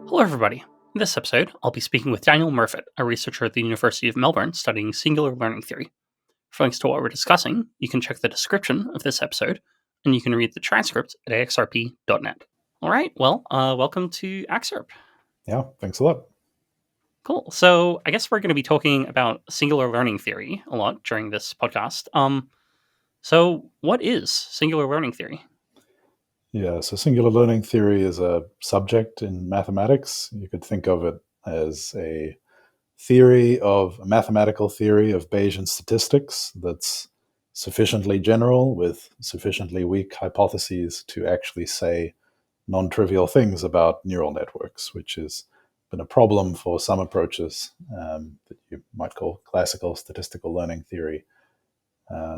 Hello, everybody. In this episode, I'll be speaking with Daniel Murfet, a researcher at the University of Melbourne studying singular learning theory. For links to what we're discussing, you can check the description of this episode, and you can read the transcript at axrp.net. All right, well, welcome to Axrp. Yeah, thanks a lot. Cool. So I guess we're going to be talking about singular learning theory a lot during this podcast. So what is singular learning theory? Yeah, so singular learning theory is a subject in mathematics. You could think of it as a mathematical theory of Bayesian statistics that's sufficiently general with sufficiently weak hypotheses to actually say non-trivial things about neural networks, which has been a problem for some approaches that you might call classical statistical learning theory.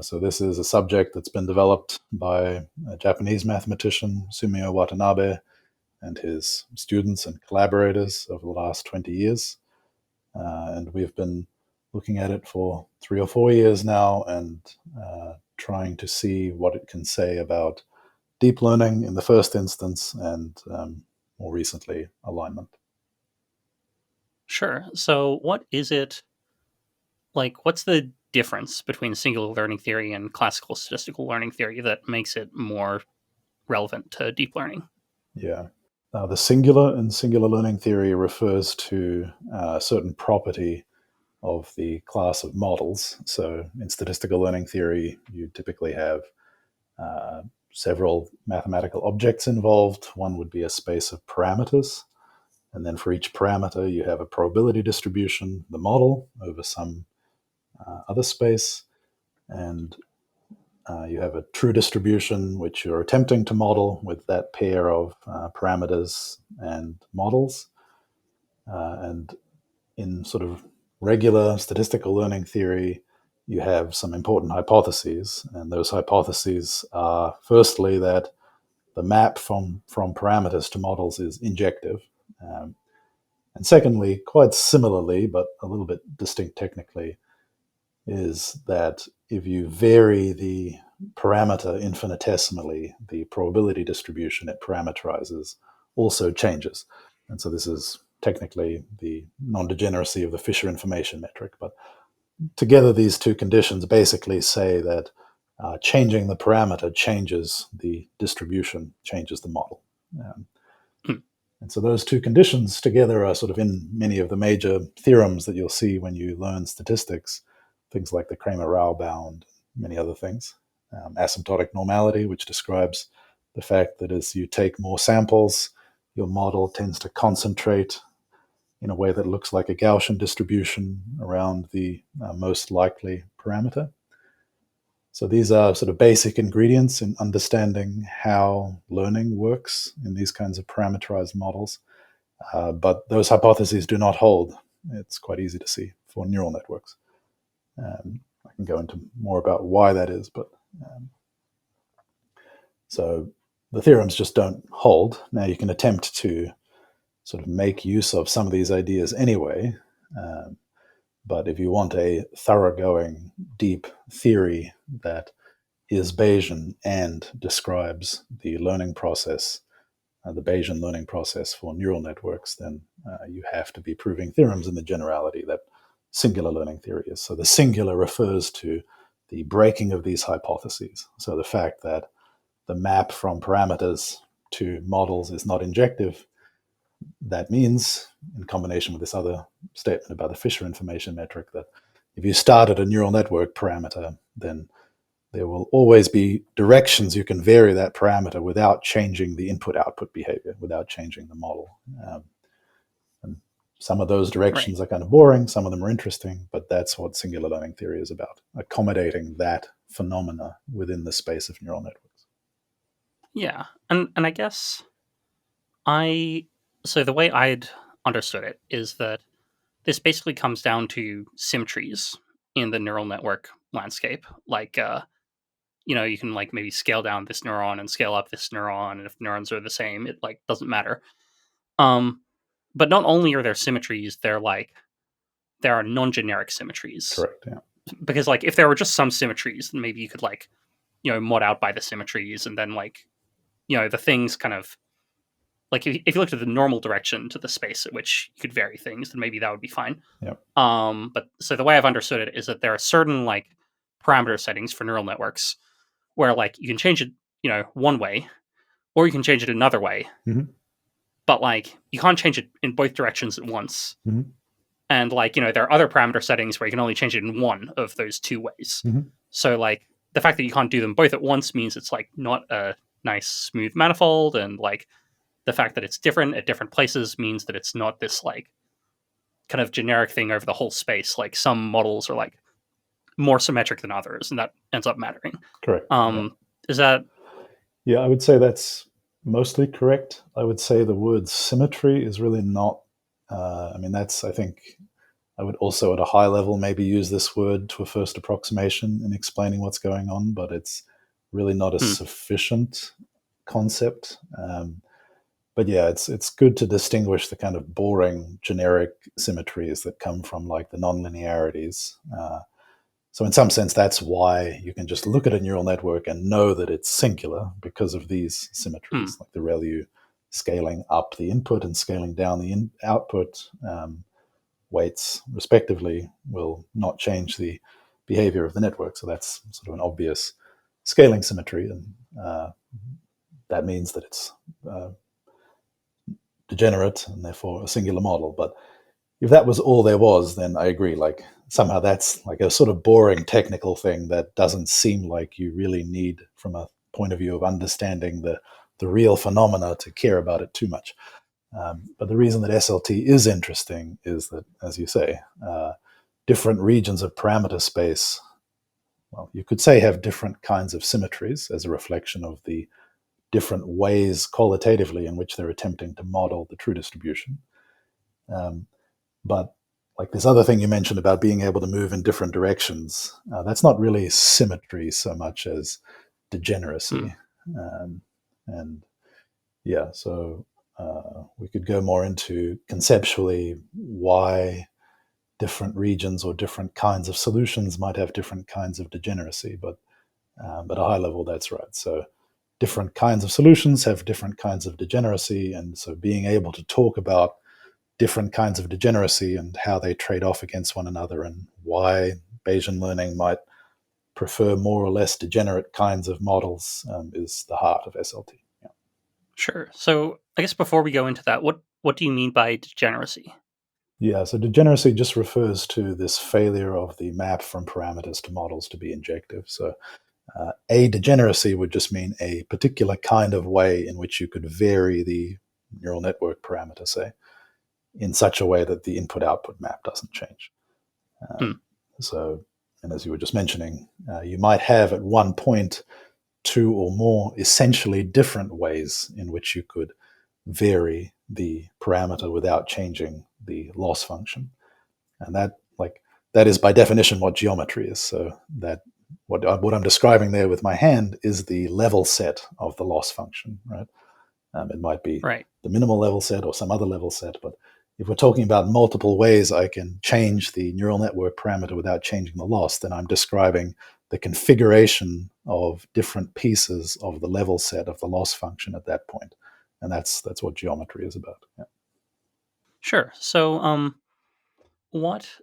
So this is a subject that's been developed by a Japanese mathematician, Sumio Watanabe, and his students and collaborators over the last 20 years. And we've been looking at it for 3 or 4 years now and trying to see what it can say about deep learning in the first instance and more recently, alignment. Sure. So what is it like? What's the difference between singular learning theory and classical statistical learning theory that makes it more relevant to deep learning? Yeah. The singular in singular learning theory refers to a certain property of the class of models. So in statistical learning theory, you typically have several mathematical objects involved. One would be a space of parameters. And then for each parameter, you have a probability distribution, the model, over some other space. And you have a true distribution, which you're attempting to model with that pair of parameters and models. And in sort of regular statistical learning theory, you have some important hypotheses. And those hypotheses are, firstly, that the map from parameters to models is injective. And secondly, quite similarly, but a little bit distinct technically, is that if you vary the parameter infinitesimally, the probability distribution it parameterizes also changes. And so this is technically the non-degeneracy of the Fisher information metric. But together, these two conditions basically say that changing the parameter changes the distribution, changes the model. And so those two conditions together are sort of in many of the major theorems that you'll see when you learn statistics, things like the Kramer-Rao bound, many other things. Asymptotic normality, which describes the fact that as you take more samples, your model tends to concentrate in a way that looks like a Gaussian distribution around the most likely parameter. So these are sort of basic ingredients in understanding how learning works in these kinds of parameterized models. But those hypotheses do not hold. It's quite easy to see for neural networks. I can go into more about why that is, but so the theorems just don't hold. Now you can attempt to sort of make use of some of these ideas anyway, but if you want a thoroughgoing, deep theory that is Bayesian and describes the learning process, the Bayesian learning process for neural networks, then you have to be proving theorems in the generality that singular learning theory is. So the singular refers to the breaking of these hypotheses. So the fact that the map from parameters to models is not injective, that means, in combination with this other statement about the Fisher information metric, that if you start at a neural network parameter, then there will always be directions you can vary that parameter without changing the input-output behavior, without changing the model. And some of those directions are kind of boring, some of them are interesting, but that's what singular learning theory is about, accommodating that phenomena within the space of neural networks. Yeah, and I guess so the way I'd understood it is that this basically comes down to symmetries in the neural network landscape. Like, you can like maybe scale down this neuron and scale up this neuron, and if neurons are the same, it like doesn't matter. But not only are there symmetries, there are non-generic symmetries. Correct. Yeah. because like if there were just some symmetries, then maybe you could like mod out by the symmetries, and then like the things kind of like if you looked at the normal direction to the space at which you could vary things, then maybe that would be fine. Yeah. But so the way I've understood it is that there are certain like parameter settings for neural networks where like you can change it, one way, or you can change it another way. Mm-hmm. But like you can't change it in both directions at once. Mm-hmm. And like, there are other parameter settings where you can only change it in one of those two ways. Mm-hmm. So like the fact that you can't do them both at once means it's like not a nice smooth manifold, and like the fact that it's different at different places means that it's not this like kind of generic thing over the whole space. Like some models are like more symmetric than others, and that ends up mattering. Correct. Is that? Yeah, I would say that's mostly correct. I would say the word symmetry is really not. I think I would also, at a high level, maybe use this word to a first approximation in explaining what's going on, but it's really not a sufficient concept. But yeah, it's good to distinguish the kind of boring generic symmetries that come from like the nonlinearities. So in some sense, that's why you can just look at a neural network and know that it's singular because of these symmetries, like the ReLU scaling up the input and scaling down the output weights, respectively, will not change the behavior of the network. So that's sort of an obvious scaling symmetry, and that means that it's degenerate and therefore a singular model. But if that was all there was, then I agree. Like somehow that's like a sort of boring technical thing that doesn't seem like you really need from a point of view of understanding the real phenomena to care about it too much. But the reason that SLT is interesting is that, as you say, different regions of parameter space, well, you could say have different kinds of symmetries as a reflection of the different ways qualitatively in which they're attempting to model the true distribution. But like this other thing you mentioned about being able to move in different directions, that's not really symmetry so much as degeneracy. And yeah, so we could go more into conceptually why different regions or different kinds of solutions might have different kinds of degeneracy, but at a high level, that's right. So different kinds of solutions have different kinds of degeneracy, and so being able to talk about different kinds of degeneracy and how they trade off against one another and why Bayesian learning might prefer more or less degenerate kinds of models is the heart of SLT. Yeah. Sure. So I guess before we go into that, what do you mean by degeneracy? Yeah, so degeneracy just refers to this failure of the map from parameters to models to be injective. So a degeneracy would just mean a particular kind of way in which you could vary the neural network parameter, say, in such a way that the input-output map doesn't change. So, and as you were just mentioning, you might have at one point two or more essentially different ways in which you could vary the parameter without changing the loss function. And that is by definition what geometry is. So that what I'm describing there with my hand is the level set of the loss function, right? It might be the minimal level set or some other level set, but if we're talking about multiple ways I can change the neural network parameter without changing the loss, then I'm describing the configuration of different pieces of the level set of the loss function at that point. And that's what geometry is about. Yeah. Sure. So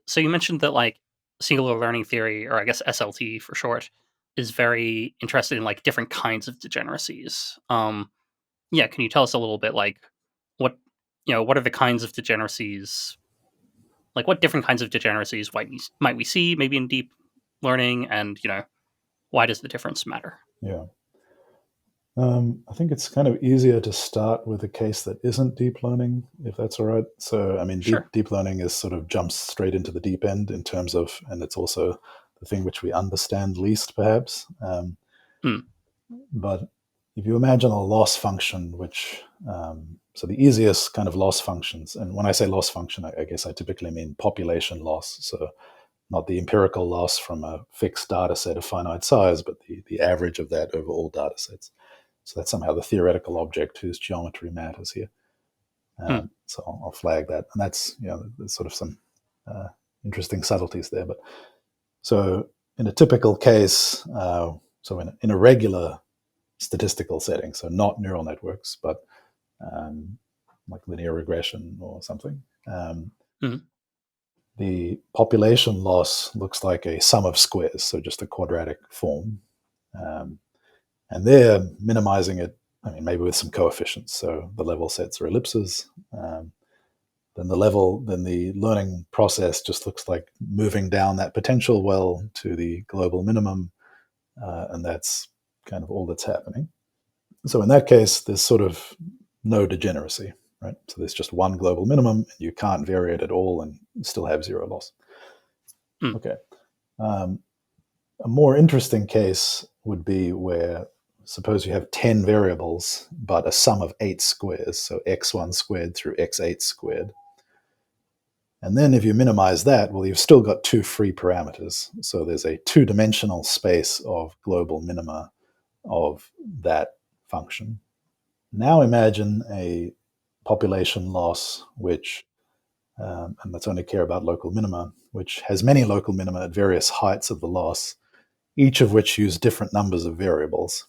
so you mentioned that like singular learning theory, or I guess SLT for short, is very interested in like different kinds of degeneracies. Yeah, can you tell us a little bit like what what are the kinds of degeneracies, like what different kinds of degeneracies might we see maybe in deep learning, and why does the difference matter? Yeah. I think it's kind of easier to start with a case that isn't deep learning, if that's all right. So, I mean, Sure. deep learning is sort of jumps straight into the deep end in terms of, and it's also the thing which we understand least, perhaps. But if you imagine a loss function, so the easiest kind of loss functions, and when I say loss function, I guess I typically mean population loss. So not the empirical loss from a fixed data set of finite size, but the average of that over all data sets. So that's somehow the theoretical object whose geometry matters here. So I'll flag that. And that's, there's sort of some interesting subtleties there. But So in a typical case, in a regular statistical setting, so not neural networks, but like linear regression or something, Mm. the population loss looks like a sum of squares, so just a quadratic form. And they're minimizing it, I mean, maybe with some coefficients. So the level sets are ellipses. Then the learning process just looks like moving down that potential well to the global minimum, and that's kind of all that's happening. So in that case, there's sort of no degeneracy, right? So there's just one global minimum, and you can't vary it at all and still have zero loss. Mm. Okay. A more interesting case would be where, suppose you have 10 variables, but a sum of 8 squares, so x1 squared through x8 squared. And then if you minimize that, well, you've still got two free parameters. So there's a two-dimensional space of global minima of that function. Now imagine a population loss which, and let's only care about local minima, which has many local minima at various heights of the loss, each of which use different numbers of variables.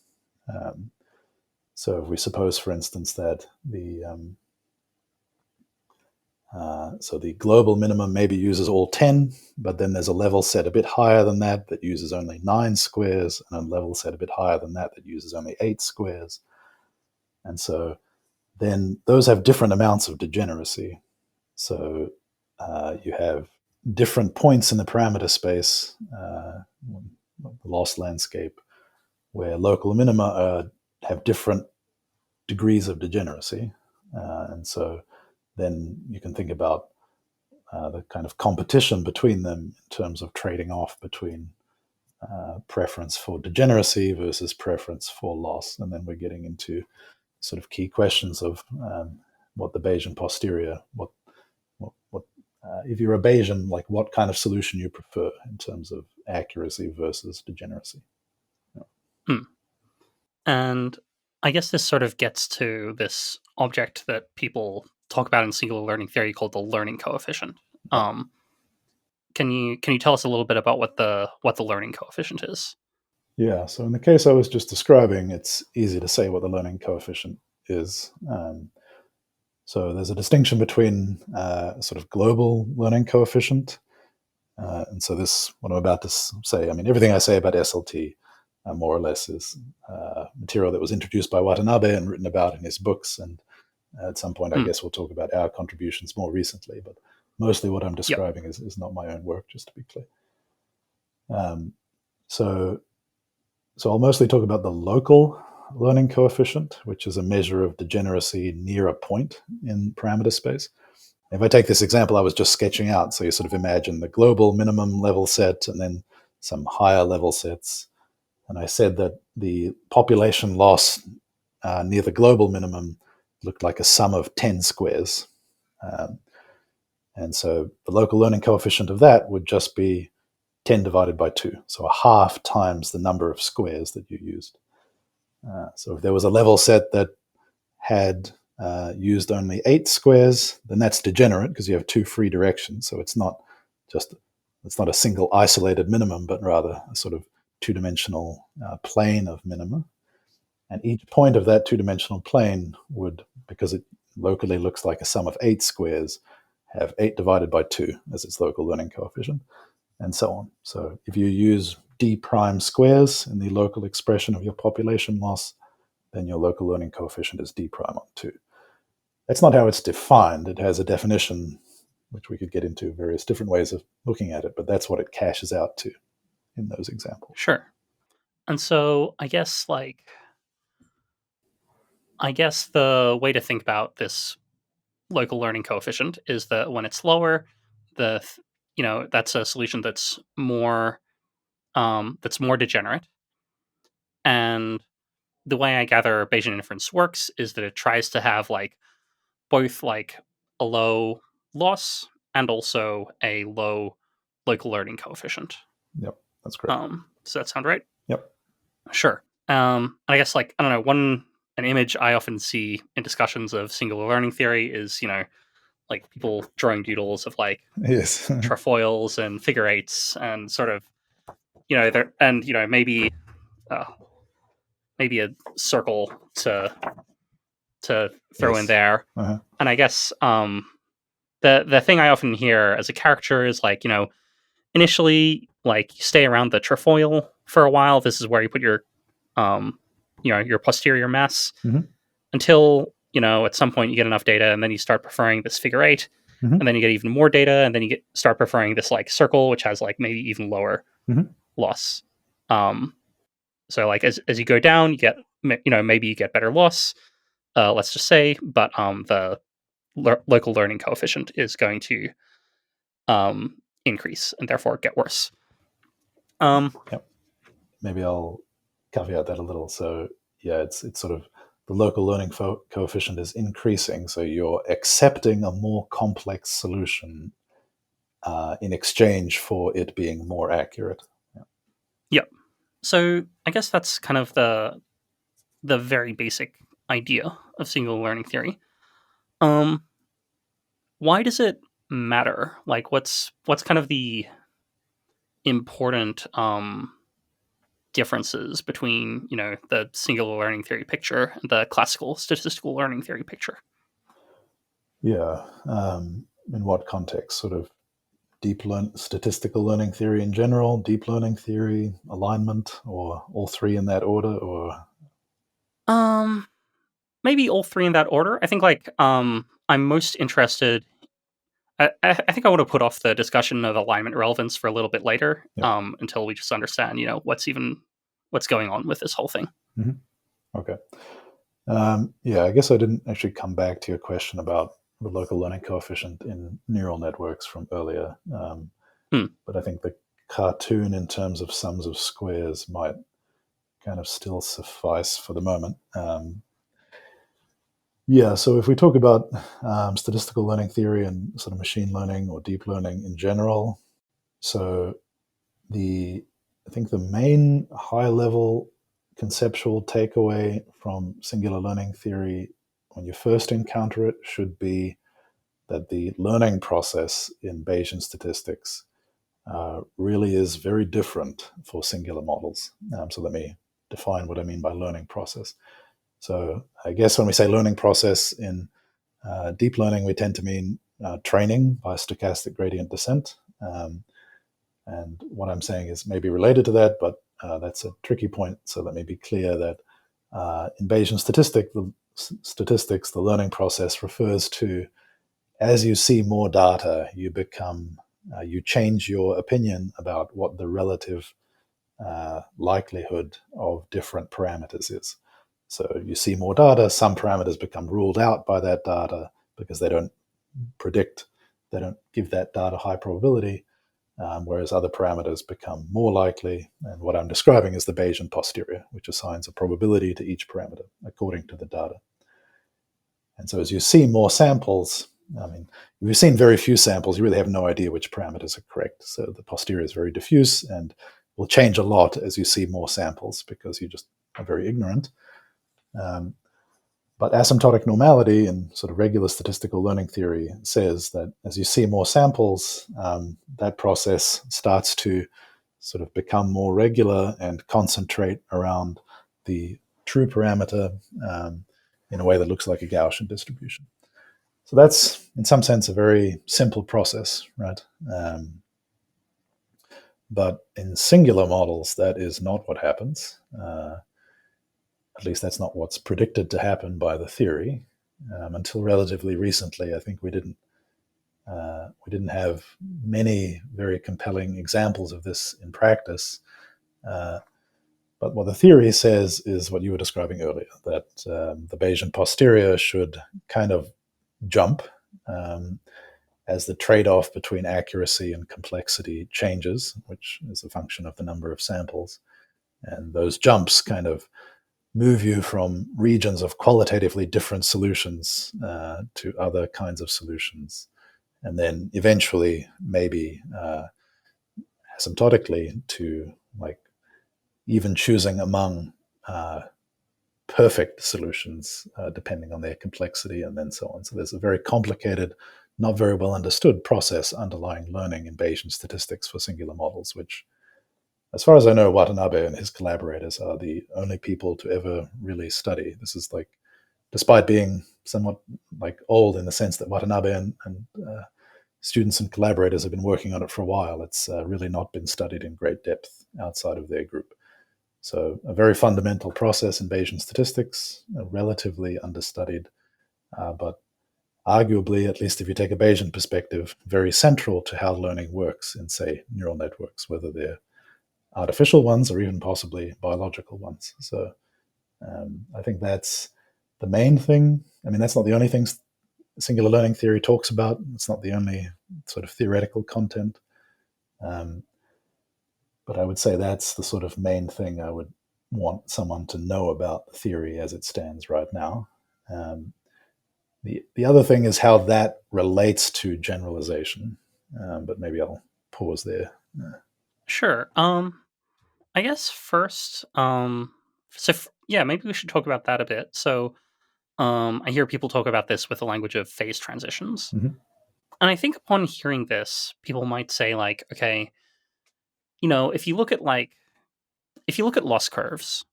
So if we suppose, for instance, that the global minimum maybe uses all 10, but then there's a level set a bit higher than that that uses only 9 squares, and a level set a bit higher than that that uses only 8 squares. And so then those have different amounts of degeneracy. So you have different points in the parameter space, the loss landscape, where local minima have different degrees of degeneracy. And so then you can think about the kind of competition between them in terms of trading off between preference for degeneracy versus preference for loss. And then we're getting into sort of key questions of what the Bayesian posterior, if you're a Bayesian, like what kind of solution you prefer in terms of accuracy versus degeneracy. Mm. And I guess this sort of gets to this object that people talk about in singular learning theory called the learning coefficient. Yeah. Can you tell us a little bit about what the learning coefficient is? Yeah. So in the case I was just describing, it's easy to say what the learning coefficient is. So there's a distinction between sort of global learning coefficient. And so this, what I'm about to say, I mean, everything I say about SLT more or less is material that was introduced by Watanabe and written about in his books. And at some point, I guess we'll talk about our contributions more recently. But mostly what I'm describing Yep. is not my own work, just to be clear. So I'll mostly talk about the local learning coefficient, which is a measure of degeneracy near a point in parameter space. If I take this example I was just sketching out, so you sort of imagine the global minimum level set and then some higher level sets. And I said that the population loss near the global minimum looked like a sum of 10 squares. And so the local learning coefficient of that would just be 10 divided by 2, so a half times the number of squares that you used. So if there was a level set that had used only 8 squares, then that's degenerate because you have two free directions. So it's not a single isolated minimum, but rather a sort of two-dimensional plane of minima. And each point of that two-dimensional plane would, because it locally looks like a sum of 8 squares, have 8 divided by 2 as its local learning coefficient, and so on. So if you use d prime squares in the local expression of your population loss, then your local learning coefficient is d prime on 2. That's not how it's defined. It has a definition, which we could get into various different ways of looking at it, but that's what it cashes out to in those examples. Sure. And so I guess the way to think about this local learning coefficient is that when it's lower, that's a solution that's more degenerate. And the way I gather Bayesian inference works is that it tries to have both a low loss and also a low local learning coefficient. Yep, that's correct. Does that sound right? Yep. Sure. I guess I don't know, an image I often see in discussions of singular learning theory is, people drawing doodles of Yes. trefoils and figure eights and sort of uh, maybe a circle to throw in Yes. there. Uh-huh. And I guess the thing I often hear as a caricature is like, initially, like, you stay around the trefoil for a while. This is where you put um your posterior mass Mhm. until, at some point you get enough data, and then you start preferring this figure eight, Mhm. and then you get even more data, and then you start preferring this like circle, which has like maybe even lower Mhm. loss. Um, so like as you go down, you get, maybe you get better loss. Let's just say, but the local learning coefficient is going to increase and therefore get worse. Yep. Maybe I'll caveat that a little. So yeah, it's sort of the local learning coefficient is increasing, so you're accepting a more complex solution in exchange for it being more accurate. Yeah. Yep. So I guess that's kind of the very basic idea of singular learning theory. Um, why does it matter? Like, what's kind of the important differences between, the singular learning theory picture and the classical statistical learning theory picture? Yeah. In what context? Sort of statistical learning theory in general, deep learning theory, alignment, or all three in that order, or Um, maybe all three in that order. I think like I'm most interested. I think I want to put off the discussion of alignment relevance for a little bit later, yeah. until we just understand, what's going on with this whole thing. Mm-hmm. Okay. Yeah, I guess I didn't actually come back to your question about the local learning coefficient in neural networks from earlier. Hmm. But I think the cartoon in terms of sums of squares might kind of still suffice for the moment. Yeah, so if we talk about statistical learning theory and sort of machine learning or deep learning in general, so I think the main high level conceptual takeaway from singular learning theory when you first encounter it should be that the learning process in Bayesian statistics really is very different for singular models. So let me define what I mean by learning process. So I guess when we say learning process in deep learning, we tend to mean training by stochastic gradient descent. And what I'm saying is maybe related to that, but that's a tricky point. So let me be clear that in Bayesian statistics, the learning process refers to as you see more data, you change your opinion about what the relative likelihood of different parameters is. So you see more data, some parameters become ruled out by that data because they don't predict, they don't give that data high probability, whereas other parameters become more likely. And what I'm describing is the Bayesian posterior, which assigns a probability to each parameter according to the data. And so as you see more samples, I mean, if you've seen very few samples, you really have no idea which parameters are correct. So the posterior is very diffuse and will change a lot as you see more samples because you just are very ignorant. But asymptotic normality in sort of regular statistical learning theory says that as you see more samples, that process starts to sort of become more regular and concentrate around the true parameter in a way that looks like a Gaussian distribution. So that's, in some sense, a very simple process, right? But in singular models, that is not what happens. At least that's not what's predicted to happen by the theory. Until relatively recently, I think we didn't have many very compelling examples of this in practice. But what the theory says is what you were describing earlier, that the Bayesian posterior should kind of jump as the trade-off between accuracy and complexity changes, which is a function of the number of samples. And those jumps kind of move you from regions of qualitatively different solutions to other kinds of solutions. And then eventually, maybe asymptotically, to like even choosing among perfect solutions, depending on their complexity, and then so on. So there's a very complicated, not very well understood process underlying learning in Bayesian statistics for singular models, which as far as I know, Watanabe and his collaborators are the only people to ever really study. This is like, despite being somewhat like old in the sense that Watanabe and students and collaborators have been working on it for a while, it's really not been studied in great depth outside of their group. So a very fundamental process in Bayesian statistics, relatively understudied, but arguably, at least if you take a Bayesian perspective, very central to how learning works in, say, neural networks, whether they're artificial ones or even possibly biological ones. So I think that's the main thing. I mean, that's not the only thing singular learning theory talks about. It's not the only sort of theoretical content. But I would say that's the sort of main thing I would want someone to know about the theory as it stands right now. The other thing is how that relates to generalization. But maybe I'll pause there. Sure. I guess first, yeah, maybe we should talk about that a bit. So, I hear people talk about this with the language of phase transitions, Mhm. and I think upon hearing this, people might say like, okay, if you look at loss curves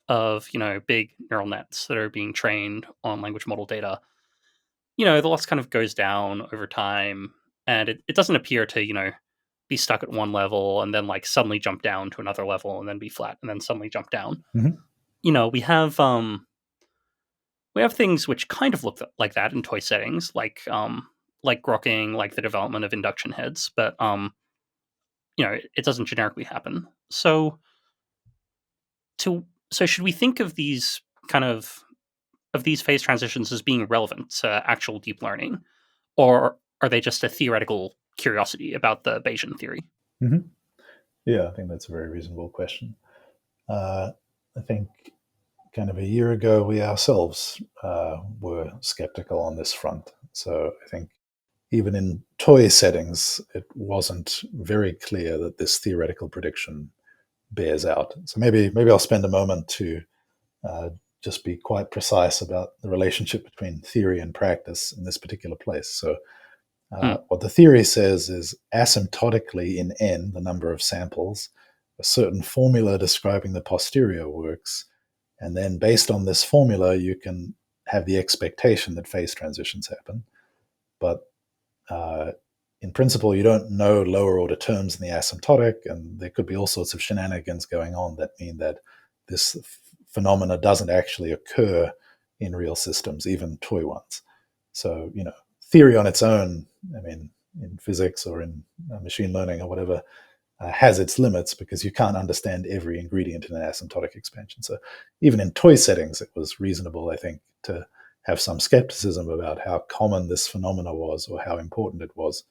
of big neural nets that are being trained on language model data, the loss kind of goes down over time, and it doesn't appear to be stuck at one level and then like suddenly jump down to another level and then be flat and then suddenly jump down. Mhm. We have things which kind of look like that in toy settings, like grokking, like the development of induction heads, but it doesn't generically happen. So should we think of these kind of these phase transitions as being relevant to actual deep learning, or are they just a theoretical curiosity about the Bayesian theory? Mhm. Yeah, I think that's a very reasonable question. I think kind of a year ago, we ourselves were skeptical on this front. So I think even in toy settings, it wasn't very clear that this theoretical prediction bears out. So maybe I'll spend a moment to uh, just be quite precise about the relationship between theory and practice in this particular place. So Hmm. what the theory says is asymptotically in n, the number of samples, a certain formula describing the posterior works. And then based on this formula, you can have the expectation that phase transitions happen. But uh, in principle, you don't know lower order terms in the asymptotic, and there could be all sorts of shenanigans going on that mean that this phenomena doesn't actually occur in real systems, even toy ones. So, theory on its own, I mean, in physics or in machine learning or whatever, has its limits because you can't understand every ingredient in an asymptotic expansion. So even in toy settings, it was reasonable, I think, to have some skepticism about how common this phenomena was or how important it was,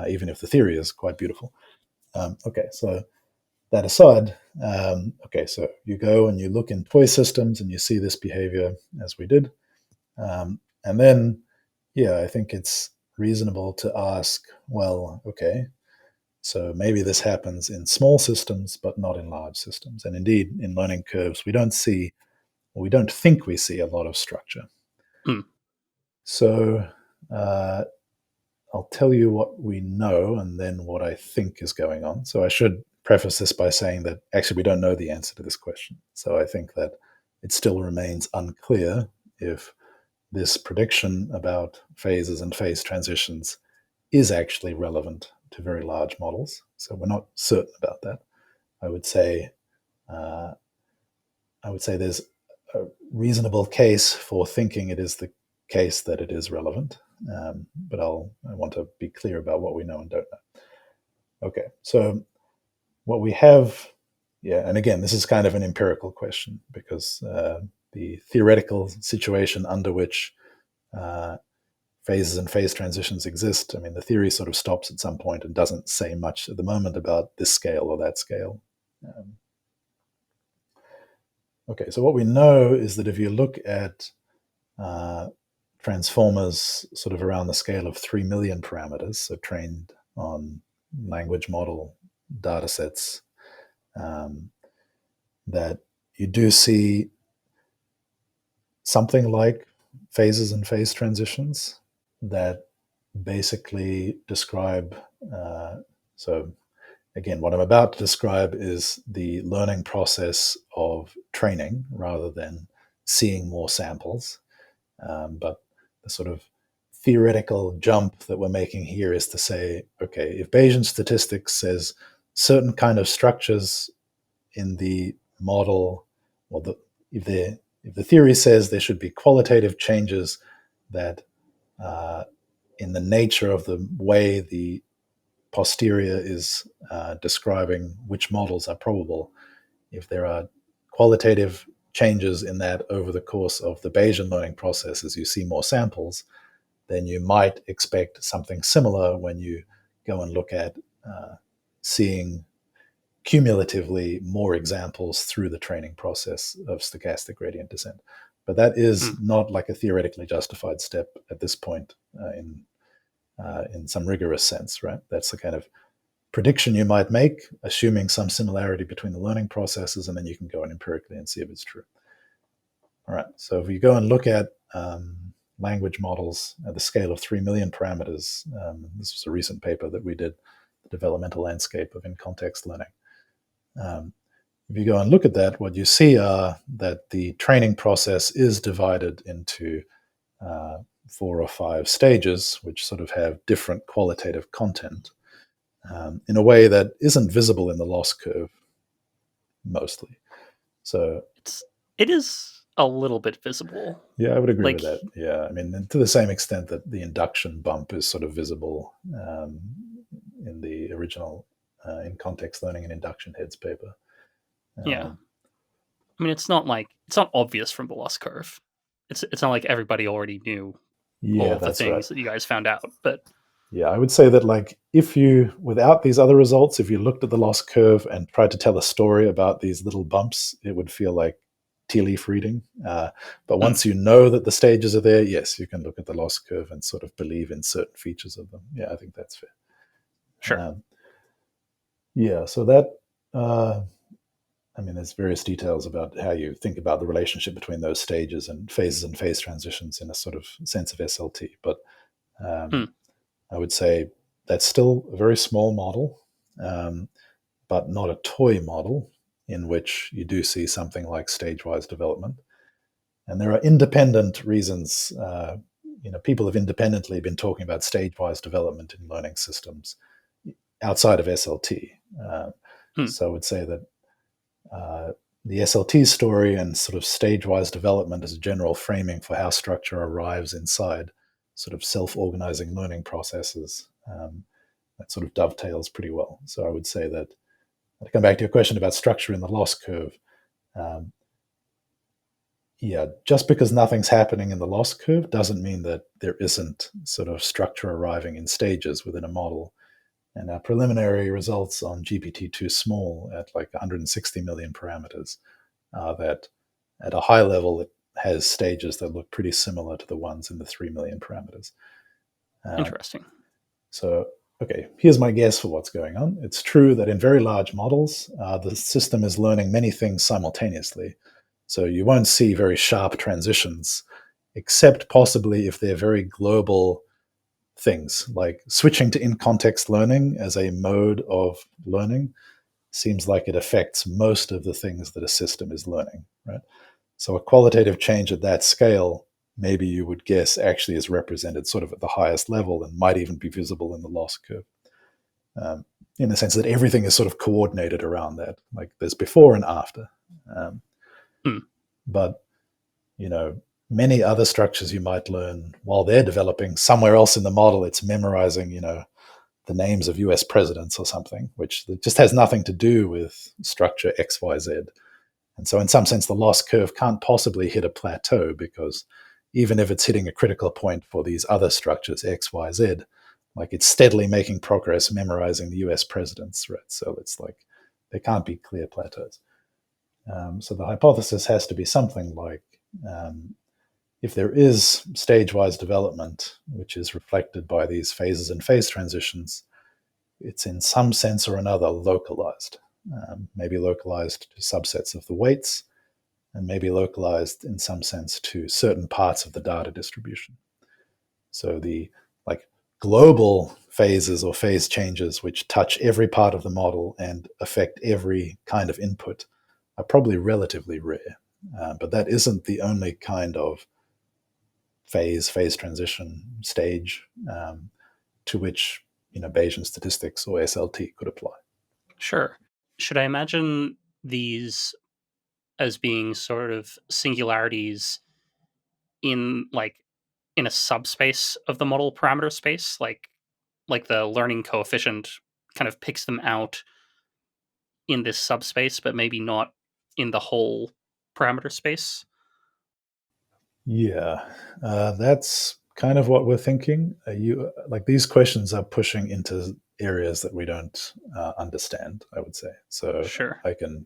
even if the theory is quite beautiful. Okay, so that aside, okay, so you go and you look in toy systems and you see this behavior as we did. And then, yeah, I think it's reasonable to ask, well, okay, so maybe this happens in small systems, but not in large systems. And indeed, in learning curves, we don't think we see a lot of structure. Hmm. So uh, I'll tell you what we know and then what I think is going on. So I should preface this by saying that actually we don't know the answer to this question. So I think that it still remains unclear if this prediction about phases and phase transitions is actually relevant to very large models. So we're not certain about that. I would say uh, I would say there's a reasonable case for thinking it is the case that it is relevant, but I want to be clear about what we know and don't know. Okay, so what we have, yeah, and again, this is kind of an empirical question because the theoretical situation under which uh, phases and phase transitions exist. I mean, the theory sort of stops at some point and doesn't say much at the moment about this scale or that scale. Um, okay, so what we know is that if you look at uh, transformers sort of around the scale of 3 million parameters, so trained on language model data sets, um, that you do see something like phases and phase transitions that basically describe, so again, what I'm about to describe is the learning process of training rather than seeing more samples. But the sort of theoretical jump that we're making here is to say, okay, if Bayesian statistics says certain kind of structures in the model, or if the theory says there should be qualitative changes that in the nature of the way the posterior is describing which models are probable, if there are qualitative changes in that over the course of the Bayesian learning process as you see more samples, then you might expect something similar when you go and look at seeing cumulatively more examples through the training process of stochastic gradient descent. But that is not like a theoretically justified step at this point in some rigorous sense, right? That's the kind of prediction you might make, assuming some similarity between the learning processes, and then you can go in empirically and see if it's true. All right, so if you go and look at language models at the scale of 3 million parameters, this was a recent paper that we did, the developmental landscape of in-context learning. If you go and look at that, what you see are that the training process is divided into 4 or 5 stages, which sort of have different qualitative content in a way that isn't visible in the loss curve mostly. So it is a little bit visible. Yeah, I would agree with that. Yeah, I mean, to the same extent that the induction bump is sort of visible in the original in context learning and induction heads paper. Yeah, I mean, it's not obvious from the loss curve. It's not like everybody already knew all of the things that you guys found out. But yeah, I would say that like if you, without these other results, if you looked at the loss curve and tried to tell a story about these little bumps, it would feel like tea leaf reading. But once you know that the stages are there, yes, you can look at the loss curve and sort of believe in certain features of them. Yeah, I think that's fair. Sure. Yeah, so that, I mean, there's various details about how you think about the relationship between those stages and phase transitions in a sort of sense of SLT. But I would say that's still a very small model, but not a toy model in which you do see something like stage-wise development. And there are independent reasons. People have independently been talking about stage-wise development in learning systems outside of SLT. So I would say that the SLT story and sort of stage-wise development as a general framing for how structure arrives inside sort of self-organizing learning processes, that sort of dovetails pretty well. So I would say that, to come back to your question about structure in the loss curve, just because nothing's happening in the loss curve doesn't mean that there isn't sort of structure arriving in stages within a model. And our preliminary results on GPT-2 small at like 160 million parameters are that at a high level, it has stages that look pretty similar to the ones in the 3 million parameters. Interesting. So, okay, here's my guess for what's going on. It's true that in very large models, the system is learning many things simultaneously. So you won't see very sharp transitions, except possibly if they're very global things, like switching to in-context learning as a mode of learning seems like it affects most of the things that a system is learning, right? So a qualitative change at that scale, maybe you would guess actually is represented sort of at the highest level and might even be visible in the loss curve. In the sense that everything is sort of coordinated around that, like there's before and after. But, many other structures you might learn while they're developing somewhere else in the model, it's memorizing, the names of US presidents or something, which just has nothing to do with structure X, Y, Z. And so in some sense, the loss curve can't possibly hit a plateau because even if it's hitting a critical point for these other structures, X, Y, Z, like it's steadily making progress memorizing the US presidents, right? So it's like there can't be clear plateaus. So the hypothesis has to be something like if there is stage-wise development, which is reflected by these phases and phase transitions, it's in some sense or another localized, maybe localized to subsets of the weights, and maybe localized in some sense to certain parts of the data distribution. So the global phases or phase changes which touch every part of the model and affect every kind of input are probably relatively rare. But that isn't the only kind of phase transition stage to which Bayesian statistics or SLT could apply. Sure. Should I imagine these as being sort of singularities in in a subspace of the model parameter space, like the learning coefficient kind of picks them out in this subspace, but maybe not in the whole parameter space? Yeah, that's kind of what we're thinking. You like these questions are pushing into areas that we don't understand, I would say. So Sure. I can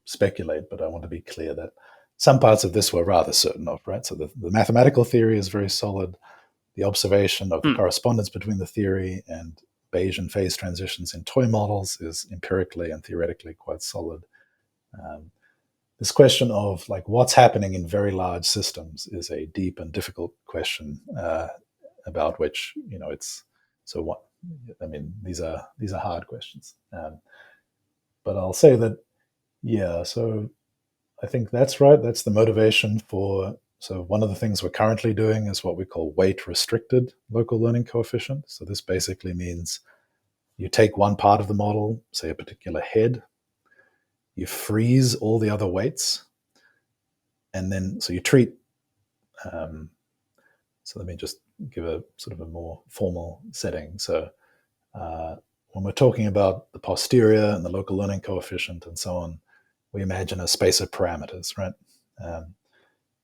speculate, but I want to be clear that some parts of this we're rather certain of, right? So the mathematical theory is very solid. The observation of the Mm, correspondence between the theory and Bayesian phase transitions in toy models is empirically and theoretically quite solid. Um, this question of like what's happening in very large systems is a deep and difficult question about which it's so what I mean these are hard questions, but I'll say that yeah. So I think that's right. That's the motivation for. So one of the things we're currently doing is what we call weight restricted local learning coefficient. So this basically means you take one part of the model, say a particular head, you freeze all the other weights, and then so you treat. Um, so let me just give a sort of a more formal setting. So when we're talking about the posterior and the local learning coefficient and so on, we imagine a space of parameters, right? Um,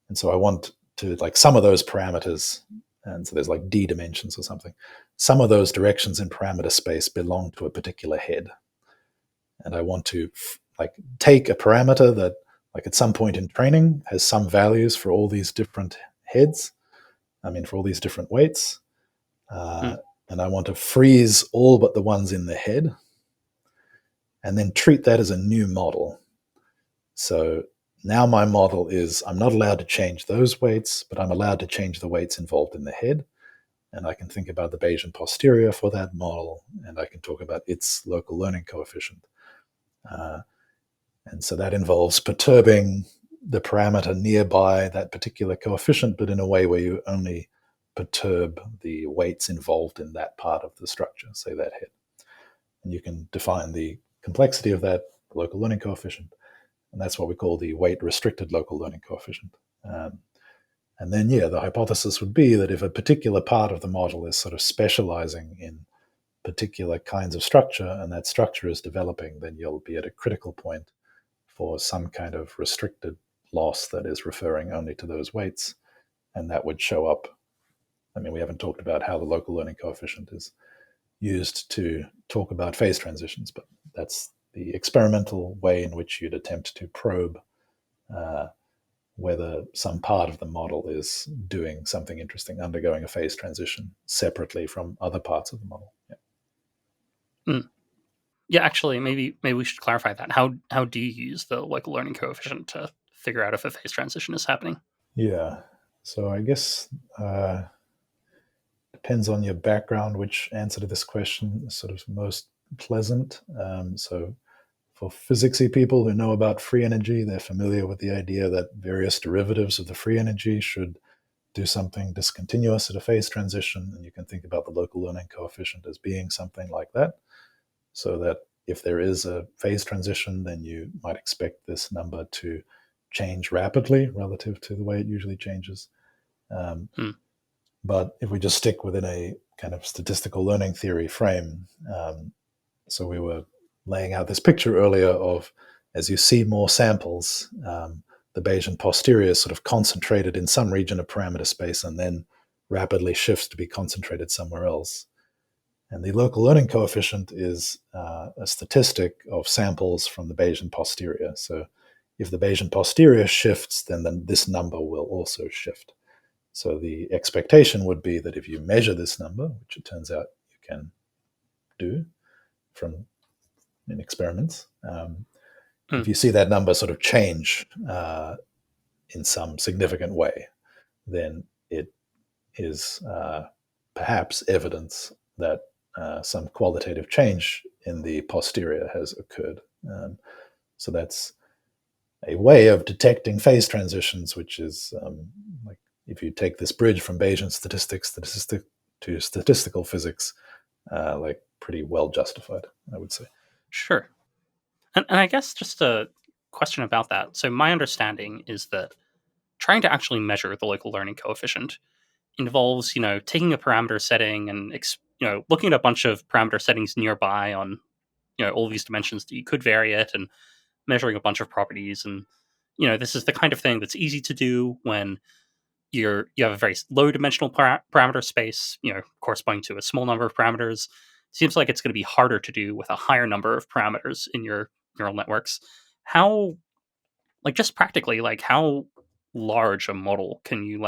and so I want to like some of those parameters, and so there's like d dimensions or something. Some of those directions in parameter space belong to a particular head, and I want to like take a parameter that like at some point in training has some values for all these different heads. I mean, for all these different weights, uh, mm, and I want to freeze all but the ones in the head, and then treat that as a new model. So now my model is I'm not allowed to change those weights, but I'm allowed to change the weights involved in the head. And I can think about the Bayesian posterior for that model, and I can talk about its local learning coefficient. Uh, and so that involves perturbing the parameter nearby that particular coefficient, but in a way where you only perturb the weights involved in that part of the structure, say that head. And you can define the complexity of that local learning coefficient. And that's what we call the weight restricted local learning coefficient. And then, yeah, the hypothesis would be that if a particular part of the model is sort of specializing in particular kinds of structure and that structure is developing, then you'll be at a critical point for some kind of restricted loss that is referring only to those weights. And that would show up. I mean, we haven't talked about how the local learning coefficient is used to talk about phase transitions, but that's the experimental way in which you'd attempt to probe uh, whether some part of the model is doing something interesting, undergoing a phase transition separately from other parts of the model. Yeah. mm. Yeah, actually, maybe we should clarify that. How do you use the local learning coefficient to figure out if a phase transition is happening? Yeah. So I guess depends on your background which answer to this question is sort of most pleasant. So for physicsy people who know about free energy, they're familiar with the idea that various derivatives of the free energy should do something discontinuous at a phase transition, and you can think about the local learning coefficient as being something like that, so that if there is a phase transition, then you might expect this number to change rapidly relative to the way it usually changes. Um, Mm, but if we just stick within a kind of statistical learning theory frame, so we were laying out this picture earlier of as you see more samples, the Bayesian posterior is sort of concentrated in some region of parameter space and then rapidly shifts to be concentrated somewhere else. And the local learning coefficient is a statistic of samples from the Bayesian posterior. So if the Bayesian posterior shifts, then this number will also shift. So the expectation would be that if you measure this number, which it turns out you can do from in experiments, if mm, you see that number sort of change in some significant way, then it is perhaps evidence that some qualitative change in the posterior has occurred. So that's a way of detecting phase transitions, which is like if you take this bridge from Bayesian statistics to statistical physics, like pretty well justified, I would say. Sure. And I guess just a question about that. So my understanding is that trying to actually measure the local learning coefficient involves, taking a parameter setting and looking at a bunch of parameter settings nearby on, all these dimensions that you could vary it, and measuring a bunch of properties. And this is the kind of thing that's easy to do when you have a very low dimensional parameter space, corresponding to a small number of parameters. Seems like it's going to be harder to do with a higher number of parameters in your neural networks. How, just practically, how large a model can you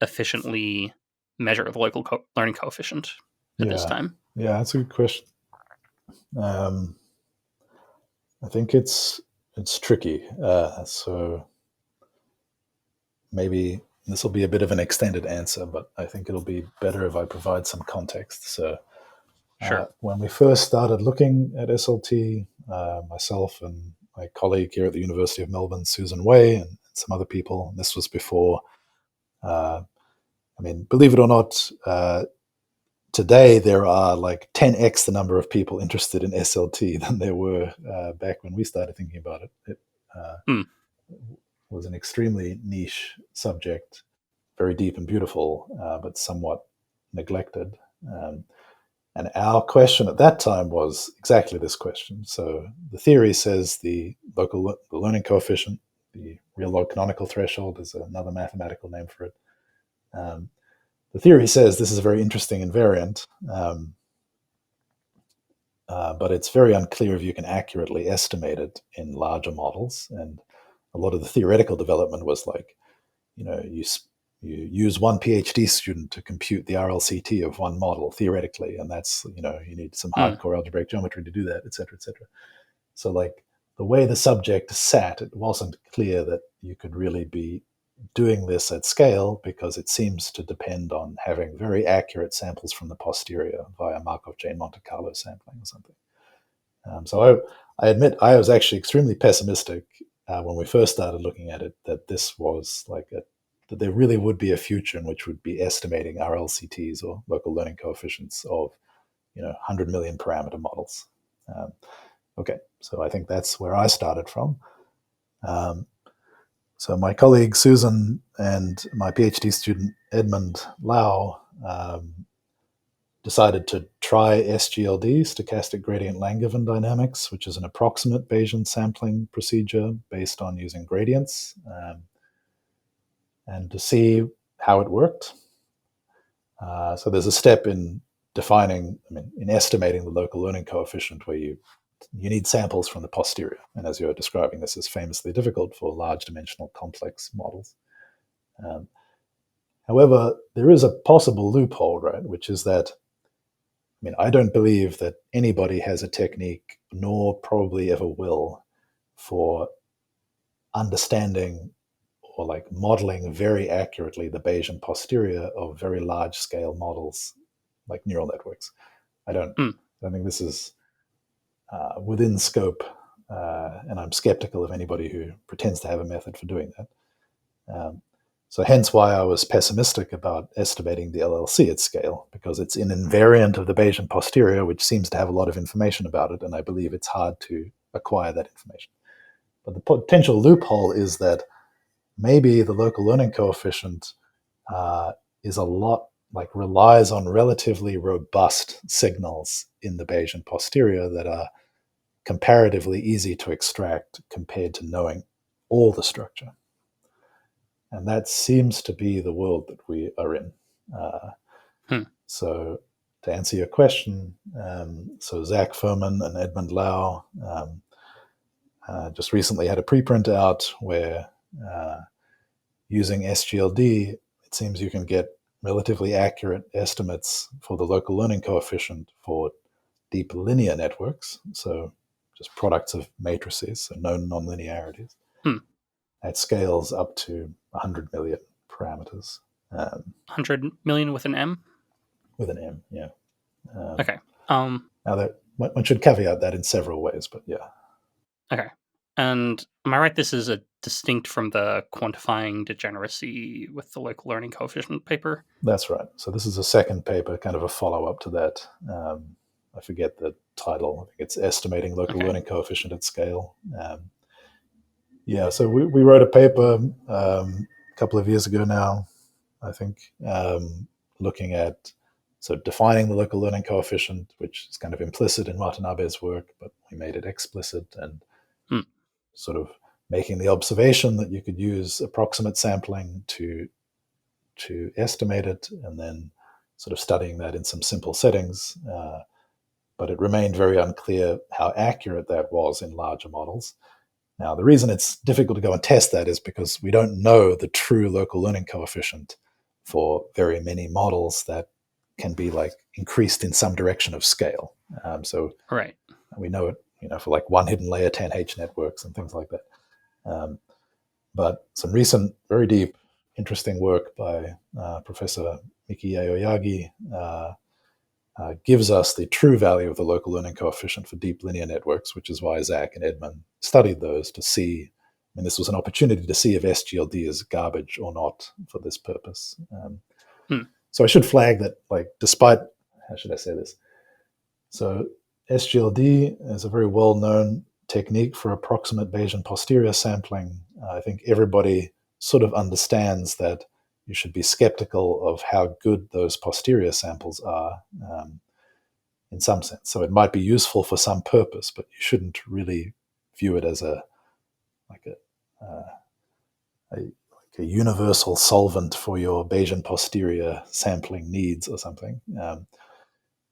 efficiently measure the local learning coefficient at this Yeah, time? yeah, that's a good question. I think it's tricky. So maybe this will be a bit of an extended answer, but I think it'll be better if I provide some context. So Sure. when we first started looking at SLT, myself and my colleague here at the University of Melbourne, Susan Way, and some other people, this was before, believe it or not, today there are like 10x the number of people interested in SLT than there were back when we started thinking about it. It Hmm. was an extremely niche subject, very deep and beautiful, but somewhat neglected. And our question at that time was exactly this question. So the theory says the learning coefficient, the real log canonical threshold is another mathematical name for it. The theory says this is a very interesting invariant, but it's very unclear if you can accurately estimate it in larger models. And a lot of the theoretical development was like, you use one PhD student to compute the RLCT of one model theoretically, and that's you need some Hmm. hardcore algebraic geometry to do that, et cetera, et cetera. So like the way the subject sat, it wasn't clear that you could really be doing this at scale because it seems to depend on having very accurate samples from the posterior via Markov chain Monte Carlo sampling or something. So I admit I was actually extremely pessimistic when we first started looking at it that this was that there really would be a future in which we'd be estimating RLCTs or local learning coefficients of 100 million parameter models. Okay, so I think that's where I started from. So my colleague Susan and my PhD student Edmund Lau decided to try SGLD, stochastic gradient Langevin dynamics, which is an approximate Bayesian sampling procedure based on using gradients, and to see how it worked. So there's a step in in estimating the local learning coefficient where you need samples from the posterior. And as you're describing, this is famously difficult for large dimensional complex models. However, there is a possible loophole, right? Which is that I don't believe that anybody has a technique, nor probably ever will, for understanding or like modeling very accurately the Bayesian posterior of very large scale models like neural networks. I don't, Hmm. I think this is within scope, and I'm skeptical of anybody who pretends to have a method for doing that. So hence why I was pessimistic about estimating the LLC at scale, because it's an invariant of the Bayesian posterior, which seems to have a lot of information about it, and I believe it's hard to acquire that information. But the potential loophole is that maybe the local learning coefficient is a lot relies on relatively robust signals in the Bayesian posterior that are comparatively easy to extract compared to knowing all the structure. And that seems to be the world that we are in. Hmm. So to answer your question, so Zach Furman and Edmund Lau just recently had a preprint out where using SGLD, it seems you can get relatively accurate estimates for the local learning coefficient for deep linear networks, so just products of matrices, so known nonlinearities. Hmm. At scales up to 100 million parameters. 100 million with an M? with an M. Yeah. Okay. Now that one should caveat that in several ways, but yeah. Okay. And am I right? This is a distinct from the quantifying degeneracy with the local learning coefficient paper. That's right. So this is a second paper, kind of a follow up to that. I forget the title. I think it's Estimating Local Okay. Learning Coefficient at Scale. Yeah, so we wrote a paper a couple of years ago now, I think, looking at defining the local learning coefficient, which is kind of implicit in Watanabe's work, but we made it explicit, and Hmm. sort of making the observation that you could use approximate sampling to estimate it, and then sort of studying that in some simple settings. But it remained very unclear how accurate that was in larger models. Now, the reason it's difficult to go and test that is because we don't know the true local learning coefficient for very many models that can be like increased in some direction of scale. So Right. we know it, for like one hidden layer 10H networks and things like that. But some recent, very deep, interesting work by Professor Miki Aoyagi gives us the true value of the local learning coefficient for deep linear networks, which is why Zach and Edmund studied those to see. I mean, this was an opportunity to see if SGLD is garbage or not for this purpose. Hmm. So I should flag that, like, despite, how should I say this? So SGLD is a very well-known technique for approximate Bayesian posterior sampling. I think everybody sort of understands that you should be skeptical of how good those posterior samples are in some sense. So it might be useful for some purpose, but you shouldn't really view it as a like a universal solvent for your Bayesian posterior sampling needs or something.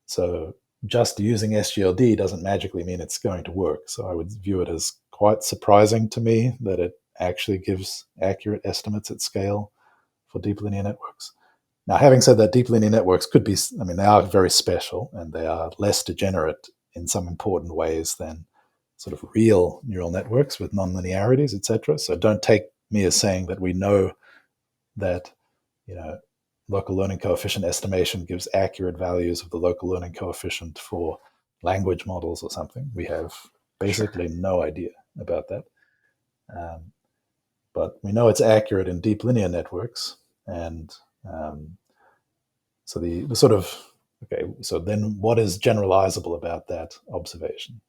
So just using SGLD doesn't magically mean it's going to work. So I would view it as quite surprising to me that it actually gives accurate estimates at scale for deep linear networks. Now, having said that, deep linear networks could be, I mean, they are very special and they are less degenerate in some important ways than sort of real neural networks with nonlinearities, etc. So don't take me as saying that we know that, local learning coefficient estimation gives accurate values of the local learning coefficient for language models or something. We have Sure. basically no idea about that. But we know it's accurate in deep linear networks. And so the sort of, okay, so then what is generalizable about that observation?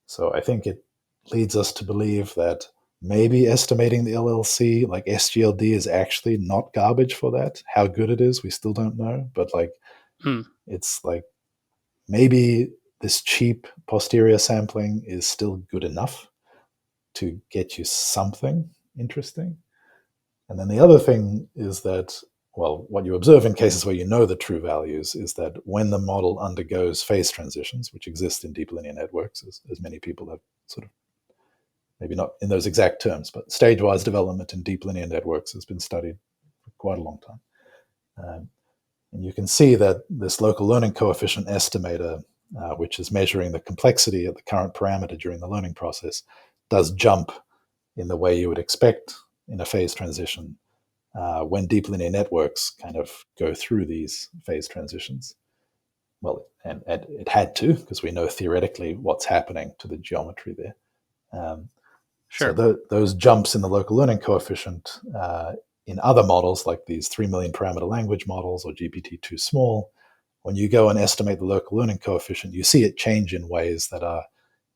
So I think it leads us to believe that maybe estimating the LLC, like SGLD, is actually not garbage for that. How good it is, we still don't know. But like, Hmm. it's like maybe this cheap posterior sampling is still good enough to get you something interesting. And then the other thing is that, well, what you observe in cases where you know the true values is that when the model undergoes phase transitions, which exist in deep linear networks, as many people have sort of, maybe not in those exact terms, but stage-wise development in deep linear networks has been studied for quite a long time. And you can see that this local learning coefficient estimator, which is measuring the complexity of the current parameter during the learning process, does jump in the way you would expect in a phase transition when deep linear networks kind of go through these phase transitions. Well, and it had to, because we know theoretically what's happening to the geometry there. So Sure. those jumps in the local learning coefficient in other models, like these 3 million parameter language models or GPT-2 small, when you go and estimate the local learning coefficient, you see it change in ways that are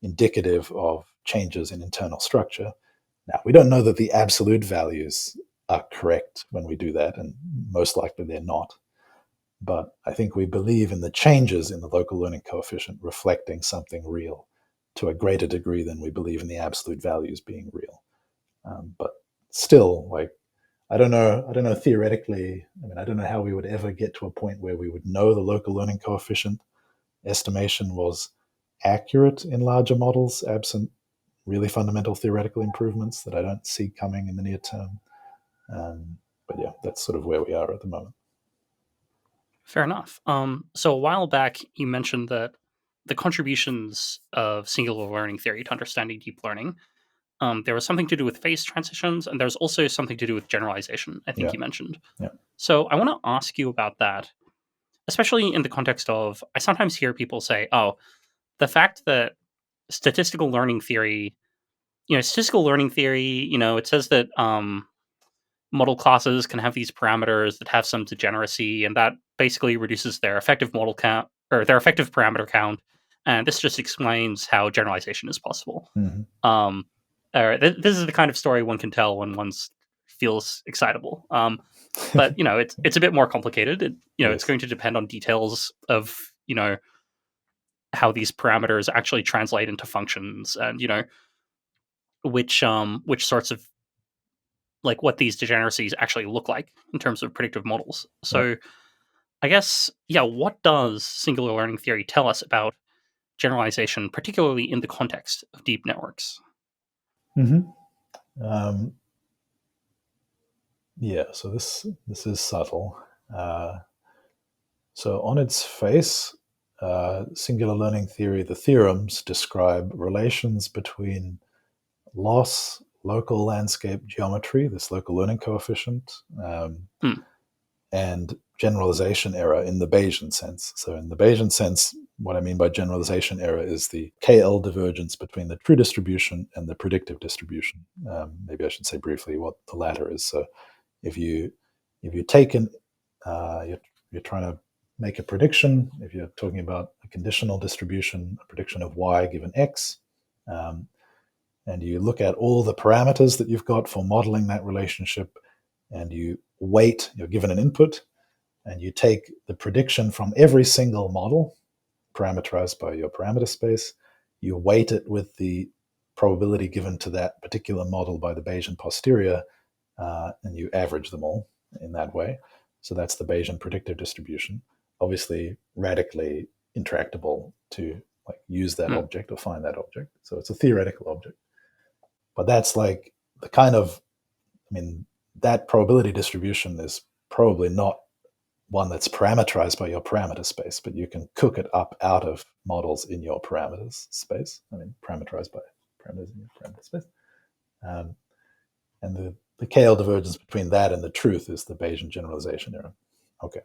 indicative of changes in internal structure. Now, we don't know that the absolute values are correct when we do that, and most likely they're not. But I think we believe in the changes in the local learning coefficient reflecting something real to a greater degree than we believe in the absolute values being real. But still, like, I don't know. I don't know theoretically. I mean, I don't know how we would ever get to a point where we would know the local learning coefficient estimation was accurate in larger models, absent really fundamental theoretical improvements that I don't see coming in the near term. But yeah, that's sort of where we are at the moment. Fair enough. So a while back, you mentioned that the contributions of singular learning theory to understanding deep learning, there was something to do with phase transitions, and there's also something to do with generalization, I think Yeah, you mentioned. yeah, So I want to ask you about that. especially in the context of, I sometimes hear people say, oh, the fact that statistical learning theory, it says that model classes can have these parameters that have some degeneracy, and that basically reduces their effective model count or their effective parameter count. And this just explains how generalization is possible. Mhm. This is the kind of story one can tell when one feels excitable. But it's a bit more complicated. It's Yes. going to depend on details of how these parameters actually translate into functions, and which sorts of, like, what these degeneracies actually look like in terms of predictive models. Right. So I guess, yeah, what does singular learning theory tell us about generalization, particularly in the context of deep networks? Hmm. Um, yeah. So this is subtle. So on its face, singular learning theory, the theorems describe relations between loss, local landscape geometry, this local learning coefficient, Hmm. and generalization error in the Bayesian sense. So in the Bayesian sense, what I mean by generalization error is the KL divergence between the true distribution and the predictive distribution. Maybe I should say briefly what the latter is. So if you take an you're trying to make a prediction, if you're talking about a conditional distribution, a prediction of y given x, um, and you look at all the parameters that you've got for modeling that relationship, and you weight, you're given an input, and you take the prediction from every single model parameterized by your parameter space, you weight it with the probability given to that particular model by the Bayesian posterior, and you average them all in that way. So that's the Bayesian predictive distribution. Obviously, radically intractable to like use that Hmm. object or find that object. So it's a theoretical object. But that's like the kind of, I mean, that probability distribution is probably not one that's parameterized by your parameter space, but you can cook it up out of models in your parameters space. I mean, parameterized by parameters in your parameter space. Um, and the KL divergence between that and the truth is the Bayesian generalization error. Okay.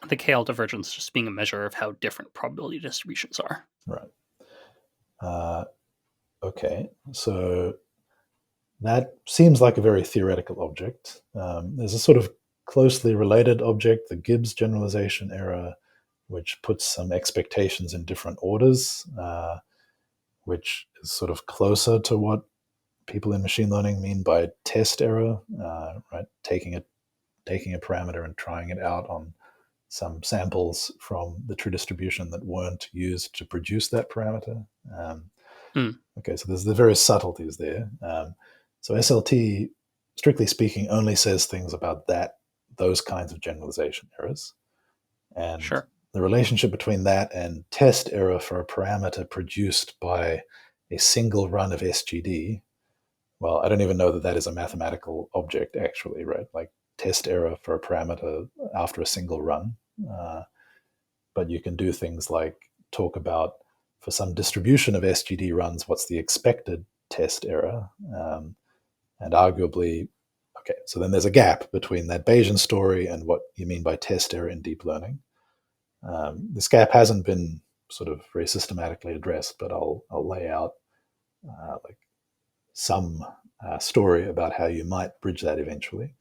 The KL divergence just being a measure of how different probability distributions are. Right. Okay. So that seems like a very theoretical object. There's a sort of closely related object, the Gibbs generalization error, which puts some expectations in different orders, which is sort of closer to what people in machine learning mean by test error, right? Taking a parameter and trying it out on some samples from the true distribution that weren't used to produce that parameter. Hmm. Okay, so there's the various subtleties there. So SLT, strictly speaking, only says things about those kinds of generalization errors. And Sure. the relationship between that and test error for a parameter produced by a single run of SGD, well, I don't even know that that is a mathematical object, actually, right? Like test error for a parameter after a single run. But you can do things like talk about, for some distribution of SGD runs, what's the expected test error. And arguably, okay, so then there's a gap between that Bayesian story and what you mean by test error in deep learning. This gap hasn't been sort of very systematically addressed, but I'll lay out like some story about how you might bridge that eventually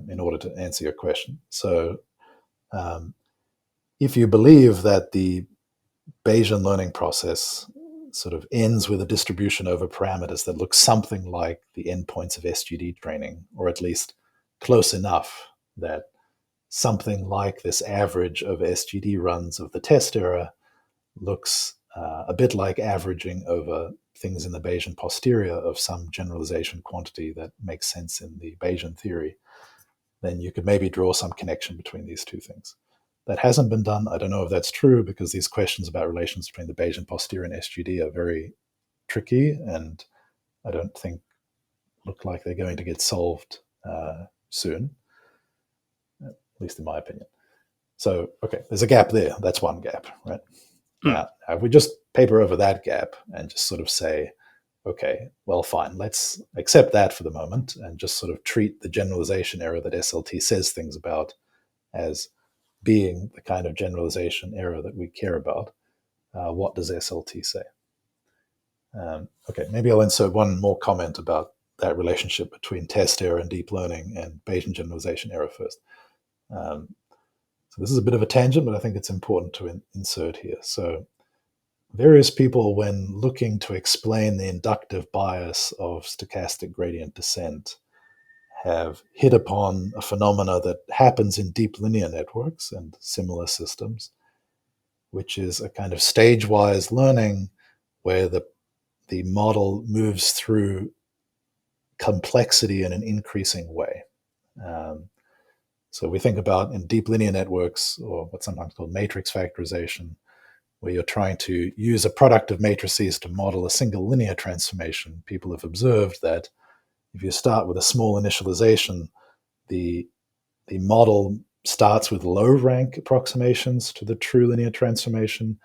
in order to answer your question. So um, if you believe that the Bayesian learning process sort of ends with a distribution over parameters that looks something like the endpoints of SGD training, or at least close enough that something like this average of SGD runs of the test error looks a bit like averaging over things in the Bayesian posterior of some generalization quantity that makes sense in the Bayesian theory, then you could maybe draw some connection between these two things. That hasn't been done. I don't know if that's true because these questions about relations between the Bayesian posterior and SGD are very tricky, and I don't think look like they're going to get solved soon, at least in my opinion. So, okay, there's a gap there. That's one gap, right? Hmm. Now, if we just paper over that gap and just sort of say, okay, well, fine, let's accept that for the moment and just sort of treat the generalization error that SLT says things about as being the kind of generalization error that we care about, what does SLT say? Okay, maybe I'll insert one more comment about that relationship between test error and deep learning and Bayesian generalization error first. So this is a bit of a tangent, but I think it's important to insert here. So various people, when looking to explain the inductive bias of stochastic gradient descent, have hit upon a phenomena that happens in deep linear networks and similar systems, which is a kind of stage-wise learning where the model moves through complexity in an increasing way. So we think about in deep linear networks, or what's sometimes called matrix factorization, where you're trying to use a product of matrices to model a single linear transformation. People have observed that if you start with a small initialization, the model starts with low rank approximations to the true linear transformation,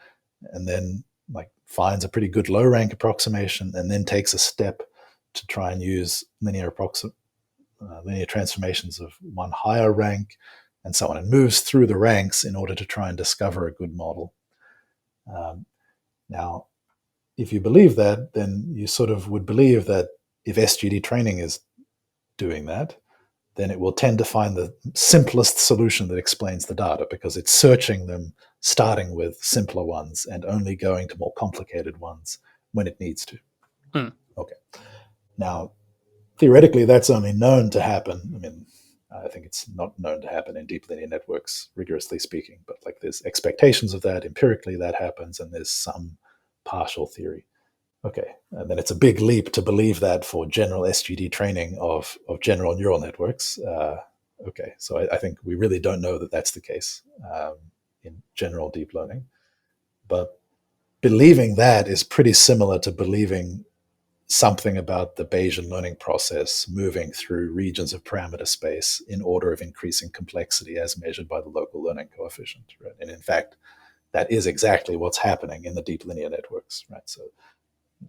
and then finds a pretty good low rank approximation, and then takes a step to try and use linear transformations of one higher rank, and so on, and moves through the ranks in order to try and discover a good model. Now, if you believe that, then you sort of would believe that if SGD training is doing that, then it will tend to find the simplest solution that explains the data, because it's searching them, starting with simpler ones and only going to more complicated ones when it needs to. Okay. Now, theoretically, that's only known to happen. I mean, I think it's not known to happen in deep linear networks, rigorously speaking, but there's expectations of that. Empirically, that happens, and there's some partial theory. Okay, and then it's a big leap to believe that for general SGD training of general neural networks. Okay, so I think we really don't know that that's the case in general deep learning. But believing that is pretty similar to believing something about the Bayesian learning process moving through regions of parameter space in order of increasing complexity as measured by the local learning coefficient. Right? And in fact, that is exactly what's happening in the deep linear networks. Right? So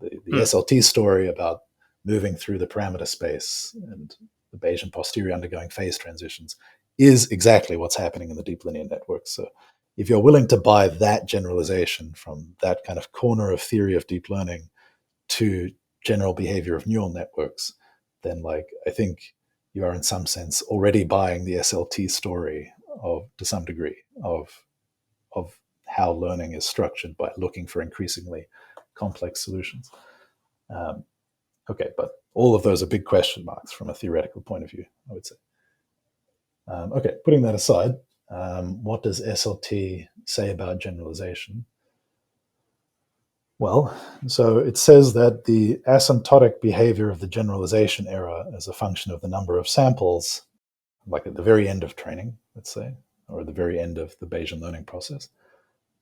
the SLT story about moving through the parameter space and the Bayesian posterior undergoing phase transitions is exactly what's happening in the deep linear networks. So if you're willing to buy that generalization from that kind of corner of theory of deep learning to general behavior of neural networks, then I think you are in some sense already buying the SLT story to some degree of how learning is structured by looking for increasingly complex solutions. Okay, but all of those are big question marks from a theoretical point of view, I would say. Okay, putting that aside, what does SLT say about generalization? Well, so it says that the asymptotic behavior of the generalization error as a function of the number of samples, at the very end of training, let's say, or at the very end of the Bayesian learning process,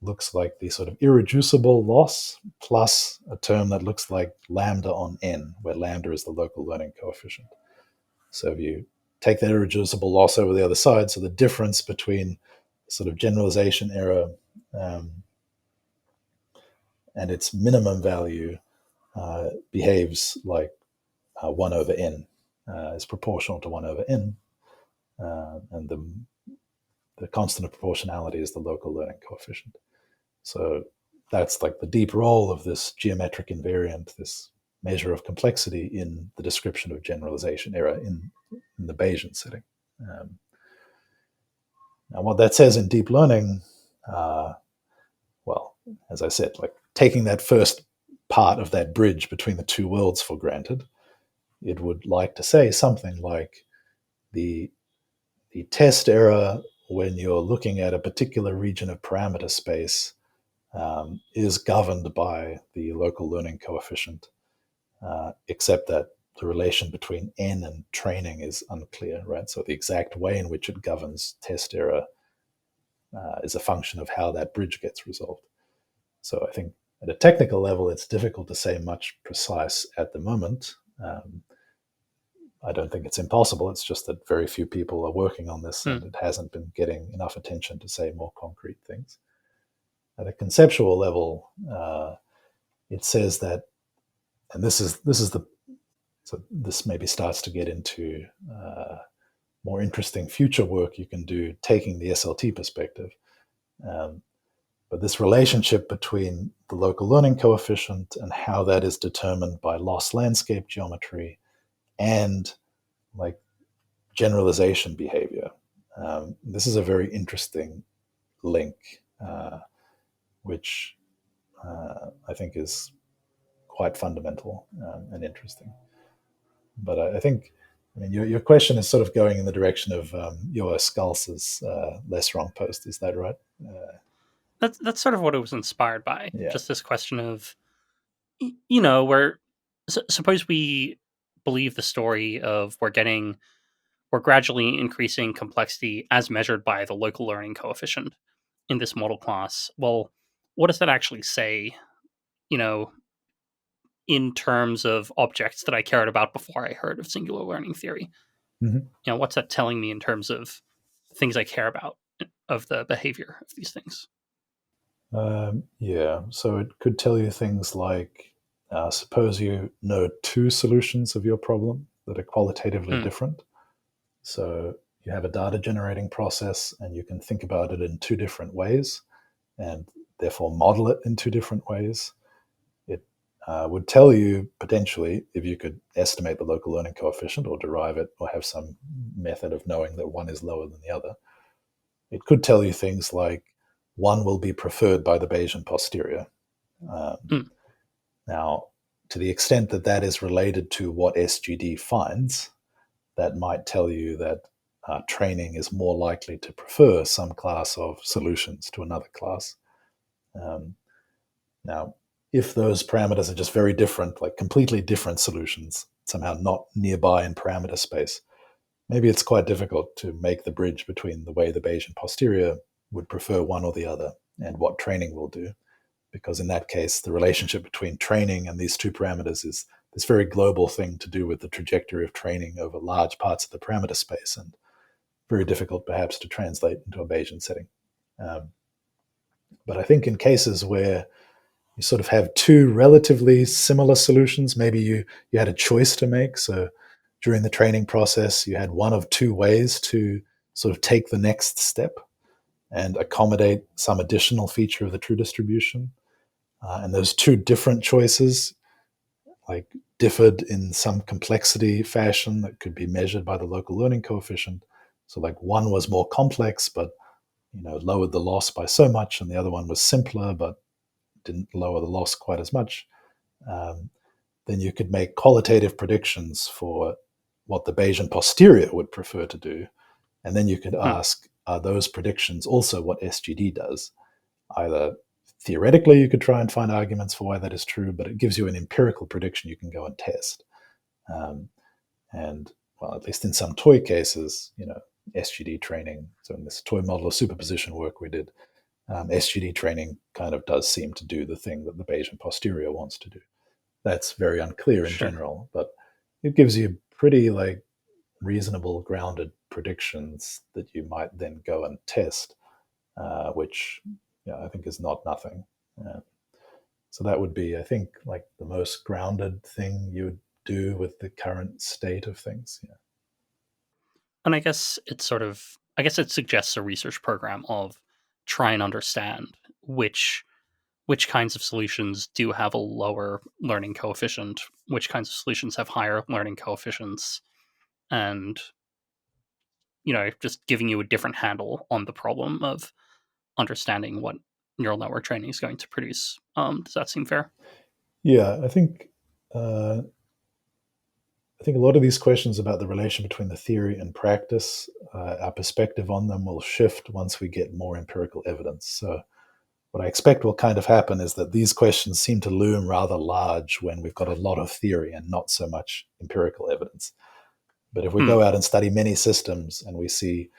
looks like the sort of irreducible loss plus a term that looks like lambda on n, where lambda is the local learning coefficient. So if you take that irreducible loss over the other side, so the difference between sort of generalization error and its minimum value behaves like 1 over n, is proportional to 1 over n, and the constant of proportionality is the local learning coefficient. So that's the deep role of this geometric invariant, this measure of complexity in the description of generalization error in the Bayesian setting. Now, what that says in deep learning, well, as I said, taking that first part of that bridge between the two worlds for granted, it would like to say something like the test error when you're looking at a particular region of parameter space is governed by the local learning coefficient, except that the relation between n and training is unclear, right? So the exact way in which it governs test error is a function of how that bridge gets resolved. So I think at a technical level, it's difficult to say much precise at the moment. I don't think it's impossible. It's just that very few people are working on this, and it hasn't been getting enough attention to say more concrete things. At a conceptual level, it says that, and this maybe starts to get into more interesting future work you can do taking the SLT perspective. But this relationship between the local learning coefficient and how that is determined by loss landscape geometry and like generalization behavior. This is a very interesting link, which I think is quite fundamental and interesting. But I think, I mean, your question is sort of going in the direction of your Skulls' less wrong post. Is that right? That's sort of what it was inspired by. Yeah. Just this question of, where suppose we believe the story of we're gradually increasing complexity as measured by the local learning coefficient in this model class. Well, what does that actually say? You know, in terms of objects that I cared about before I heard of singular learning theory. Mm-hmm. What's that telling me in terms of things I care about of the behavior of these things? Yeah, so it could tell you things like suppose you know two solutions of your problem that are qualitatively Hmm. different. So you have a data generating process and you can think about it in two different ways and therefore model it in two different ways. It would tell you potentially if you could estimate the local learning coefficient or derive it or have some method of knowing that one is lower than the other. It could tell you things like one will be preferred by the Bayesian posterior. Um, Hmm. Now, to the extent that that is related to what SGD finds, that might tell you that training is more likely to prefer some class of solutions to another class. Um, Now, if those parameters are just very different, like completely different solutions, somehow not nearby in parameter space, maybe it's quite difficult to make the bridge between the way the Bayesian posterior would prefer one or the other and what training will do. Because in that case, the relationship between training and these two parameters is this very global thing to do with the trajectory of training over large parts of the parameter space and very difficult perhaps to translate into a Bayesian setting. Um, but I think in cases where you sort of have two relatively similar solutions, maybe you had a choice to make. So during the training process, you had one of two ways to sort of take the next step and accommodate some additional feature of the true distribution. And those two different choices like differed in some complexity fashion that could be measured by the local learning coefficient. So like one was more complex, but lowered the loss by so much, and the other one was simpler, but didn't lower the loss quite as much. Um, then you could make qualitative predictions for what the Bayesian posterior would prefer to do. And then you could Hmm. ask, are those predictions also what SGD does? Either theoretically, you could try and find arguments for why that is true, but it gives you an empirical prediction you can go and test. Um, and, well, at least in some toy cases, SGD training, so in this toy model of superposition work we did, SGD training kind of does seem to do the thing that the Bayesian posterior wants to do. That's very unclear in Sure. general, but it gives you pretty reasonable grounded predictions that you might then go and test, which I think is not nothing. Uh, so that would be, I think, like the most grounded thing you would do with the current state of things. Yeah. And I guess it suggests a research program of try and understand which kinds of solutions do have a lower learning coefficient, which kinds of solutions have higher learning coefficients, and just giving you a different handle on the problem of understanding what neural network training is going to produce. Does that seem fair? Yeah, I think a lot of these questions about the relation between the theory and practice, our perspective on them will shift once we get more empirical evidence. So what I expect will kind of happen is that these questions seem to loom rather large when we've got a lot of theory and not so much empirical evidence. But if we Hmm. go out and study many systems and we see,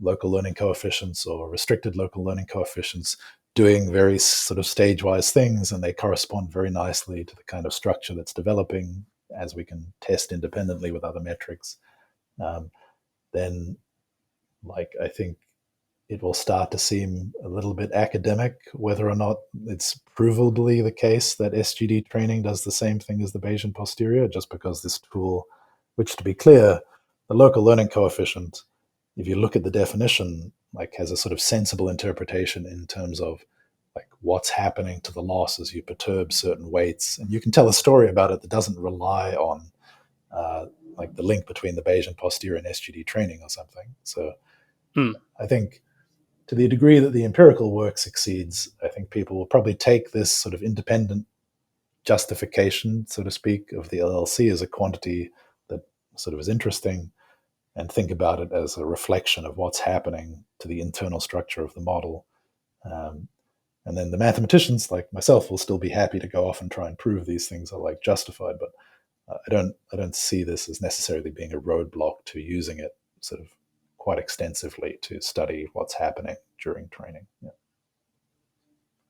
local learning coefficients or restricted local learning coefficients doing very sort of stage-wise things, and they correspond very nicely to the kind of structure that's developing as we can test independently with other metrics, um, then I think it will start to seem a little bit academic whether or not it's provably the case that SGD training does the same thing as the Bayesian posterior, just because this tool, which to be clear, the local learning coefficient, if you look at the definition, like has a sort of sensible interpretation in terms of like what's happening to the loss as you perturb certain weights, and you can tell a story about it that doesn't rely on uh, like the link between the Bayesian posterior and SGD training or something. So I think to the degree that the empirical work succeeds, I think people will probably take this sort of independent justification, so to speak, of the LLC as a quantity that sort of is interesting and think about it as a reflection of what's happening to the internal structure of the model. Um, and then the mathematicians, like myself, will still be happy to go off and try and prove these things are like justified. But I don't see this as necessarily being a roadblock to using it sort of quite extensively to study what's happening during training. Yeah.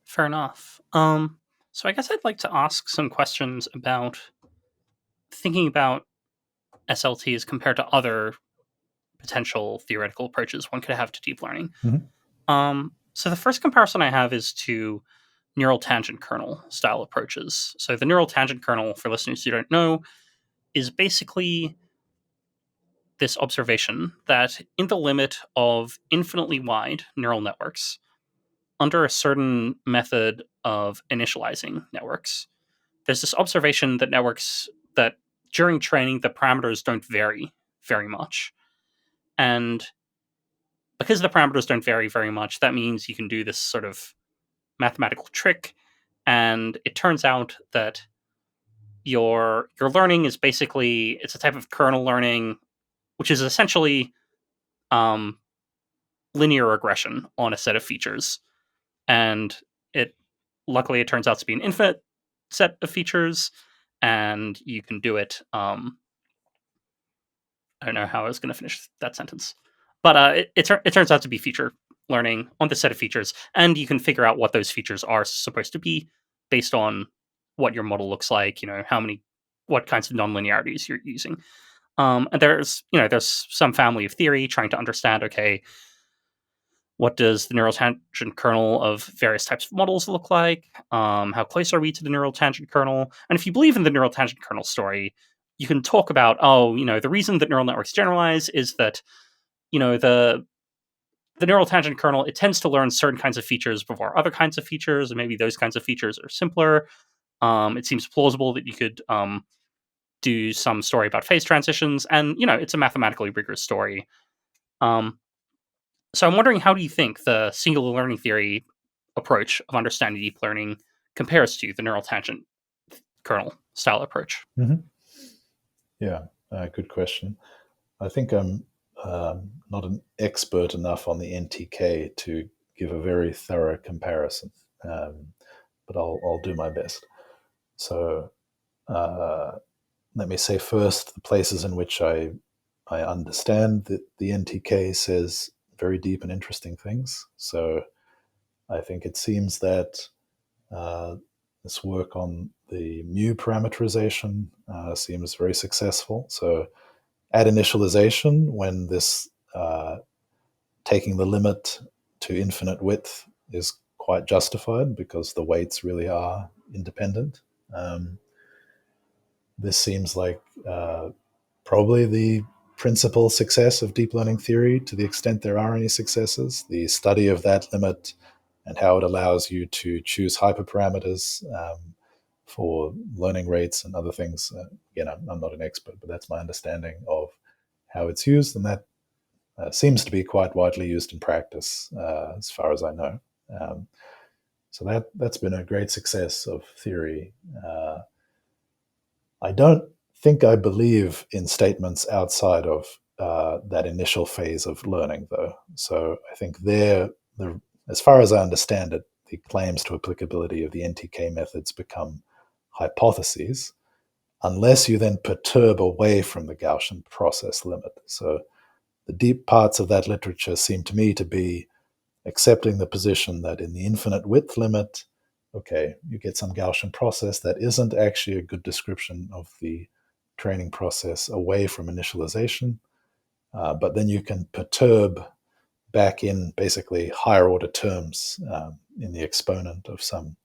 Fair enough. So I guess I'd like to ask some questions about thinking about SLTs compared to other potential theoretical approaches one could have to deep learning. So the first comparison I have is to neural tangent kernel style approaches. So the neural tangent kernel, for listeners who don't know, is basically this observation that in the limit of infinitely wide neural networks, under a certain method of initializing networks, there's this observation that networks that during training the parameters don't vary very much. And because the parameters don't vary very much, that means you can do this sort of mathematical trick. And it turns out that your learning is basically, it's a type of kernel learning, which is essentially um, linear regression on a set of features. And it luckily it turns out to be an infinite set of features, and you can do it. I don't know how I was going to finish that sentence, but it turns out to be feature learning on the set of features, and you can figure out what those features are supposed to be based on what your model looks like. You know what kinds of nonlinearities you're using. And there's some family of theory trying to understand. Okay, what does the neural tangent kernel of various types of models look like? How close are we to the neural tangent kernel? And if you believe in the neural tangent kernel story, you can talk about, the reason that neural networks generalize is that, the neural tangent kernel, it tends to learn certain kinds of features before other kinds of features, and maybe those kinds of features are simpler. It seems plausible that you could do some story about phase transitions, and, it's a mathematically rigorous story. So I'm wondering, how do you think the singular learning theory approach of understanding deep learning compares to the neural tangent kernel style approach? Mm-hmm. Yeah, good question. I think I'm not an expert enough on the NTK to give a very thorough comparison, but I'll do my best. So uh, let me say first the places in which I understand that the NTK says very deep and interesting things. So I think it seems that uh, this work on the mu parameterization seems very successful. So at initialization, when this taking the limit to infinite width is quite justified because the weights really are independent. This seems like probably the principal success of deep learning theory, to the extent there are any successes. The study of that limit and how it allows you to choose hyperparameters for learning rates and other things. Again, I'm not an expert, but that's my understanding of how it's used, and that seems to be quite widely used in practice, as far as I know. So that's been a great success of theory. I don't think I believe in statements outside of that initial phase of learning, though. So I think as far as I understand it, the claims to applicability of the NTK methods become hypotheses, unless you then perturb away from the Gaussian process limit. So the deep parts of that literature seem to me to be accepting the position that in the infinite width limit, okay, you get some Gaussian process that isn't actually a good description of the training process away from initialization, but then you can perturb back in basically higher order terms in the exponent of some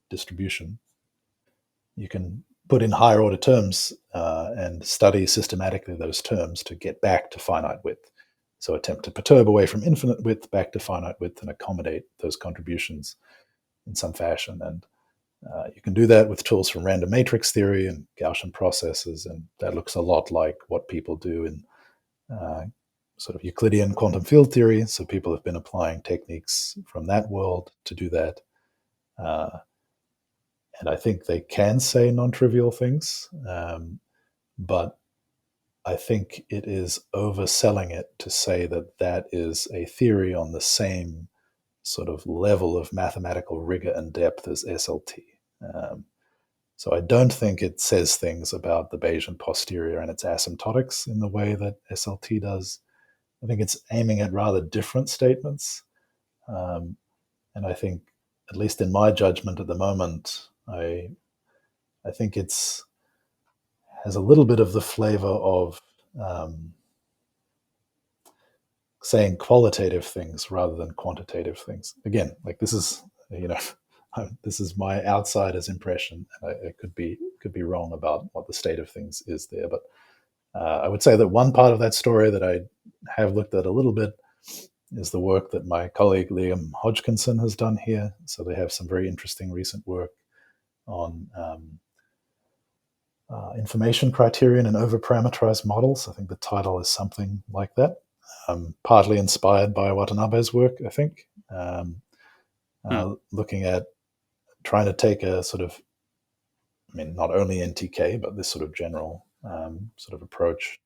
distribution. You can put in higher order terms and study systematically those terms to get back to finite width. So attempt to perturb away from infinite width back to finite width and accommodate those contributions in some fashion. And you can do that with tools from random matrix theory and Gaussian processes, and that looks a lot like what people do in sort of Euclidean quantum field theory. So people have been applying techniques from that world to do that. And I think they can say non-trivial things, but I think it is overselling it to say that that is a theory on the same sort of level of mathematical rigor and depth as SLT. So I don't think it says things about the Bayesian posterior and its asymptotics in the way that SLT does. I think it's aiming at rather different statements. And I think, at least in my judgment at the moment, I think it's has a little bit of the flavor of saying qualitative things rather than quantitative things. Again, like this is, this is my outsider's impression, and I could be wrong about what the state of things is there. But I would say that one part of that story that I have looked at a little bit is the work that my colleague Liam Hodgkinson has done here. So they have some very interesting recent work on information criterion and overparameterized models. I think the title is something like that. Partly inspired by Watanabe's work, I think, looking at trying to take a sort of, not only NTK, but this sort of general sort of approach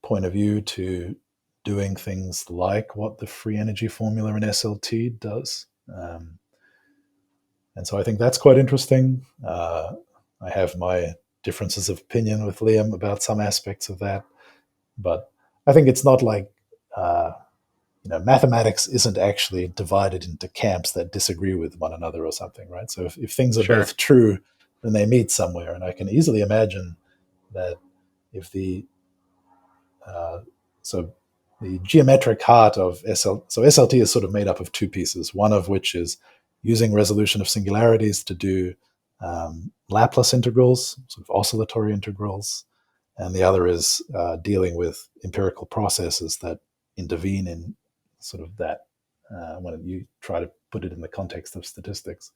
point of view to doing things like what the free energy formula in SLT does. And so I think that's quite interesting. I have my differences of opinion with Liam about some aspects of that, but I think it's not like mathematics isn't actually divided into camps that disagree with one another or something, right? So if things are both true, then they meet somewhere, and I can easily imagine that if the geometric heart of SLT is sort of made up of two pieces, one of which is using resolution of singularities to do Laplace integrals, sort of oscillatory integrals, and the other is dealing with empirical processes that intervene in sort of that when you try to put it in the context of statistics.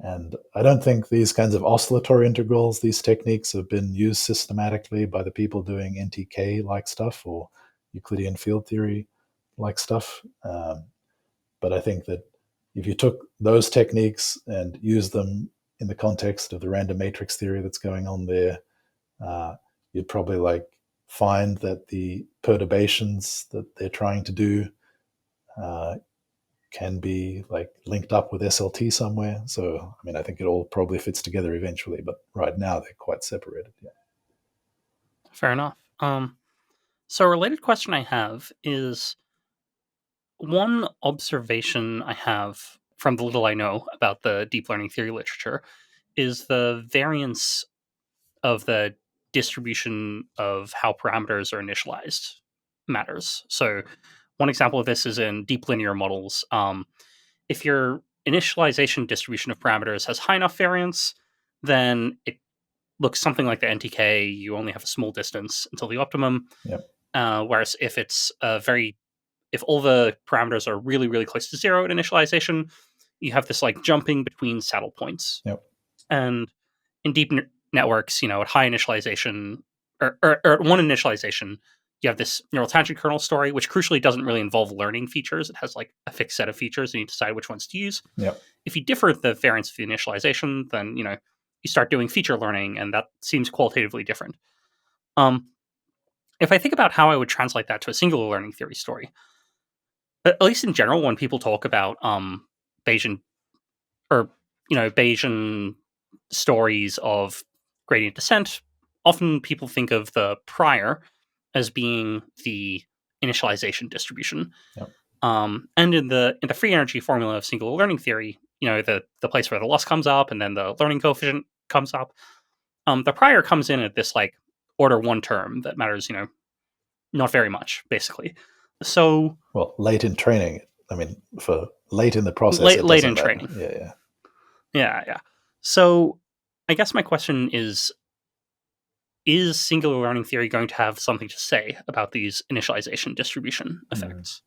And I don't think these kinds of oscillatory integrals, these techniques have been used systematically by the people doing NTK-like stuff or Euclidean field theory-like stuff. But I think that if you took those techniques and used them in the context of the random matrix theory that's going on there, you'd probably find that the perturbations that they're trying to do can be linked up with SLT somewhere. So, I think it all probably fits together eventually, but right now they're quite separated. Yeah. Fair enough. So a related question I have is, one observation I have from the little I know about the deep learning theory literature is the variance of the distribution of how parameters are initialized matters. So one example of this is in deep linear models. If your initialization distribution of parameters has high enough variance, then it looks something like the NTK. You only have a small distance until the optimum. Yep. Whereas if it's if all the parameters are really, really close to zero at initialization, you have this jumping between saddle points. Yep. And in deep networks, at high initialization or at one initialization, you have this neural tangent kernel story, which crucially doesn't really involve learning features. It has a fixed set of features, and you decide which ones to use. Yep. If you differ the variance of the initialization, then you start doing feature learning, and that seems qualitatively different. If I think about how I would translate that to a singular learning theory story, at least in general, when people talk about Bayesian or Bayesian stories of gradient descent, often people think of the prior as being the initialization distribution. Yep. And in the free energy formula of singular learning theory, the place where the loss comes up and then the learning coefficient comes up, the prior comes in at this order one term that matters, not very much, basically. So late in training, for late in the process, late in training. Yeah. So I guess my question is, is singular learning theory going to have something to say about these initialization distribution effects?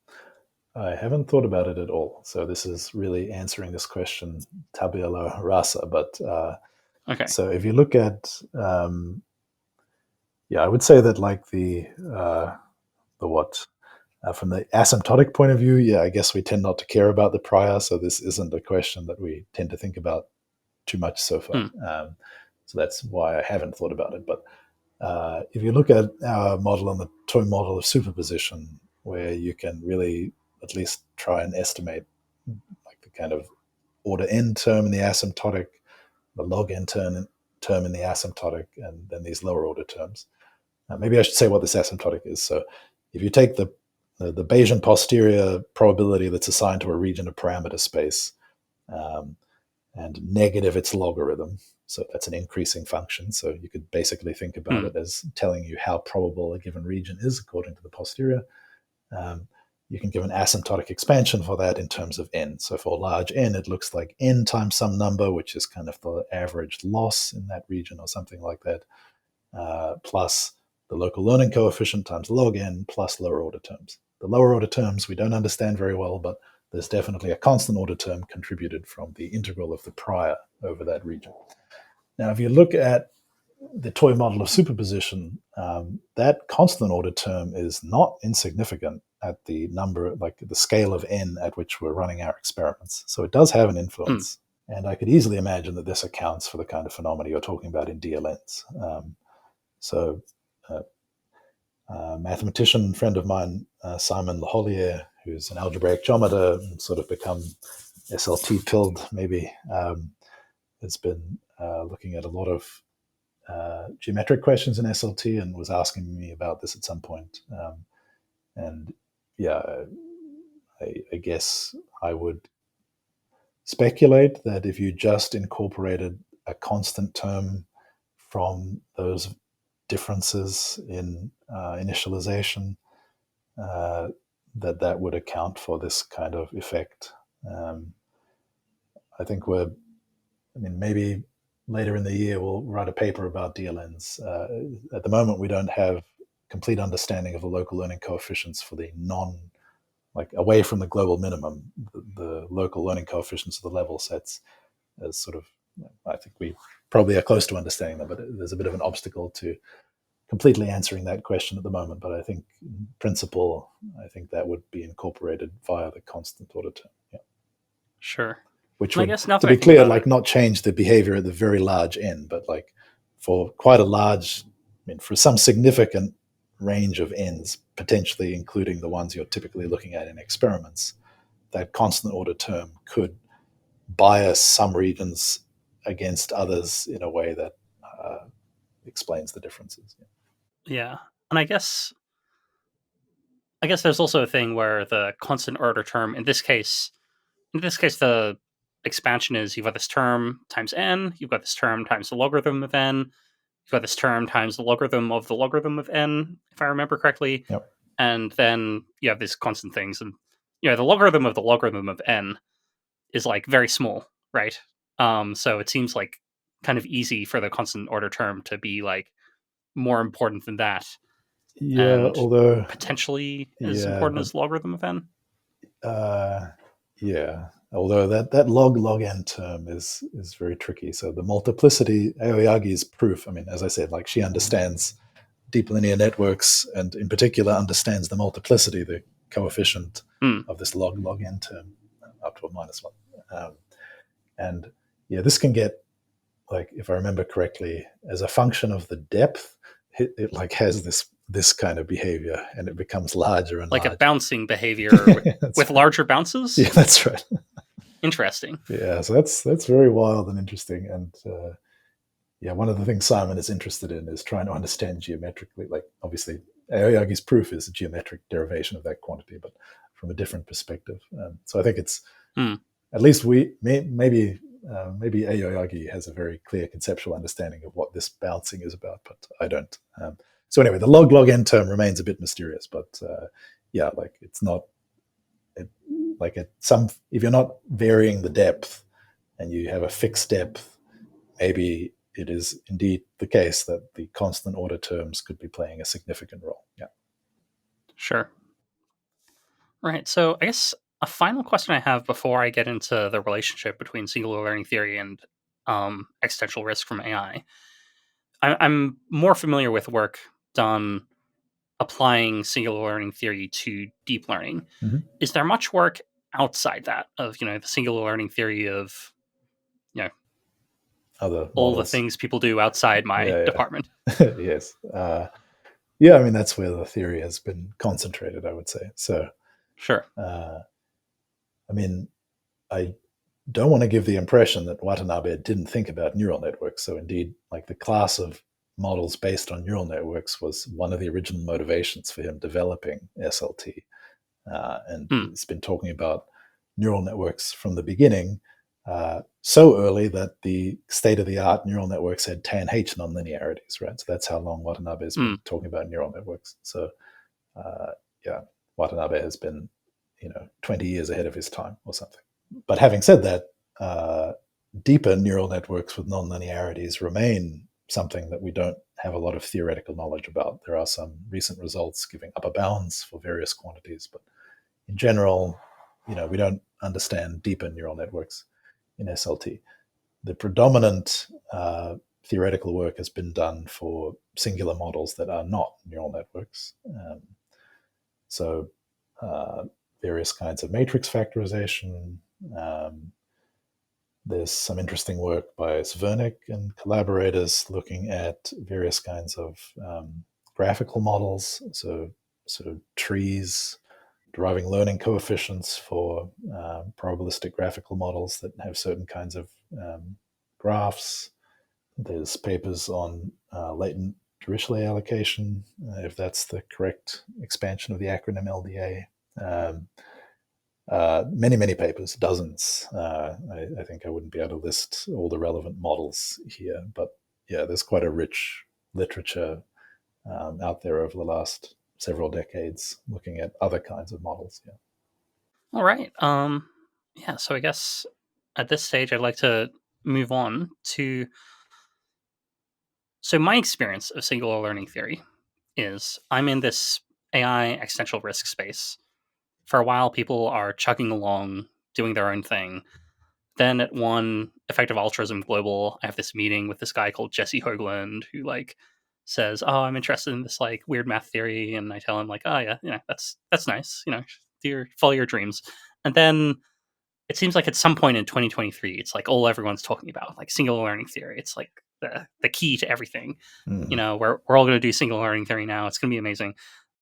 I haven't thought about it at all. So this is really answering this question tabula rasa. But Okay. so if you look at, I would say that like the what from the asymptotic point of view, I guess we tend not to care about the prior. So this isn't a question that we tend to think about too much so far. So that's why I haven't thought about it. But if you look at our model and the toy model of superposition, where you can really at least try and estimate like the kind of order n term in the asymptotic, the log n term in the asymptotic, and then these lower order terms. Maybe I should say what this asymptotic is. So if you take the Bayesian posterior probability that's assigned to a region of parameter space, and negative its logarithm. So that's an increasing function. So you could basically think about it as telling you how probable a given region is according to the posterior. You can give an asymptotic expansion for that in terms of n. So for large n, it looks like n times some number, which is kind of the average loss in that region or something like that, plus the local learning coefficient times log n plus lower order terms. The lower order terms we don't understand very well, but there's definitely a constant order term contributed from the integral of the prior over that region. Now, if you look at the toy model of superposition, that constant order term is not insignificant at the number, like the scale of n at which we're running our experiments. So it does have an influence. And I could easily imagine that this accounts for the kind of phenomena you're talking about in DLNs. So a mathematician friend of mine, Simon Laholier, who's an algebraic geometer, sort of become SLT pilled maybe, has been looking at a lot of geometric questions in SLT and was asking me about this at some point. And I guess I would speculate that if you just incorporated a constant term from those differences in initialization, that would account for this kind of effect. I think maybe later in the year we'll write a paper about DLNs. At the moment, we don't have complete understanding of the local learning coefficients for the away from the global minimum, the local learning coefficients of the level sets as sort of, I think we probably are close to understanding them, but there's a bit of an obstacle to completely answering that question at the moment. But I think in principle, I think that would be incorporated via the constant order term. Yeah. Sure. Which would, to be clear, not change the behavior at the very large n, but like for quite a large, for some significant range of n's, potentially including the ones you're typically looking at in experiments, that constant order term could bias some regions against others in a way that explains the differences. Yeah. And I guess there's also a thing where the constant order term, in this case, the expansion is you've got this term times n, you've got this term times the logarithm of n, you've got this term times the logarithm of n, if I remember correctly. Yep. And then you have these constant things. And the logarithm of n is like very small, right? So it seems like kind of easy for the constant order term to be like more important than that. Yeah, and although potentially as important as logarithm of n. Although that log n term is very tricky. So the multiplicity, Aoyagi's proof, as I said, like she understands deep linear networks and in particular understands the multiplicity, the coefficient of this log n term up to a minus one. And this can get, like, if I remember correctly, as a function of the depth, it like has this kind of behavior, and it becomes larger and like larger. A bouncing behavior with larger bounces. Yeah, that's right. Interesting. Yeah, so that's very wild and interesting. And one of the things Simon is interested in is trying to understand geometrically. Like, obviously, Aoyagi's proof is a geometric derivation of that quantity, but from a different perspective. So I think it's at least maybe Aoyagi has a very clear conceptual understanding of what this bouncing is about, but I don't. So anyway, the log n term remains a bit mysterious, but it's not if you're not varying the depth and you have a fixed depth, maybe it is indeed the case that the constant order terms could be playing a significant role. Yeah. Sure. Right. So I guess a final question I have before I get into the relationship between singular learning theory and existential risk from AI. I'm more familiar with work done applying singular learning theory to deep learning. Mm-hmm. Is there much work outside that of the singular learning theory of Other all the models. things people do outside my department? Yes. Yeah, I mean, that's where the theory has been concentrated, I would say. So, Sure. I mean, I don't want to give the impression that Watanabe didn't think about neural networks. So, indeed, like the class of models based on neural networks was one of the original motivations for him developing SLT. And he's been talking about neural networks from the beginning, so early that the state-of-the-art neural networks had tanh nonlinearities, right? So that's how long Watanabe has been talking about neural networks. So, yeah, Watanabe has been, 20 years ahead of his time or something. But having said that, deeper neural networks with nonlinearities remain something that we don't have a lot of theoretical knowledge about. There are some recent results giving upper bounds for various quantities, but in general, we don't understand deeper neural networks in SLT. The predominant theoretical work has been done for singular models that are not neural networks. So various kinds of matrix factorization. There's some interesting work by Svernik and collaborators looking at various kinds of graphical models, so trees, deriving learning coefficients for probabilistic graphical models that have certain kinds of graphs. There's papers on latent Dirichlet allocation, if that's the correct expansion of the acronym LDA. Many papers, dozens. I think I wouldn't be able to list all the relevant models here, but yeah, there's quite a rich literature out there over the last several decades looking at other kinds of models. Yeah. All right. Yeah. So I guess at this stage, I'd like to move on to. So my experience of singular learning theory is I'm in this AI existential risk space. For a while, people are chugging along, doing their own thing. Then at one Effective Altruism Global, I have this meeting with this guy called Jesse Hoagland who says, "Oh, I'm interested in this weird math theory," and I tell him "Oh yeah, that's nice, follow your dreams." And then it seems like at some point in 2023, it's all everyone's talking about, singular learning theory. It's the key to everything. We're all going to do singular learning theory now. It's going to be amazing.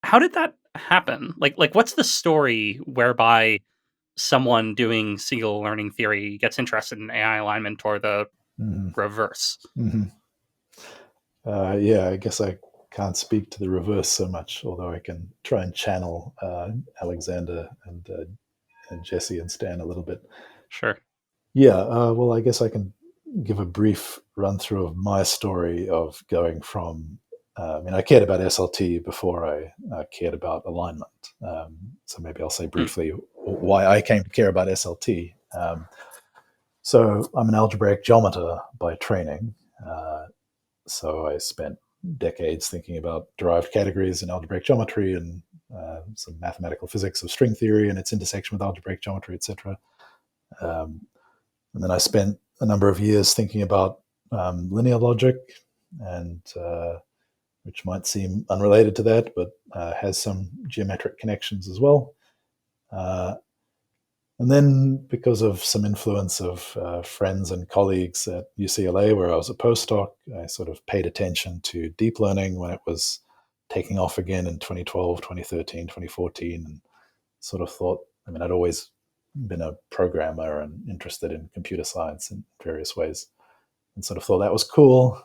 How did that happen? What's the story whereby someone doing singular learning theory gets interested in AI alignment or the reverse? Yeah, I guess I can't speak to the reverse so much, although I can try and channel Alexander and Jesse and Stan a little bit. Sure. Yeah, well, I guess I can give a brief run through of my story of going from. I cared about SLT before I cared about alignment. So maybe I'll say briefly why I came to care about SLT. So I'm an algebraic geometer by training. So I spent decades thinking about derived categories in algebraic geometry and some mathematical physics of string theory and its intersection with algebraic geometry, etc. And then I spent a number of years thinking about linear logic, and which might seem unrelated to that, but has some geometric connections as well. And then, because of some influence of friends and colleagues at UCLA, where I was a postdoc, I sort of paid attention to deep learning when it was taking off again in 2012, 2013, 2014, and sort of thought, I'd always been a programmer and interested in computer science in various ways, and sort of thought that was cool.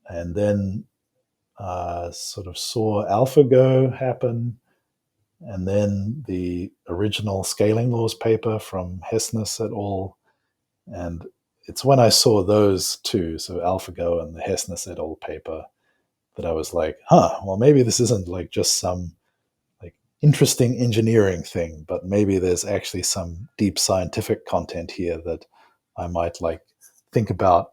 And then sort of saw AlphaGo happen, and then the original scaling laws paper from Hessness et al. And it's when I saw those two, so AlphaGo and the Hessness et al. Paper, that I was like, well, maybe this isn't just some interesting engineering thing, but maybe there's actually some deep scientific content here that I might think about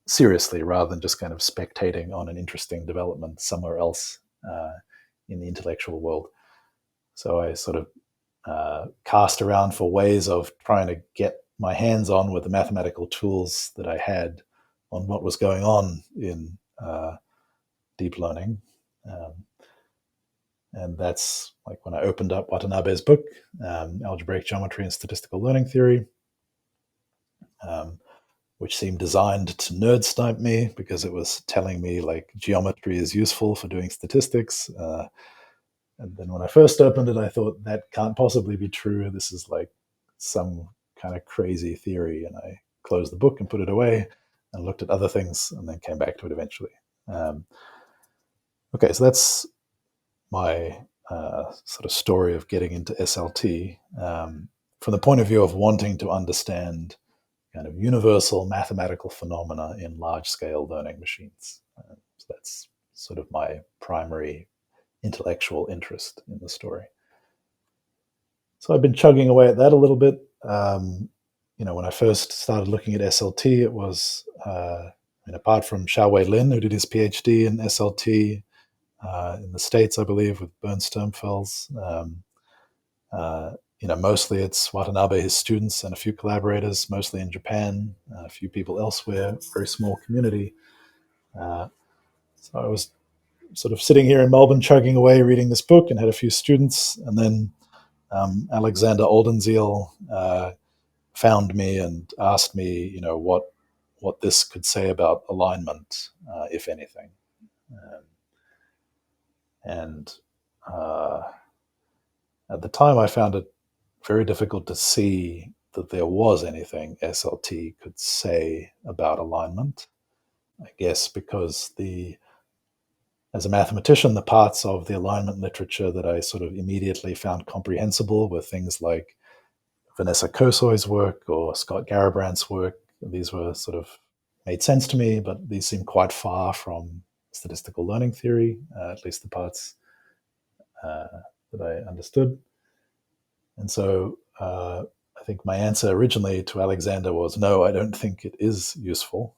seriously rather than just kind of spectating on an interesting development somewhere else in the intellectual world. So I sort of cast around for ways of trying to get my hands on with the mathematical tools that I had on what was going on in deep learning. Um, and that's like when I opened up Watanabe's book, Algebraic Geometry and Statistical Learning Theory, which seemed designed to nerd snipe me because it was telling me like geometry is useful for doing statistics. And then when I first opened it, I thought that can't possibly be true. This is like some kind of crazy theory. And I closed the book and put it away and looked at other things and then came back to it eventually. Okay, so that's my sort of story of getting into SLT from the point of view of wanting to understand kind of universal mathematical phenomena in large-scale learning machines. So that's sort of my primary intellectual interest in the story. So I've been chugging away at that a little bit. When I first started looking at SLT, it was, apart from Xiaowei Lin, who did his PhD in SLT in the States, I believe, with Bernd Sturmfels. Mostly it's Watanabe, his students, and a few collaborators, mostly in Japan, a few people elsewhere, very small community. So I was sort of sitting here in Melbourne, chugging away, reading this book, and had a few students. And then Alexander Oldenziel found me and asked me, what this could say about alignment, if anything. And at the time, I found it very difficult to see that there was anything SLT could say about alignment. I guess because as a mathematician, the parts of the alignment literature that I sort of immediately found comprehensible were things like Vanessa Kosoy's work or Scott Garabrandt's work. These were sort of made sense to me, but these seem quite far from statistical learning theory, at least the parts that I understood. And so I think my answer originally to Alexander was no, I don't think it is useful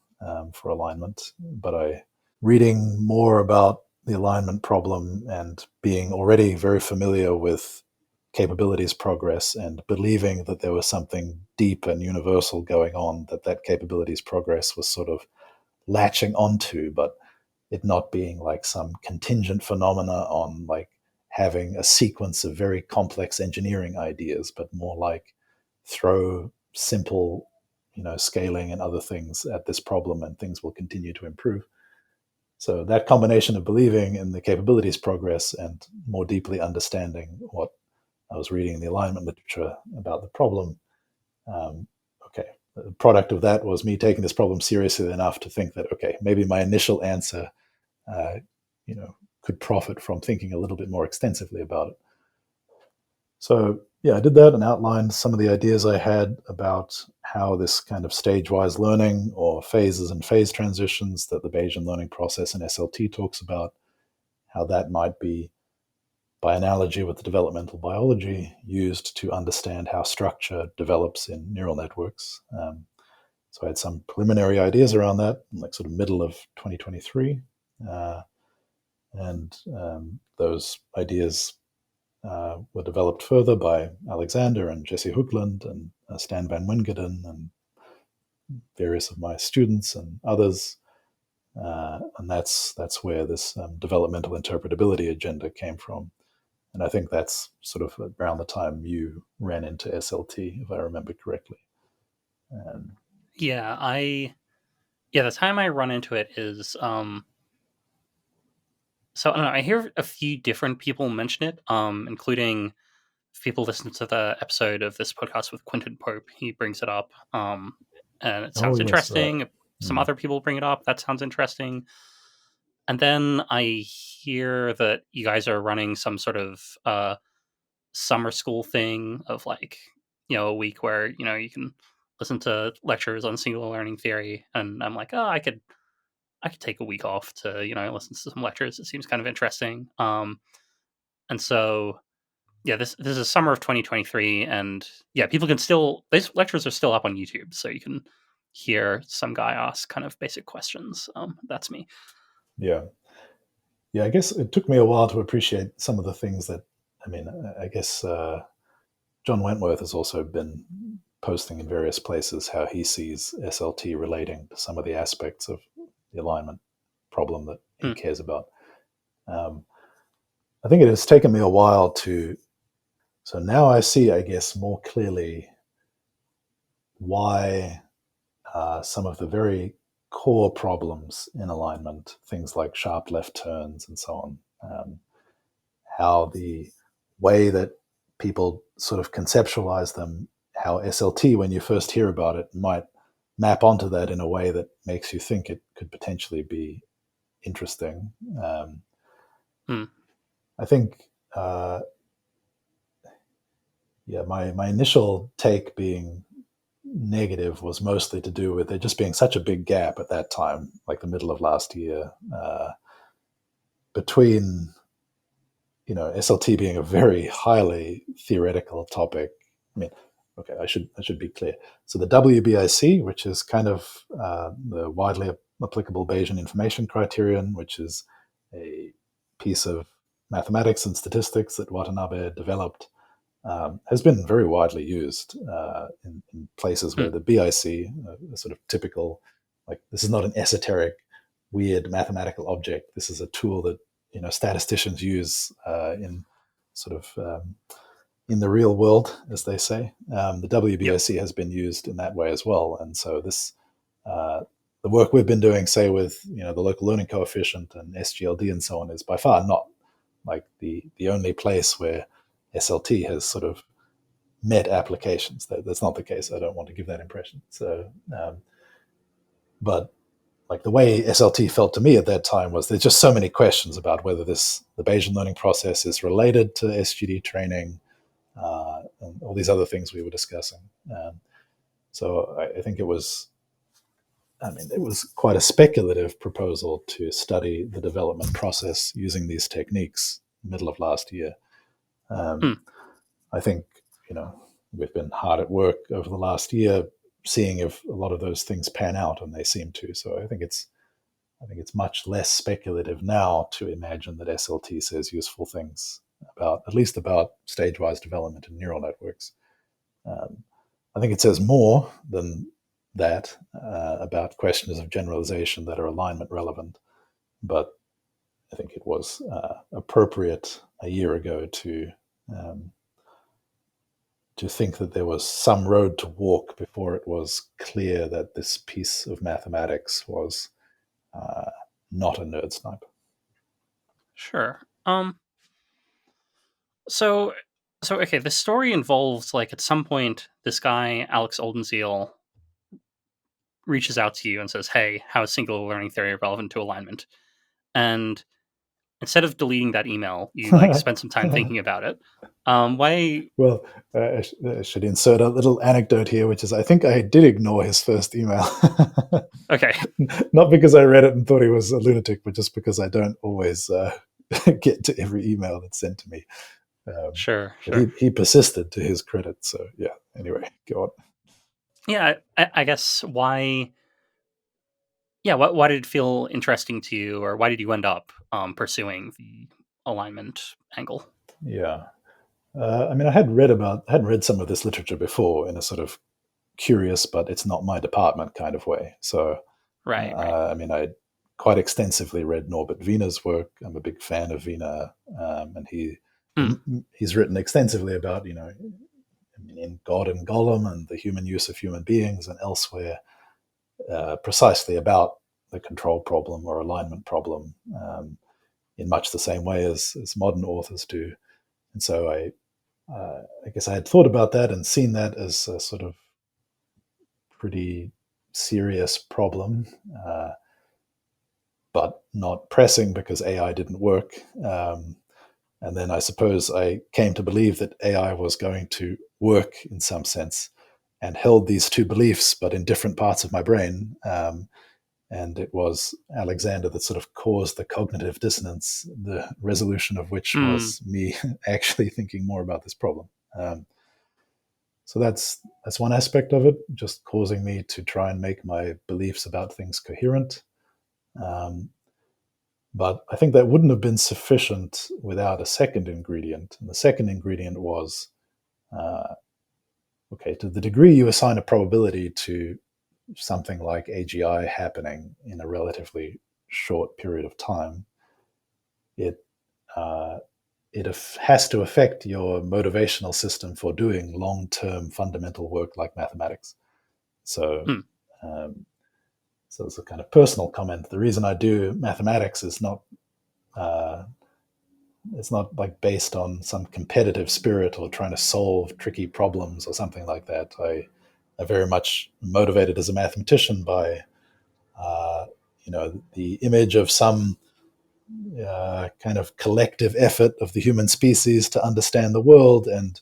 for alignment. But reading more about the alignment problem and being already very familiar with capabilities progress and believing that there was something deep and universal going on, that capabilities progress was sort of latching onto, but it not being like some contingent phenomena on like having a sequence of very complex engineering ideas, but more like throw simple, scaling and other things at this problem and things will continue to improve. So that combination of believing in the capabilities progress and more deeply understanding what I was reading in the alignment literature about the problem, okay, the product of that was me taking this problem seriously enough to think that, okay, maybe my initial answer, uh, could profit from thinking a little bit more extensively about it. So yeah, I did that and outlined some of the ideas I had about how this kind of stage-wise learning or phases and phase transitions that the Bayesian learning process in SLT talks about, how that might be, by analogy with the developmental biology, used to understand how structure develops in neural networks. So I had some preliminary ideas around that, in like sort of middle of 2023. And those ideas were developed further by Alexander and Jesse Hoogland and Stan Van Wingeden and various of my students and others. And that's where this developmental interpretability agenda came from. And I think that's sort of around the time you ran into SLT, if I remember correctly. The time I run into it is so I don't know. I hear a few different people mention it, including if people listen to the episode of this podcast with Quentin Pope. He brings it up, and it sounds yes, right. interesting. Some other people bring it up. That sounds interesting. And then I hear that you guys are running some sort of summer school thing of like, a week where, you can listen to lectures on singular learning theory. And I'm like, oh, I could take a week off to, listen to some lectures. It seems kind of interesting. And so, yeah, this is summer of 2023. And yeah, people can still, these lectures are still up on YouTube. So you can hear some guy ask kind of basic questions. That's me. Yeah. Yeah, I guess it took me a while to appreciate some of the things that, I guess John Wentworth has also been posting in various places how he sees SLT relating to some of the aspects of the alignment problem that he Mm. cares about. I think it has taken me a while to, so now I see, I guess, more clearly why some of the very core problems in alignment, things like sharp left turns and so on, how the way that people sort of conceptualize them, how SLT, when you first hear about it, might map onto that in a way that makes you think it could potentially be interesting. Mm. I think, my initial take being negative was mostly to do with there just being such a big gap at that time, like the middle of last year, between SLT being a very highly theoretical topic. I mean, okay, I should be clear. So the WBIC, which is kind of the widely applicable Bayesian information criterion, which is a piece of mathematics and statistics that Watanabe developed, has been very widely used in places where Mm. the BIC, a sort of typical, like this is not an esoteric, weird mathematical object. This is a tool that statisticians use in sort of in the real world, as they say. The Yep. WBIC has been used in that way as well, and so this. The work we've been doing, say with the local learning coefficient and SGLD and so on, is by far not like the only place where SLT has sort of met applications. That's not the case. I don't want to give that impression. So, but like the way SLT felt to me at that time was there's just so many questions about whether the Bayesian learning process is related to SGD training and all these other things we were discussing. So I think it was quite a speculative proposal to study the development process using these techniques middle of last year. Mm. I think, we've been hard at work over the last year seeing if a lot of those things pan out, and they seem to. So I think it's much less speculative now to imagine that SLT says useful things at least about stage-wise development in neural networks. I think it says more than that about questions of generalization that are alignment relevant, but I think it was appropriate a year ago to think that there was some road to walk before it was clear that this piece of mathematics was not a nerd snipe. Sure. So okay, the story involves like at some point this guy Alex Oldenziel reaches out to you and says, "Hey, how is singular learning theory relevant to alignment?" And instead of deleting that email, you like spend some time thinking about it. Why? Well, I should insert a little anecdote here, which is I think I did ignore his first email. Okay, Not because I read it and thought he was a lunatic, but just because I don't always get to every email that's sent to me. sure, But sure. he persisted, to his credit. So yeah. Anyway, go on. Yeah, I guess why? Yeah, why did it feel interesting to you, or why did you end up pursuing the alignment angle? Yeah. I had read some of this literature before in a sort of curious, but it's not my department kind of way. So, Right, right. I quite extensively read Norbert Wiener's work. I'm a big fan of Wiener, and Mm. he's written extensively about in God and Gollum and the human use of human beings and elsewhere, precisely about the control problem or alignment problem, in much the same way as modern authors do. And so I guess I had thought about that and seen that as a sort of pretty serious problem, but not pressing because AI didn't work. And then I suppose I came to believe that AI was going to work in some sense and held these two beliefs, but in different parts of my brain. And it was Alexander that sort of caused the cognitive dissonance, the resolution of which Mm. was me actually thinking more about this problem. So that's one aspect of it, just causing me to try and make my beliefs about things coherent. Um, but I think that wouldn't have been sufficient without a second ingredient. And the second ingredient was, uh, okay, to the degree you assign a probability to something like AGI happening in a relatively short period of time, it uh, it has to affect your motivational system for doing long-term fundamental work like mathematics. So, Hmm. um, so it's a kind of personal comment. The reason I do mathematics is not uh, it's not like based on some competitive spirit or trying to solve tricky problems or something like that. I very much motivated as a mathematician by uh, the image of some kind of collective effort of the human species to understand the world. And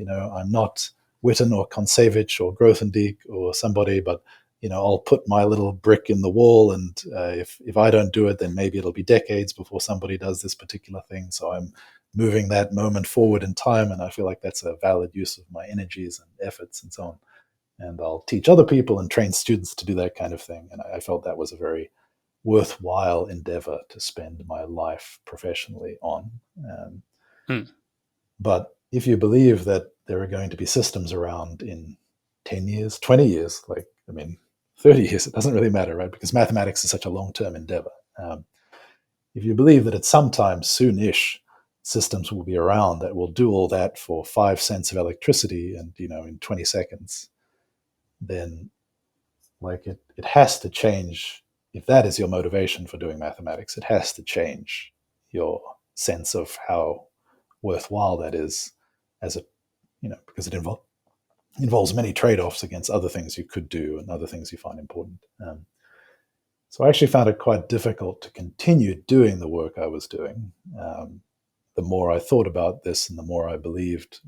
I'm not Witten or Kontsevich or Grothendieck or somebody, but I'll put my little brick in the wall, and if I don't do it, then maybe it'll be decades before somebody does this particular thing. So I'm moving that moment forward in time, and I feel like that's a valid use of my energies and efforts and so on. And I'll teach other people and train students to do that kind of thing. And I felt that was a very worthwhile endeavor to spend my life professionally on. Um, Hmm. but if you believe that there are going to be systems around in 10 years, 20 years, 30 years, it doesn't really matter, right? Because mathematics is such a long term endeavor. Um, if you believe that at some time soonish, systems will be around that will do all that for 5 cents of electricity and, in 20 seconds, then it has to change. If that is your motivation for doing mathematics, it has to change your sense of how worthwhile that is as a because it involves many trade-offs against other things you could do and other things you find important. So I actually found it quite difficult to continue doing the work I was doing. The more I thought about this and the more I believed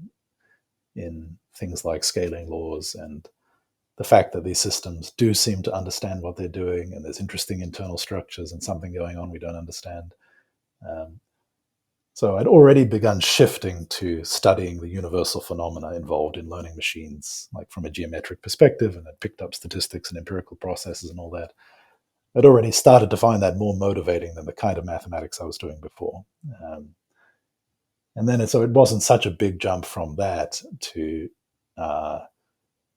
in things like scaling laws and the fact that these systems do seem to understand what they're doing, and there's interesting internal structures and something going on we don't understand. Um, so I'd already begun shifting to studying the universal phenomena involved in learning machines, like from a geometric perspective, and I'd picked up statistics and empirical processes and all that. I'd already started to find that more motivating than the kind of mathematics I was doing before. Um, and then so it wasn't such a big jump from that to uh,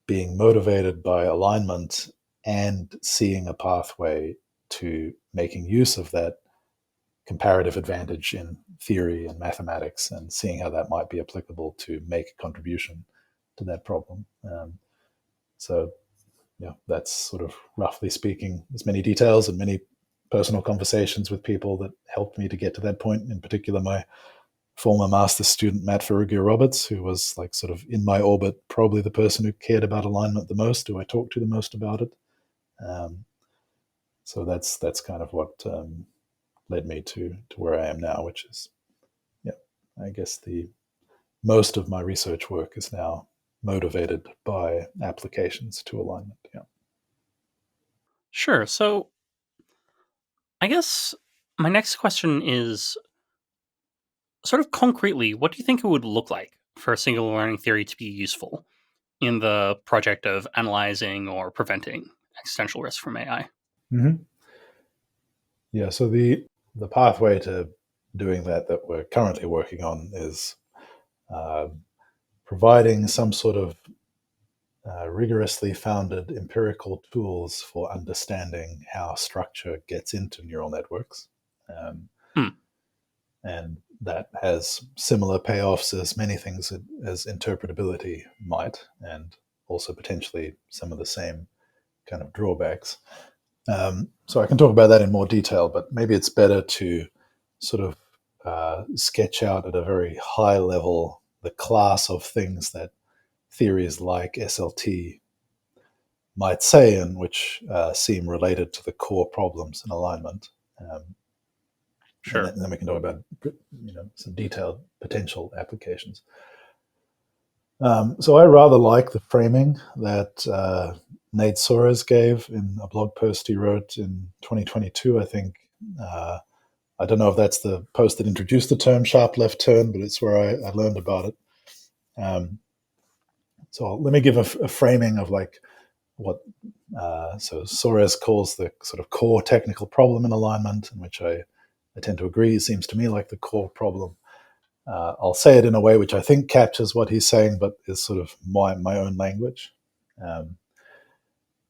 being motivated by alignment and seeing a pathway to making use of that comparative advantage in theory and mathematics and seeing how that might be applicable to make a contribution to that problem. So, that's sort of roughly speaking, there's many details and many personal conversations with people that helped me to get to that point. In particular, my former master's student, Matt Ferrugia Roberts, who was like sort of in my orbit, probably the person who cared about alignment the most, who I talked to the most about it. Um, so that's kind of what led me to where I am now, which is, yeah, I guess the most of my research work is now motivated by applications to alignment. Yeah. Sure. So I guess my next question is sort of concretely, what do you think it would look like for a single learning theory to be useful in the project of analyzing or preventing existential risk from AI? Mm-hmm. Yeah. So the pathway to doing that we're currently working on is uh, providing some sort of rigorously founded empirical tools for understanding how structure gets into neural networks. Um, Hmm. and that has similar payoffs as many things as interpretability might, and also potentially some of the same kind of drawbacks. So I can talk about that in more detail, but maybe it's better to sort of sketch out at a very high level the class of things that theories like SLT might say, and which seem related to the core problems in alignment. Um, and Sure. then we can talk about some detailed potential applications. So I rather like the framing that Nate Soares gave in a blog post he wrote in 2022, I think. I don't know if that's the post that introduced the term sharp left turn, but it's where I learned about it. Um, So let me give a framing of like what so Soares calls the sort of core technical problem in alignment, in which I tend to agree seems to me like the core problem. I'll say it in a way which I think captures what he's saying, but is sort of my own language.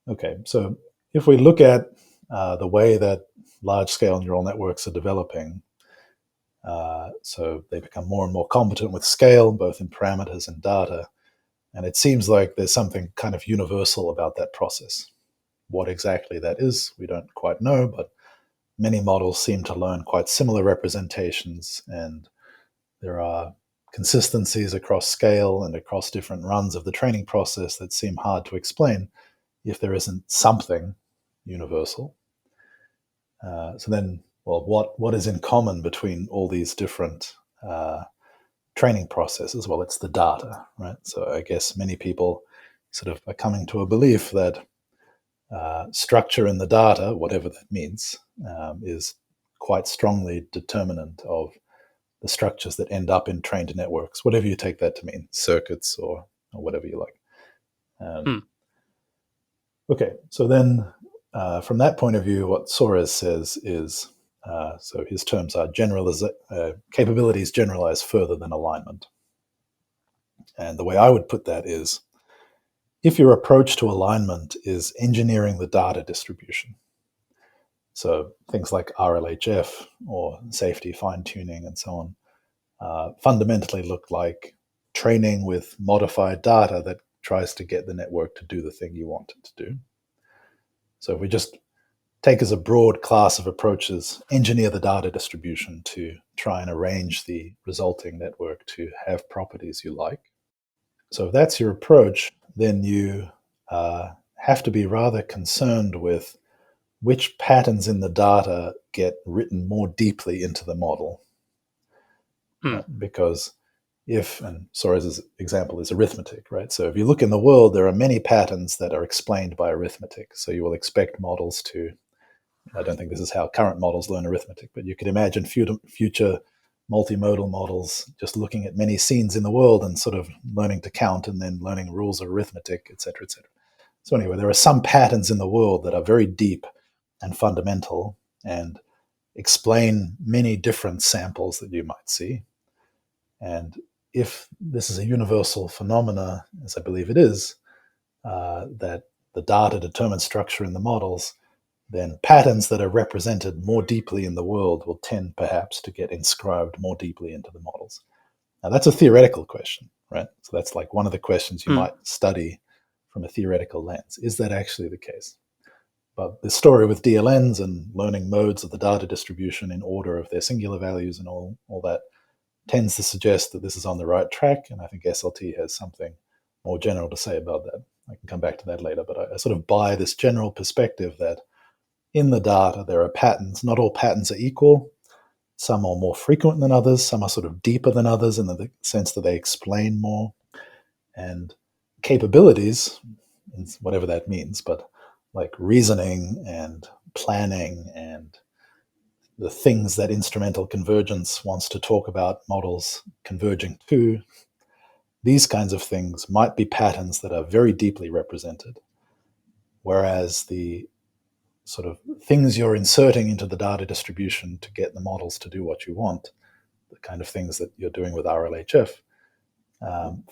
Okay, so if we look at the way that large-scale neural networks are developing, so they become more and more competent with scale, both in parameters and data, and it seems like there's something kind of universal about that process. What exactly that is, we don't quite know, but many models seem to learn quite similar representations, and there are consistencies across scale and across different runs of the training process that seem hard to explain if there isn't something universal. So then, well, what is in common between all these different training processes? Well, it's the data, right? So I guess many people sort of are coming to a belief that structure in the data, whatever that means, is quite strongly determinant of the structures that end up in trained networks, whatever you take that to mean, circuits or whatever you like. Okay, so then from that point of view, what Soares says is, so his terms are capabilities generalize further than alignment. And the way I would put that is, if your approach to alignment is engineering the data distribution, so things like RLHF or safety fine-tuning and so on, fundamentally look like training with modified data that tries to get the network to do the thing you want it to do. So if we just take as a broad class of approaches, engineer the data distribution to try and arrange the resulting network to have properties you like. So if that's your approach, then you have to be rather concerned with which patterns in the data get written more deeply into the model. Because and Soares' example is arithmetic, right? So if you look in the world, there are many patterns that are explained by arithmetic. So you will expect models to, I don't think this is how current models learn arithmetic, but you could imagine future multimodal models just looking at many scenes in the world and sort of learning to count and then learning rules of arithmetic, et cetera, et cetera. So anyway, there are some patterns in the world that are very deep and fundamental and explain many different samples that you might see. And if this is a universal phenomena, as I believe it is, that the data determines structure in the models, then patterns that are represented more deeply in the world will tend perhaps to get inscribed more deeply into the models. Now, that's a theoretical question, right? So that's like one of the questions you might study from a theoretical lens. Is that actually the case? But the story with DLNs and learning modes of the data distribution in order of their singular values and all that tends to suggest that this is on the right track, and I think SLT has something more general to say about that. I can come back to that later, but I sort of buy this general perspective that in the data there are patterns. Not all patterns are equal. Some are more frequent than others. Some are sort of deeper than others in the sense that they explain more. And capabilities, whatever that means, but like reasoning and planning and the things that instrumental convergence wants to talk about models converging to, these kinds of things might be patterns that are very deeply represented. Whereas the sort of things you're inserting into the data distribution to get the models to do what you want, the kind of things that you're doing with RLHF,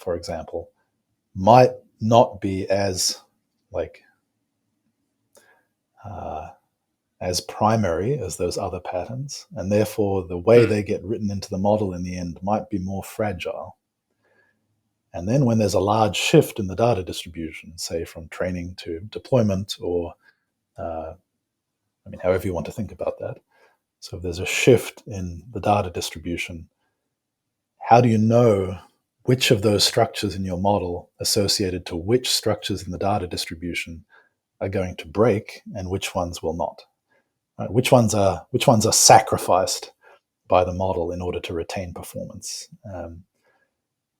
for example, might not be as as primary as those other patterns, and therefore the way they get written into the model in the end might be more fragile. And then when there's a large shift in the data distribution, say from training to deployment, or however you want to think about that. So if there's a shift in the data distribution, how do you know which of those structures in your model associated to which structures in the data distribution are going to break and which ones will not? Right? Which ones are sacrificed by the model in order to retain performance?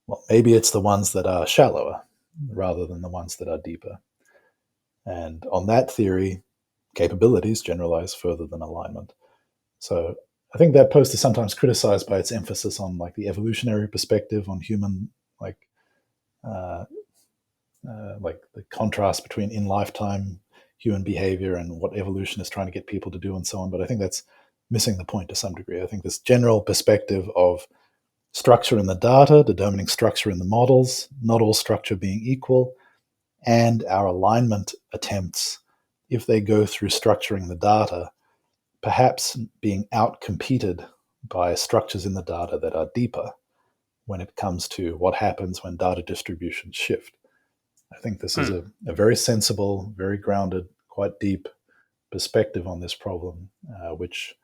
Well, maybe it's the ones that are shallower rather than the ones that are deeper. And on that theory, capabilities generalize further than alignment. So I think that post is sometimes criticized by its emphasis on like the evolutionary perspective on human like the contrast between in lifetime human behavior and what evolution is trying to get people to do and so on. But I think that's missing the point to some degree. I think this general perspective of structure in the data, determining structure in the models, not all structure being equal, and our alignment attempts, if they go through structuring the data, perhaps being outcompeted by structures in the data that are deeper when it comes to what happens when data distributions shift. I think this is a very sensible, very grounded, quite deep perspective on this problem, which,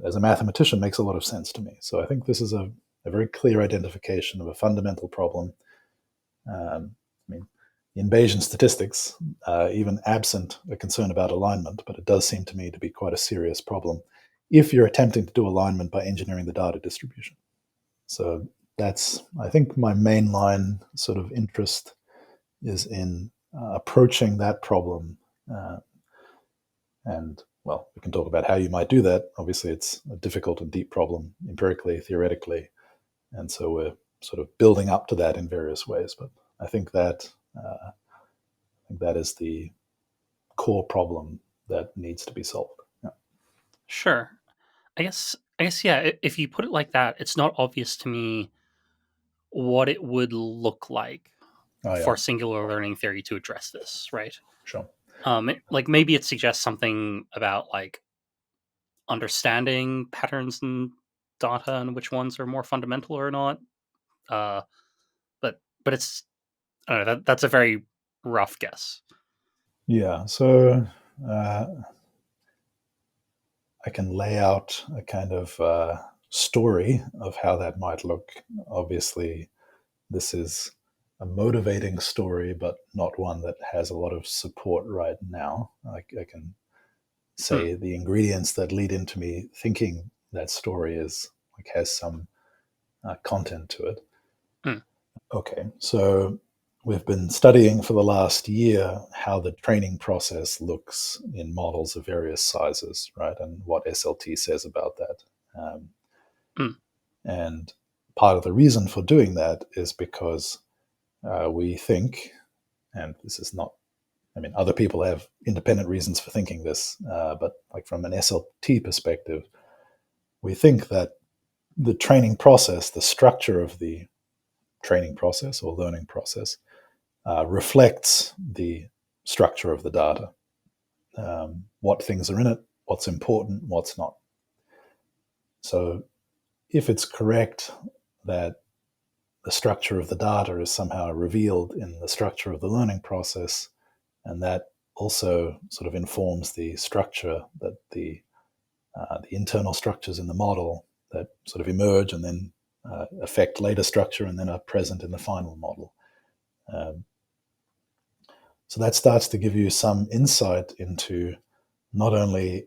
as a mathematician, makes a lot of sense to me. So I think this is a very clear identification of a fundamental problem. I mean, in Bayesian statistics, even absent a concern about alignment, but it does seem to me to be quite a serious problem if you're attempting to do alignment by engineering the data distribution. So that's, I think, my mainline sort of interest is in approaching that problem. And, well, we can talk about how you might do that. Obviously, it's a difficult and deep problem empirically, theoretically. And so we're sort of building up to that in various ways. But I think that is the core problem that needs to be solved. Yeah. Sure. I guess yeah, if you put it like that, it's not obvious to me what it would look like Oh, yeah, for singular learning theory to address this, right? sure. Like maybe it suggests something about like understanding patterns in data and which ones are more fundamental or not. Uh, but it's I don't know, that's a very rough guess. Yeah, so uh, I can lay out a kind of story of how that might look. Obviously, this is a motivating story, but not one that has a lot of support right now. I can Hmm. say the ingredients that lead into me thinking that story is like has some content to it. Hmm. Okay, so we've been studying for the last year how the training process looks in models of various sizes, right, and what SLT says about that. Um, Hmm. and part of the reason for doing that is because we think, and this is not, I mean, other people have independent reasons for thinking this, but like from an SLT perspective, we think that the training process, the structure of the training process or learning process, reflects the structure of the data. What things are in it, what's important, what's not. So if it's correct that the structure of the data is somehow revealed in the structure of the learning process, and that also sort of informs the structure that the internal structures in the model that sort of emerge and then affect later structure and then are present in the final model. Um, so that starts to give you some insight into not only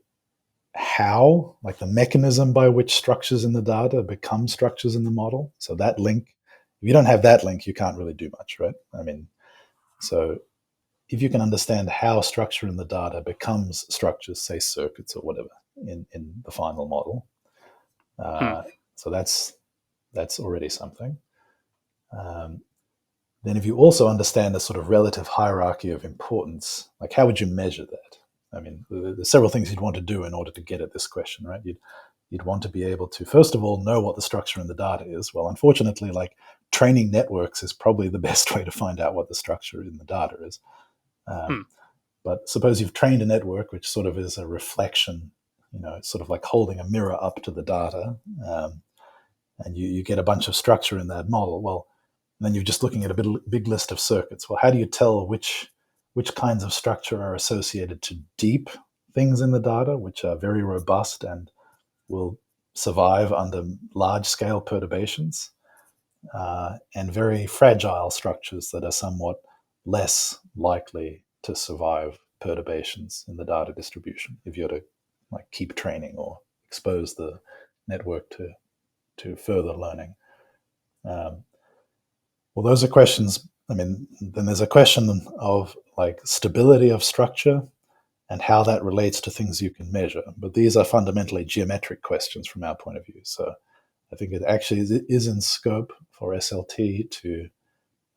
how, like the mechanism by which structures in the data become structures in the model. So that link, if you don't have that link, you can't really do much, right? I mean, so if you can understand how structure in the data becomes structures, say circuits or whatever, in the final model, Hmm. so that's already something. Um, then if you also understand the sort of relative hierarchy of importance, like how would you measure that? I mean, there's several things you'd want to do in order to get at this question, right? You'd want to be able to, first of all, know what the structure in the data is. Well, unfortunately, like training networks is probably the best way to find out what the structure in the data is. Hmm. But suppose you've trained a network which sort of is a reflection, it's sort of like holding a mirror up to the data, and you get a bunch of structure in that model. Well, then you're just looking at a big list of circuits. Well, how do you tell which kinds of structure are associated to deep things in the data, which are very robust and will survive under large scale perturbations, and very fragile structures that are somewhat less likely to survive perturbations in the data distribution if you're to like keep training or expose the network to further learning. Um, well, those are questions. I mean, then there's a question of like stability of structure and how that relates to things you can measure. But these are fundamentally geometric questions from our point of view. So I think it actually is in scope for SLT to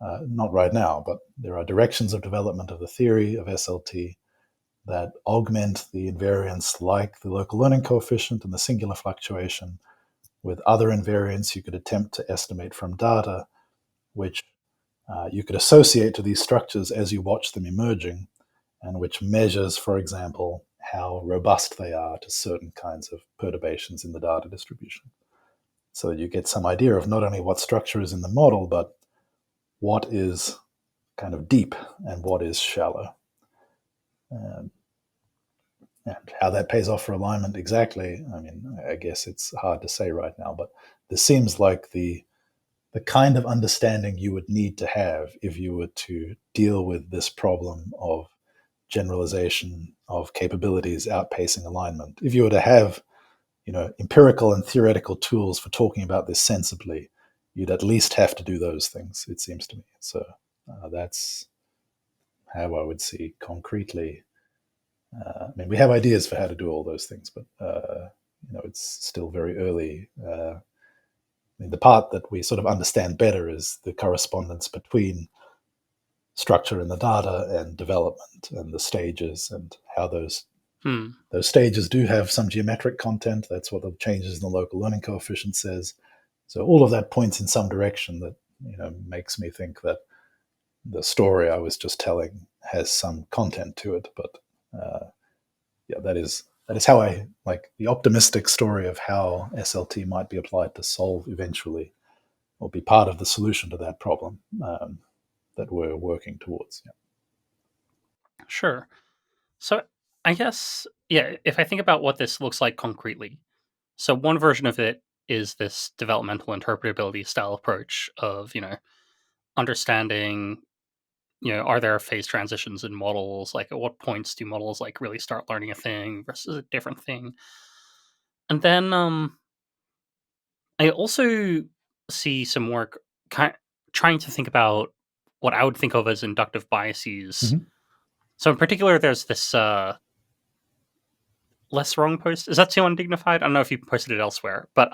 Not right now, but there are directions of development of the theory of SLT that augment the invariants like the local learning coefficient and the singular fluctuation with other invariants you could attempt to estimate from data, which you could associate to these structures as you watch them emerging, and which measures, for example, how robust they are to certain kinds of perturbations in the data distribution. So that you get some idea of not only what structure is in the model, but what is kind of deep and what is shallow. And how that pays off for alignment exactly, I mean, I guess it's hard to say right now, but this seems like the kind of understanding you would need to have if you were to deal with this problem of generalization of capabilities outpacing alignment. If you were to have, empirical and theoretical tools for talking about this sensibly, you'd at least have to do those things, it seems to me. So that's how I would see concretely. I mean, we have ideas for how to do all those things, but it's still very early. I mean, the part that we sort of understand better is the correspondence between structure in the data and development and the stages and how those stages do have some geometric content. That's what the changes in the local learning coefficient says. So all of that points in some direction that makes me think that the story I was just telling has some content to it. But that is how I like the optimistic story of how SLT might be applied to solve eventually, or be part of the solution to that problem that we're working towards. Yeah. Sure. So I guess, yeah, if I think about what this looks like concretely, so one version of it is this developmental interpretability style approach of, understanding, are there phase transitions in models? Like, at what points do models like really start learning a thing versus a different thing? And then I also see some work trying to think about what I would think of as inductive biases. Mhm. So in particular, there's this less wrong post. Is that too undignified? I don't know if you posted it elsewhere, but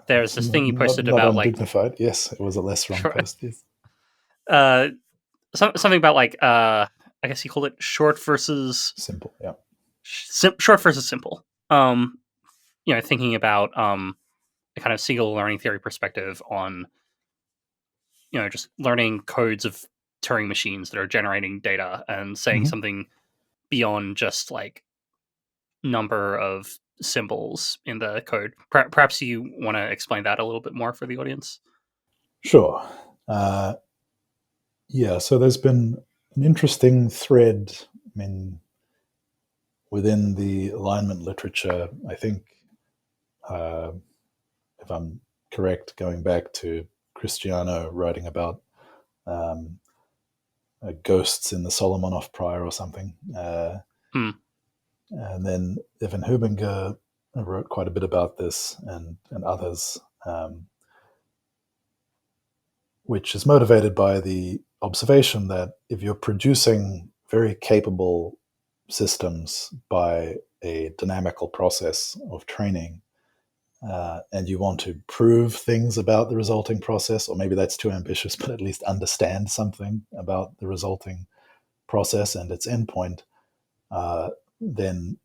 there's this thing you posted Not about like undignified. Yes, it was a less wrong short, post. Yes. something about like I guess you called it short versus Simple. Yeah. short versus simple. Thinking about a kind of single learning theory perspective on just learning codes of Turing machines that are generating data and saying Mhm. something beyond just like number of symbols in the code. Perhaps you want to explain that a little bit more for the audience. Sure. Yeah. So there's been an interesting thread. I mean, within the alignment literature, I think, uh, if I'm correct, going back to Cristiano writing about um, ghosts in the Solomonov prior or something. Hmm. And then Evan Hubinger wrote quite a bit about this, and others, which is motivated by the observation that if you're producing very capable systems by a dynamical process of training, and you want to prove things about the resulting process, or maybe that's too ambitious, but at least understand something about the resulting process and its endpoint, then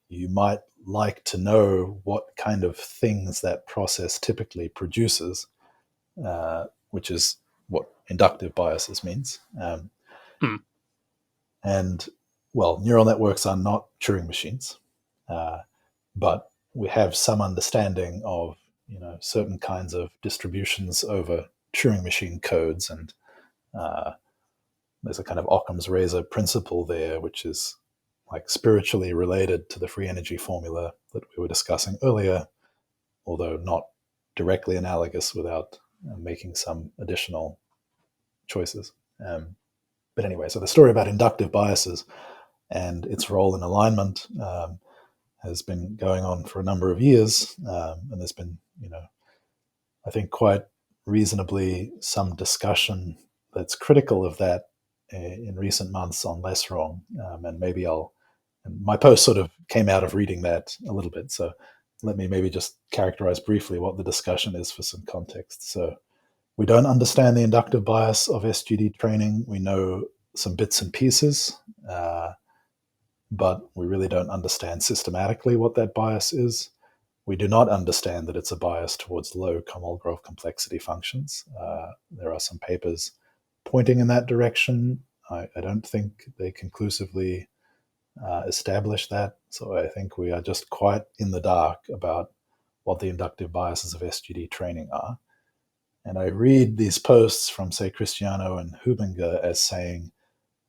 you might like to know what kind of things that process typically produces, which is what inductive biases means. Hmm. And well, neural networks are not Turing machines, uh, but we have some understanding of certain kinds of distributions over Turing machine codes, and uh, there's a kind of Occam's razor principle there, which is like spiritually related to the free energy formula that we were discussing earlier, although not directly analogous without making some additional choices. But anyway, so the story about inductive biases and its role in alignment has been going on for a number of years, and there's been, I think, quite reasonably some discussion that's critical of that in recent months on Less Wrong, and maybe and my post sort of came out of reading that a little bit, so let me maybe just characterize briefly what the discussion is for some context. So We don't understand the inductive bias of SGD training. We know some bits and pieces, but we really don't understand systematically what that bias is. We do not understand that it's a bias towards low Kolmogorov complexity functions. There are some papers pointing in that direction. I don't think they conclusively establish that. So I think we are just quite in the dark about what the inductive biases of SGD training are. And I read these posts from, say, Cristiano and Hubinger as saying,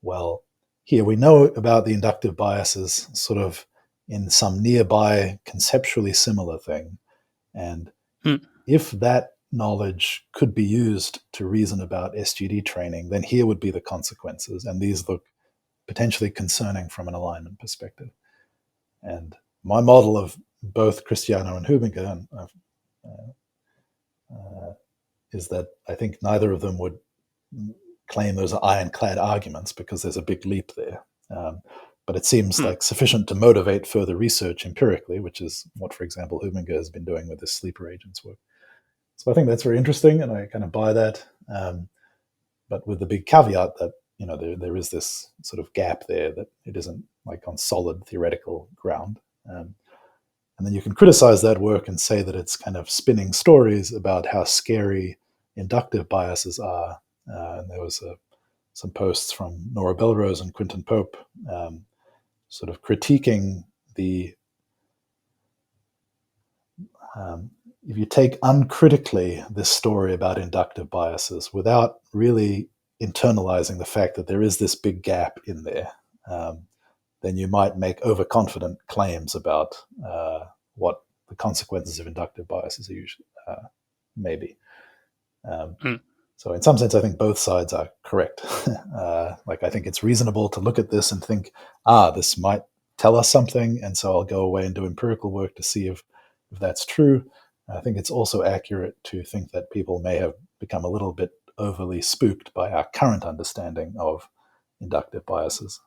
well, here we know about the inductive biases sort of in some nearby conceptually similar thing. And if that knowledge could be used to reason about SGD training, then here would be the consequences. And these look potentially concerning from an alignment perspective. And my model of both Cristiano and Hubinger is that I think neither of them would claim those are ironclad arguments because there's a big leap there. But it seems like sufficient to motivate further research empirically, which is what, for example, Hubinger has been doing with his sleeper agents work. So I think that's very interesting, and I kind of buy that. But with the big caveat that there is this sort of gap there, that it isn't like on solid theoretical ground. And then you can criticize that work and say that it's kind of spinning stories about how scary inductive biases are. And there was some posts from Nora Belrose and Quinton Pope sort of critiquing the if you take uncritically this story about inductive biases without really internalizing the fact that there is this big gap in there, then you might make overconfident claims about what the consequences of inductive biases are usually may be. So in some sense, I think both sides are correct. Like I think it's reasonable to look at this and think, this might tell us something, and so I'll go away and do empirical work to see if that's true. I think it's also accurate to think that people may have become a little bit overly spooked by our current understanding of inductive biases.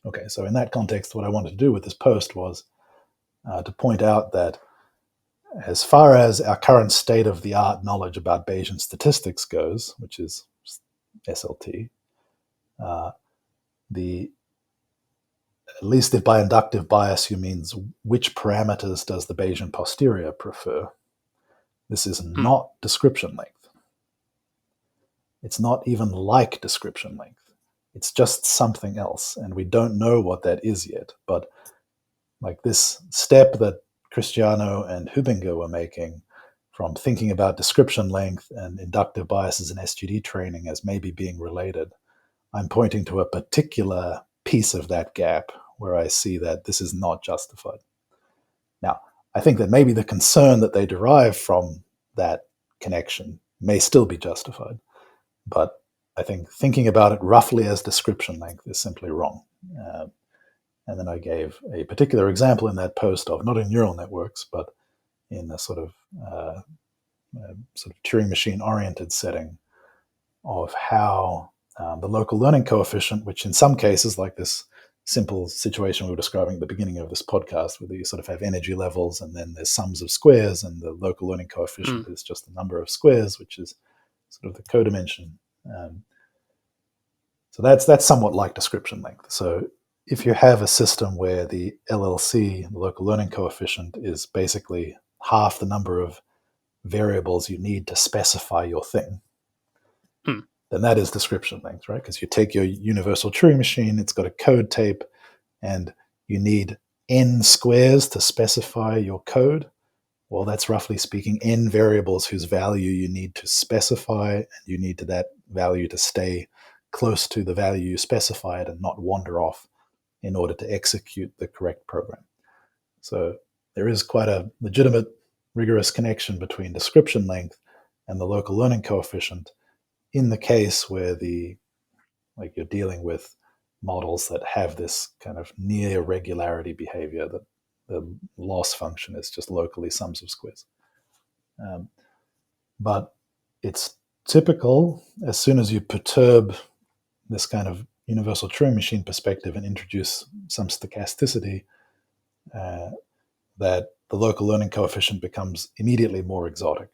Okay, so in that context, what I wanted to do with this post was to point out that as far as our current state-of-the-art knowledge about Bayesian statistics goes, which is SLT, at least if by inductive bias you means which parameters does the Bayesian posterior prefer, this is not description length. It's not even like description length. It's just something else, and we don't know what that is yet. But like this step that Cristiano and Hubinger were making from thinking about description length and inductive biases in SGD training as maybe being related, I'm pointing to a particular piece of that gap where I see that this is not justified. Now, I think that maybe the concern that they derive from that connection may still be justified, but I think thinking about it roughly as description length is simply wrong. And then I gave a particular example in that post of not in neural networks, but in a sort of Turing machine oriented setting of how the local learning coefficient, which in some cases, like this simple situation we were describing at the beginning of this podcast, where you sort of have energy levels and then there's sums of squares, and the local learning coefficient is just the number of squares, which is sort of the codimension. So that's somewhat like description length. So if you have a system where the LLC, the local learning coefficient, is basically half the number of variables you need to specify your thing, then that is description length, right? Because you take your universal Turing machine, it's got a code tape, and you need n squares to specify your code. Well, that's roughly speaking n variables whose value you need to specify, and you need that value to stay close to the value you specified and not wander off in order to execute the correct program. So there is quite a legitimate, rigorous connection between description length and the local learning coefficient in the case where you're dealing with models that have this kind of near regularity behavior, that the loss function is just locally sums of squares. But it's typical, as soon as you perturb this kind of universal Turing machine perspective and introduce some stochasticity, that the local learning coefficient becomes immediately more exotic.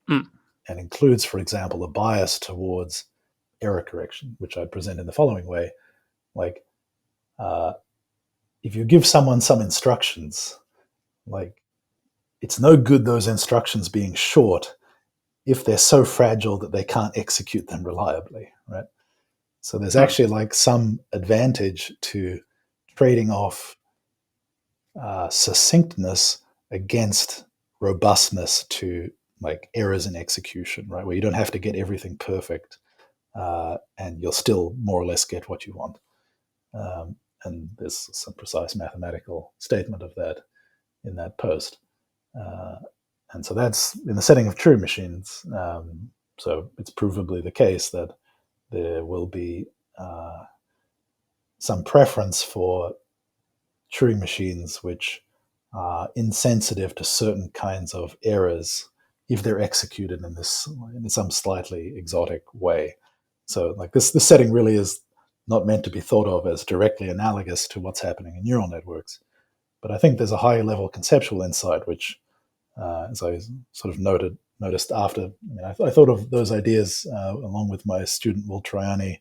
Mm. and includes, for example, a bias towards error correction, which I'd present in the following way. Like, uh, if you give someone some instructions, like, it's no good those instructions being short if they're so fragile that they can't execute them reliably, right? So there's Mm. actually like some advantage to trading off succinctness against robustness to like errors in execution, right? Where you don't have to get everything perfect, and you'll still more or less get what you want. Um, and there's some precise mathematical statement of that in that post. Uh, and so that's in the setting of true machines. So it's provably the case that there will be some preference for Turing machines which are insensitive to certain kinds of errors if they're executed in some slightly exotic way. So like this setting really is not meant to be thought of as directly analogous to what's happening in neural networks. But I think there's a high level conceptual insight which, as I sort of noticed after, I thought of those ideas along with my student Will Triani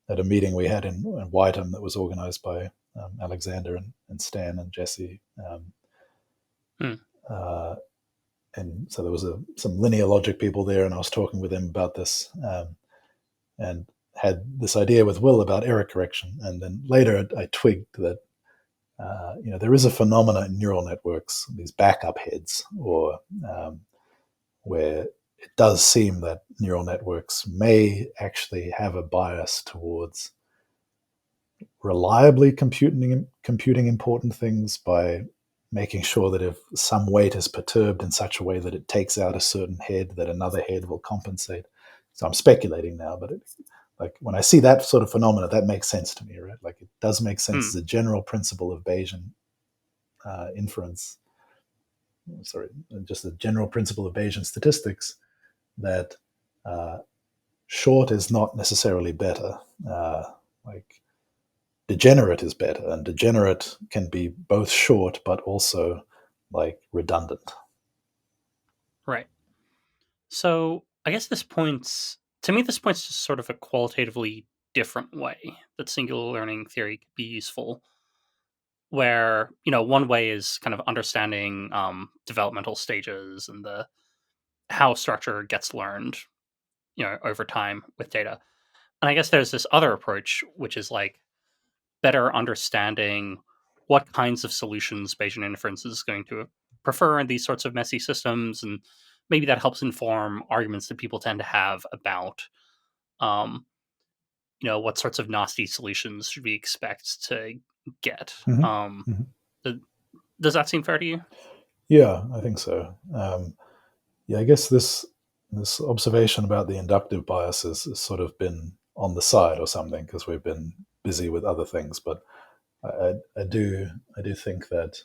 at a meeting we had in Whiteham that was organized by Alexander and Stan and Jesse. Mm. Uh, and so there was some linear logic people there, and I was talking with them about this, and had this idea with Will about error correction. And then later I twigged that there is a phenomena in neural networks, these backup heads, or where it does seem that neural networks may actually have a bias towards reliably computing important things by making sure that if some weight is perturbed in such a way that it takes out a certain head, that another head will compensate. So I'm speculating now, but like when I see that sort of phenomena, that makes sense to me, right? Like it does make sense Mm. as a general principle of Bayesian inference. Sorry, just a general principle of Bayesian statistics that uh, short is not necessarily better. Like degenerate is better, and degenerate can be both short but also like redundant. Right. So I guess this points to sort of a qualitatively different way that singular learning theory could be useful. Where one way is kind of understanding developmental stages and the how structure gets learned, over time with data. And I guess there's this other approach, which is like better understanding what kinds of solutions Bayesian inference is going to prefer in these sorts of messy systems, and maybe that helps inform arguments that people tend to have about, um, what sorts of nasty solutions should we expect to get. Mm-hmm. Um, Mm-hmm. th- does that seem fair to you? Yeah, I think so. Yeah, I guess this observation about the inductive biases has sort of been on the side or something because we've been busy with other things. But I do think that.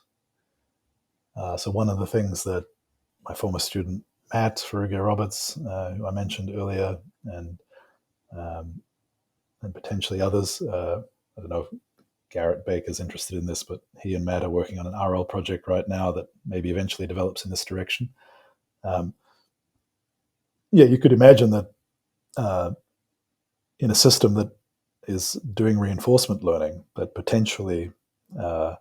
So one of the things that my former student Matt Ferrugia Roberts, who I mentioned earlier, and um, and potentially others. I don't know if Garrett Baker's interested in this, but he and Matt are working on an RL project right now that maybe eventually develops in this direction. Um, yeah, you could imagine that uh, in a system that is doing reinforcement learning, that potentially uh,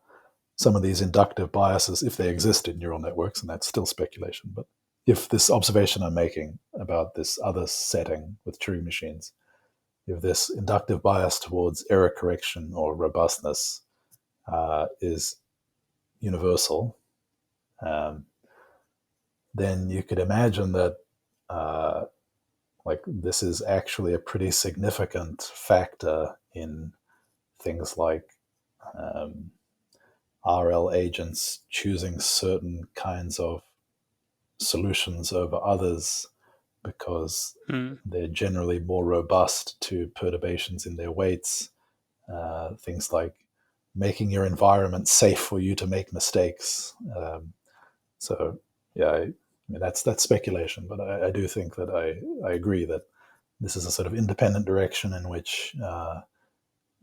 some of these inductive biases, if they exist in neural networks, and that's still speculation, but if this observation I'm making about this other setting with Turing machines, if this inductive bias towards error correction or robustness is universal, um, then you could imagine that uh, like this is actually a pretty significant factor in things like um, RL agents choosing certain kinds of solutions over others because Hmm. they're generally more robust to perturbations in their weights. Things like making your environment safe for you to make mistakes. So, yeah, I mean, that's speculation, but I do think that I agree that this is a sort of independent direction in which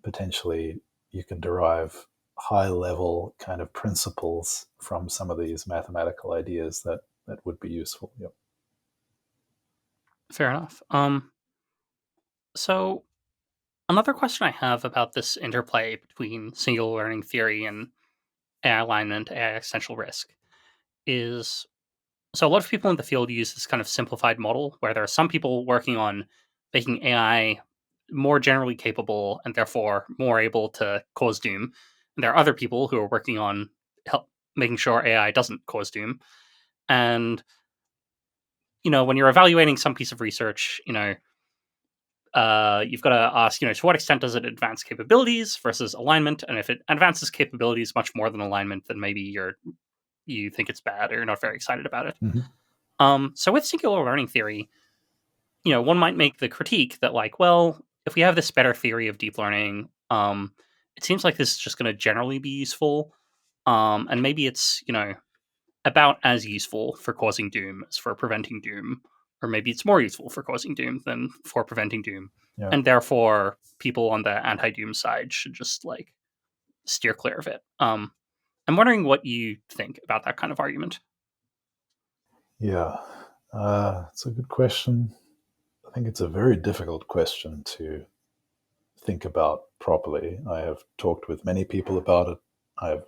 potentially you can derive high level kind of principles from some of these mathematical ideas that would be useful. Yep. Fair enough. So another question I have about this interplay between singular learning theory and AI alignment, AI existential risk is so a lot of people in the field use this kind of simplified model where there are some people working on making AI more generally capable and therefore more able to cause doom. And there are other people who are working on help making sure AI doesn't cause doom. And when you're evaluating some piece of research, you've got to ask, to what extent does it advance capabilities versus alignment? And if it advances capabilities much more than alignment, then maybe you think it's bad or you're not very excited about it. Mm-hmm. So with singular learning theory, one might make the critique that, like, well, if we have this better theory of deep learning, it seems like this is just going to generally be useful, and maybe it's about as useful for causing doom as for preventing doom, or maybe it's more useful for causing doom than for preventing doom, Yeah. and therefore people on the anti-doom side should just like steer clear of it. I'm wondering what you think about that kind of argument. Yeah. It's a good question. I think it's a very difficult question to think about properly. I have talked with many people about it. I've,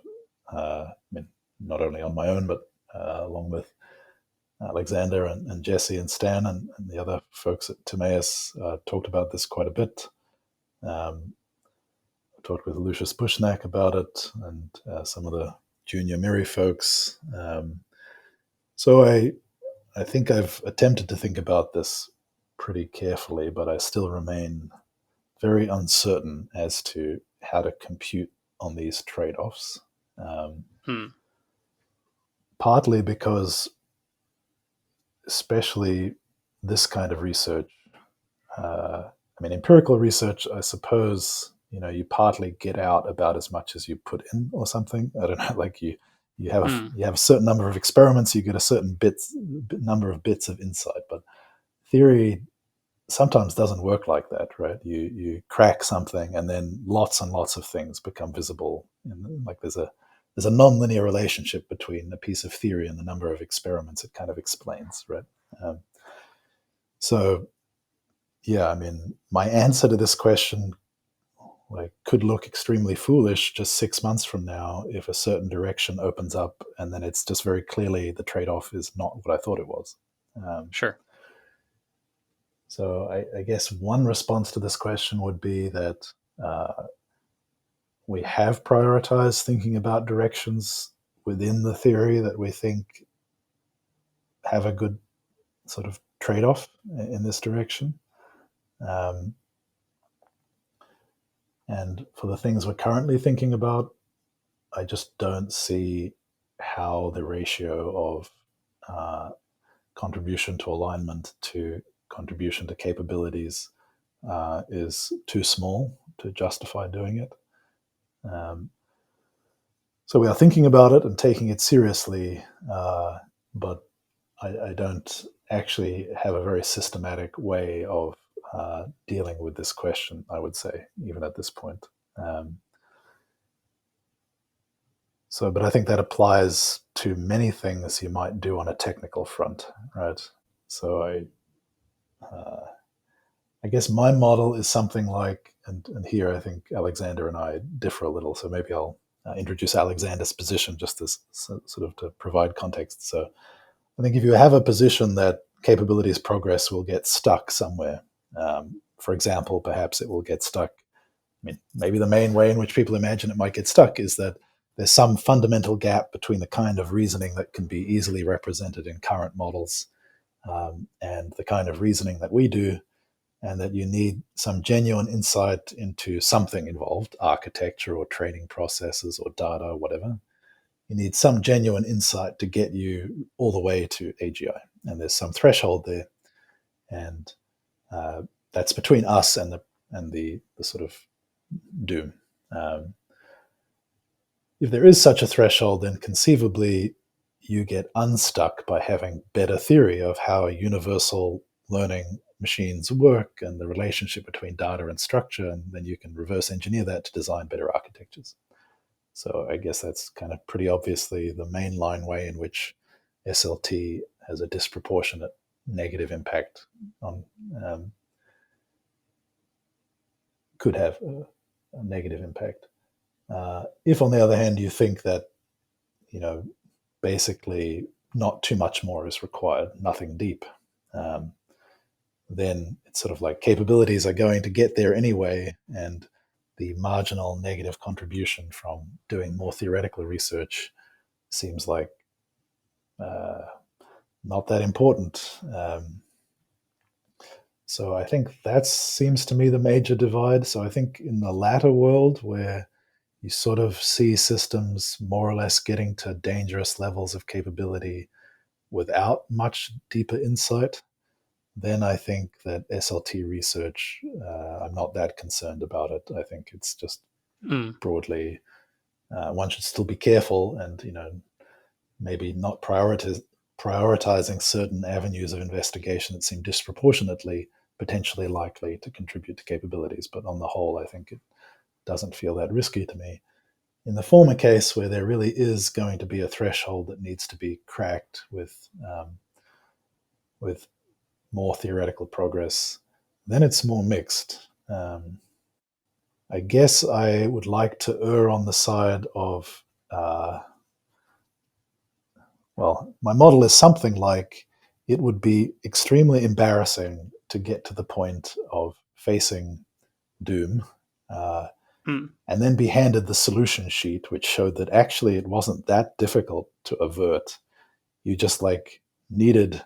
I mean, not only on my own, but along with Alexander and Jesse and Stan and the other folks at Timaeus talked about this quite a bit. I talked with Lucius Bushnack about it and some of the junior Miri folks. So I think I've attempted to think about this pretty carefully, but I still remain very uncertain as to how to compute on these trade-offs. Hmm. Partly because, especially this kind of research, empirical research, I suppose, you partly get out about as much as you put in or something. I don't know, like Hmm. you have a certain number of experiments, you get a certain number of bits of insight, but theory sometimes doesn't work like that, right? You crack something and then lots and lots of things become visible. And like there's a nonlinear relationship between a piece of theory and the number of experiments it kind of explains, right? Um, so yeah, my answer to this question like could look extremely foolish just 6 months from now if a certain direction opens up and then it's just very clearly the trade-off is not what I thought it was. Sure. So I guess one response to this question would be that we have prioritized thinking about directions within the theory that we think have a good sort of trade-off in this direction. Um, and for the things we're currently thinking about, I just don't see how the ratio of contribution to alignment to contribution to capabilities is too small to justify doing it. Um, so we are thinking about it and taking it seriously, but I don't actually have a very systematic way of dealing with this question, I would say, even at this point. Um, but I think that applies to many things you might do on a technical front, right? So uh, I guess my model is something like, and here I think Alexander and I differ a little, so maybe I'll introduce Alexander's position just as sort of to provide context. So I think if you have a position that capabilities progress will get stuck somewhere, for example, perhaps it will get stuck. Maybe the main way in which people imagine it might get stuck is that there's some fundamental gap between the kind of reasoning that can be easily represented in current models and the kind of reasoning that we do, and that you need some genuine insight into something involved, architecture or training processes or data or whatever. You need some genuine insight to get you all the way to AGI. And there's some threshold there. And that's between us and the sort of doom. Um, if there is such a threshold, then conceivably you get unstuck by having better theory of how universal learning machines work and the relationship between data and structure, and then you can reverse engineer that to design better architectures. So I guess that's kind of pretty obviously the mainline way in which SLT has a disproportionate negative impact on could have a negative impact. If, on the other hand, you think that basically not too much more is required, nothing deep, then it's sort of like capabilities are going to get there anyway, and the marginal negative contribution from doing more theoretical research seems like not that important. So I think that seems to me the major divide. So I think in the latter world, where you sort of see systems more or less getting to dangerous levels of capability without much deeper insight, then I think that SLT research, I'm not that concerned about it. I think it's just broadly, one should still be careful and, maybe not prioritizing certain avenues of investigation that seem disproportionately potentially likely to contribute to capabilities. But on the whole, I think it doesn't feel that risky to me. In the former case, where there really is going to be a threshold that needs to be cracked with more theoretical progress, then it's more mixed. I guess I would like to err on the side of, my model is something like it would be extremely embarrassing to get to the point of facing doom and then be handed the solution sheet, which showed that actually it wasn't that difficult to avert. You just needed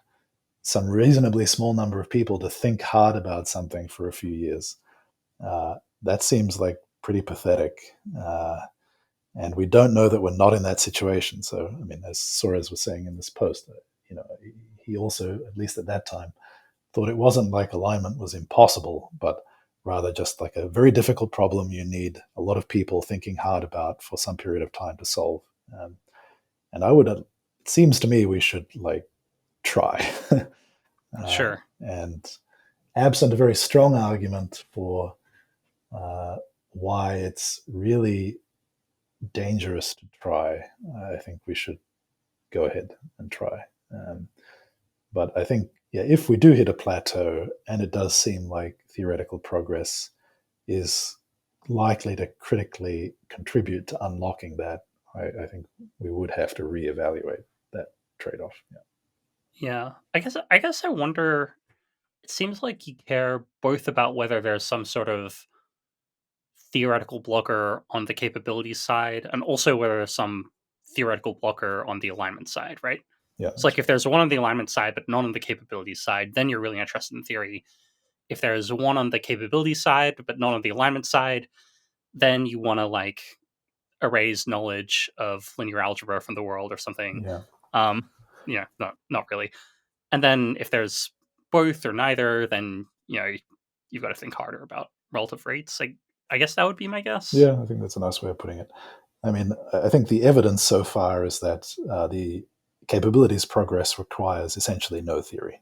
some reasonably small number of people to think hard about something for a few years. That seems like pretty pathetic. And we don't know that we're not in that situation. So, I mean, as Suarez was saying in this post, he also, at least at that time, thought it wasn't like alignment was impossible, but rather just like a very difficult problem you need a lot of people thinking hard about for some period of time to solve. And it seems to me we should try. Sure. And absent a very strong argument for why it's really dangerous to try, I think we should go ahead and try. But I think, if we do hit a plateau, and it does seem like theoretical progress is likely to critically contribute to unlocking that, I think we would have to reevaluate that trade-off. Yeah. I guess I wonder, it seems like you care both about whether there's some sort of theoretical blocker on the capabilities side and also whether there's some theoretical blocker on the alignment side, right? Yeah. So if there's one on the alignment side but none on the capabilities side, then you're really interested in theory. If there's one on the capability side but none on the alignment side, then you want to erase knowledge of linear algebra from the world or something. Yeah. Not really. And then if there's both or neither, then you've got to think harder about relative rates. I guess that would be my guess. Yeah, I think that's a nice way of putting it. I mean, I think the evidence so far is that the capabilities progress requires essentially no theory.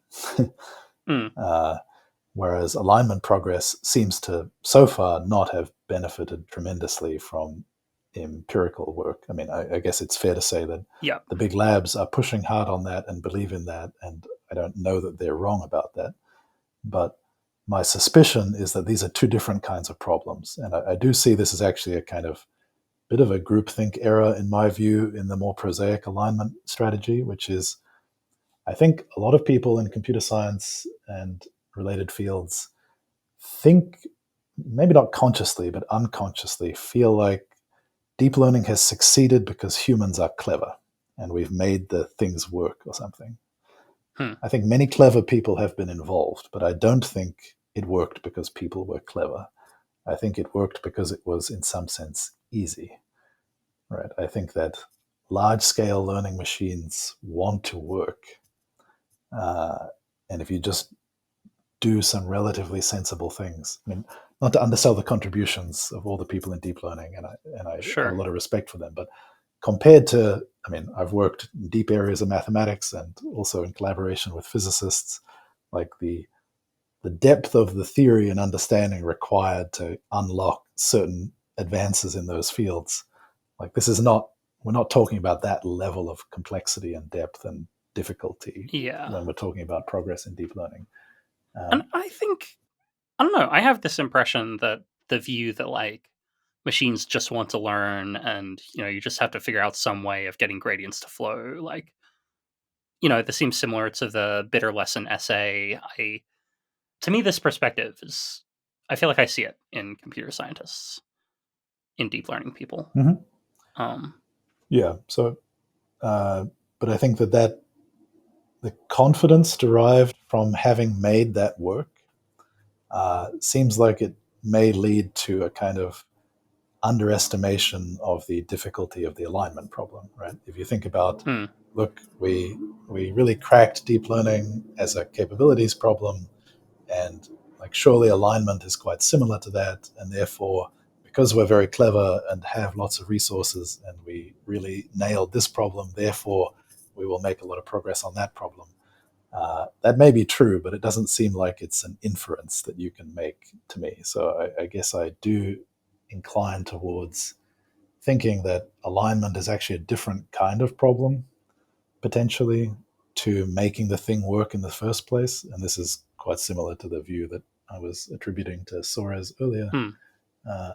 Whereas alignment progress seems to, so far, not have benefited tremendously from empirical work. I mean, I guess it's fair to say that the big labs are pushing hard on that and believe in that, and I don't know that they're wrong about that. But my suspicion is that these are two different kinds of problems. And I do see this as actually a kind of bit of a groupthink error, in my view, in the more prosaic alignment strategy, which is, I think a lot of people in computer science and related fields think, maybe not consciously, but unconsciously, feel like deep learning has succeeded because humans are clever and we've made the things work or something. I think many clever people have been involved, but I don't think it worked because people were clever. I think it worked because it was, in some sense, easy. Right? I think that large-scale learning machines want to work. And if you just do some relatively sensible things, I mean, not to undersell the contributions of all the people in deep learning, and I have a lot of respect for them, but compared to, I mean, I've worked in deep areas of mathematics and also in collaboration with physicists, like the depth of the theory and understanding required to unlock certain advances in those fields. Like, this is not, we're not talking about that level of complexity and depth and difficulty Yeah. when we're talking about progress in deep learning. And I think, I don't know, I have this impression that the view that like machines just want to learn and, you just have to figure out some way of getting gradients to flow, like, this seems similar to the bitter lesson essay. To me, this perspective is, I feel like I see it in computer scientists, in deep learning people. Mm-hmm. Um, Yeah. So, but I think that the confidence derived from having made that work seems like it may lead to a kind of underestimation of the difficulty of the alignment problem, right? If you think about, hmm, look, we really cracked deep learning as a capabilities problem, and like surely alignment is quite similar to that, and therefore, because we're very clever and have lots of resources, and we really nailed this problem, therefore we will make a lot of progress on that problem. That may be true, but it doesn't seem like it's an inference that you can make to me. So I guess I do incline towards thinking that alignment is actually a different kind of problem, potentially, to making the thing work in the first place. And this is quite similar to the view that I was attributing to Soares earlier. hmm, Uh,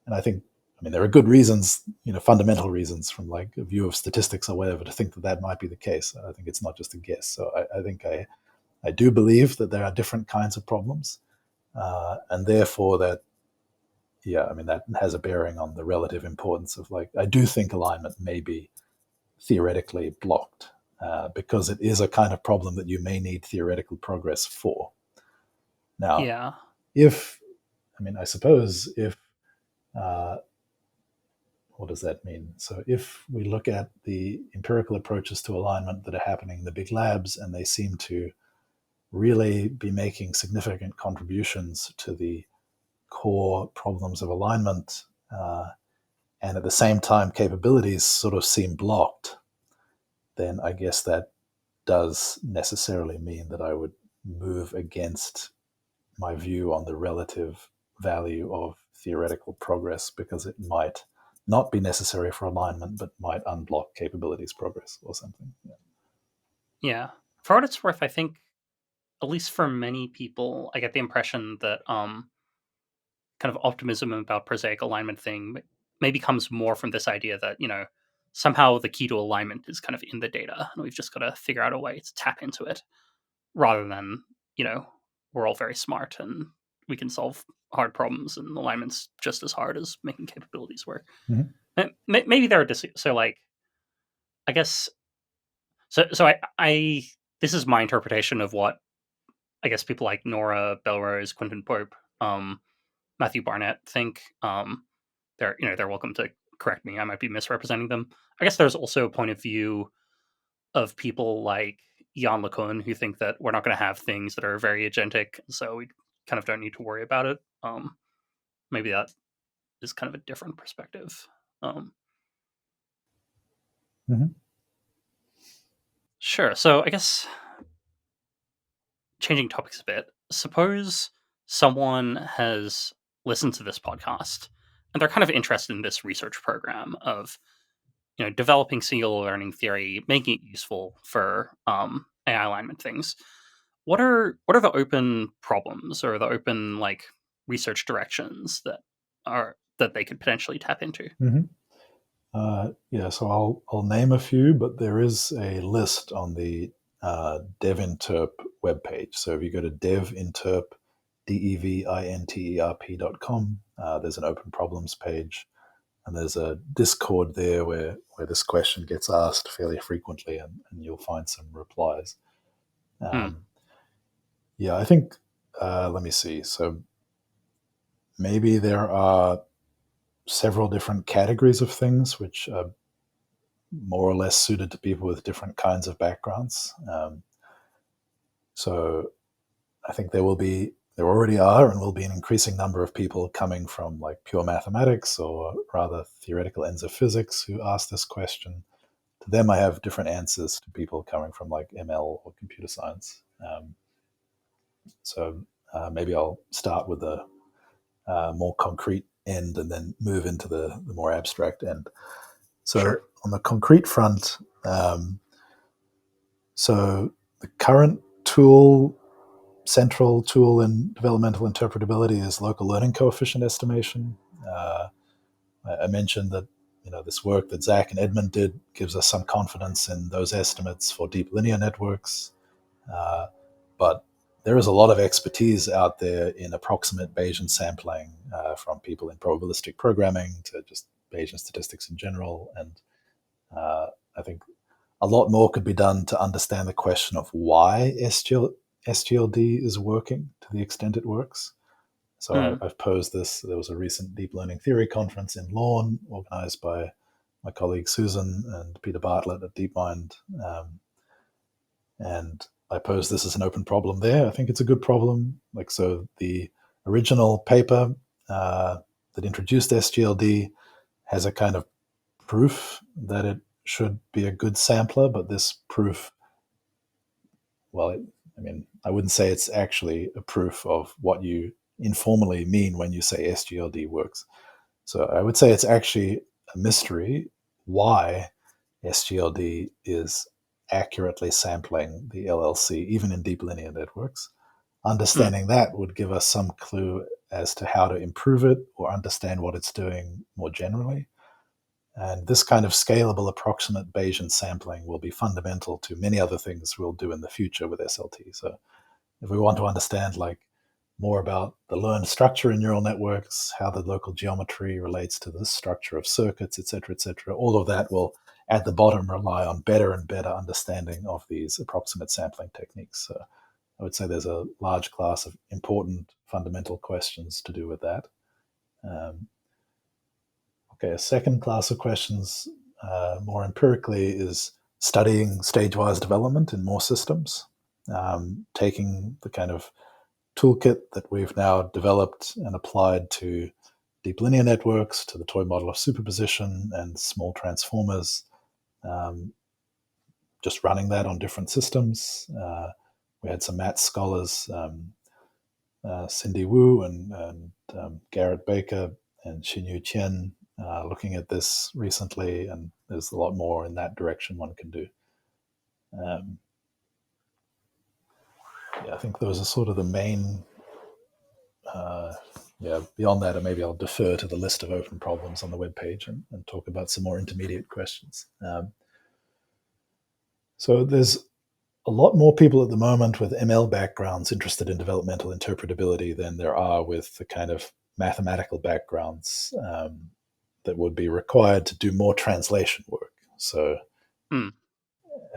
and I think, I mean, there are good reasons, fundamental reasons from like a view of statistics or whatever to think that that might be the case. I think it's not just a guess. So I think I do believe that there are different kinds of problems, and therefore that, yeah, I mean, that has a bearing on the relative importance of like, I do think alignment may be theoretically blocked because it is a kind of problem that you may need theoretical progress for. Now, yeah, I suppose if, uh, what does that mean? So if we look at the empirical approaches to alignment that are happening in the big labs, and they seem to really be making significant contributions to the core problems of alignment, and at the same time capabilities sort of seem blocked, then I guess that does necessarily mean that I would move against my view on the relative value of theoretical progress, because it might not be necessary for alignment but might unblock capabilities progress or something. Yeah. yeah. For what it's worth, I think, at least for many people, I get the impression that kind of optimism about prosaic alignment thing maybe comes more from this idea that, somehow the key to alignment is kind of in the data, and we've just got to figure out a way to tap into it, rather than, we're all very smart and we can solve hard problems, and alignment's just as hard as making capabilities work. Mhm. Maybe there are so like, I guess, I this is my interpretation of what I guess people like Nora Belrose, Quentin Pope, Matthew Barnett think. They're welcome to correct me. I might be misrepresenting them. I guess there's also a point of view of people like Jan LeCun who think that we're not going to have things that are very agentic, so we kind of don't need to worry about it. Maybe that is kind of a different perspective. Um, Mhm. sure. So I guess changing topics a bit. Suppose someone has listened to this podcast and they're kind of interested in this research program of developing singular learning theory, making it useful for AI alignment things. What are the open problems or the open like research directions that they could potentially tap into? Mhm. Yeah, so I'll name a few, but there is a list on the devinterp webpage. So if you go to devinterp, devinterp.com, there's an open problems page, and there's a Discord there where this question gets asked fairly frequently, and you'll find some replies. Hmm. Yeah, I think, let me see. So maybe there are several different categories of things which are more or less suited to people with different kinds of backgrounds. So I think there already are, and will be an increasing number of people coming from like pure mathematics or rather theoretical ends of physics who ask this question. To them, I have different answers to people coming from like ML or computer science. So maybe I'll start with the more concrete end and then move into the more abstract end. So Sure. on the concrete front, So the current central tool in developmental interpretability is local learning coefficient estimation. I mentioned that this work that Zach and Edmund did gives us some confidence in those estimates for deep linear networks. But there is a lot of expertise out there in approximate Bayesian sampling, from people in probabilistic programming to just Bayesian statistics in general. And I think a lot more could be done to understand the question of why SGLD is working to the extent it works. So I've posed this. There was a recent deep learning theory conference in Lorne organized by my colleague Susan and Peter Bartlett at DeepMind. And I pose this as an open problem there. I think it's a good problem. So the original paper that introduced SGLD has a kind of proof that it should be a good sampler, but this proof, I wouldn't say it's actually a proof of what you informally mean when you say SGLD works. So I would say it's actually a mystery why SGLD is accurately sampling the LLC, even in deep linear networks. Understanding that would give us some clue as to how to improve it or understand what it's doing more generally. And this kind of scalable approximate Bayesian sampling will be fundamental to many other things we'll do in the future with SLT. So if we want to understand more about the learned structure in neural networks, how the local geometry relates to the structure of circuits, et cetera, all of that will, at the bottom, rely on better and better understanding of these approximate sampling techniques. So I would say there's a large class of important fundamental questions to do with that. A second class of questions, more empirically, is studying stage-wise development in more systems, taking the kind of toolkit that we've now developed and applied to deep linear networks, to the toy model of superposition and small transformers, just running that on different systems. We had some math scholars, Cindy Wu and Garrett Baker and Xinyu Qian, looking at this recently, and there's a lot more in that direction one can do. I think those are sort of the main. Beyond that, maybe I'll defer to the list of open problems on the webpage and talk about some more intermediate questions. So there's a lot more people at the moment with ML backgrounds interested in developmental interpretability than there are with the kind of mathematical backgrounds that would be required to do more translation work. So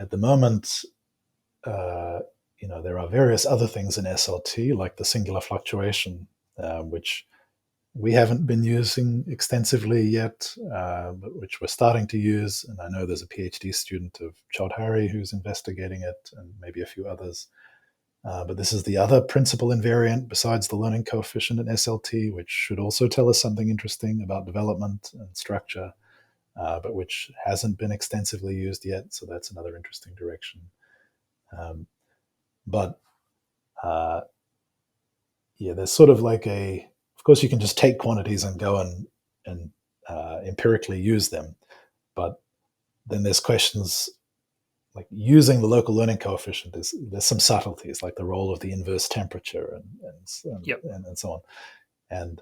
at the moment, there are various other things in SLT, like the singular fluctuation, which we haven't been using extensively yet, but which we're starting to use. And I know there's a PhD student of Chaudhary who's investigating it, and maybe a few others. But this is the other principal invariant besides the learning coefficient in SLT, which should also tell us something interesting about development and structure, but which hasn't been extensively used yet. So that's another interesting direction. There's sort of of course, you can just take quantities and go and empirically use them. But then there's questions like using the local learning coefficient. There's some subtleties, like the role of the inverse temperature and so on. And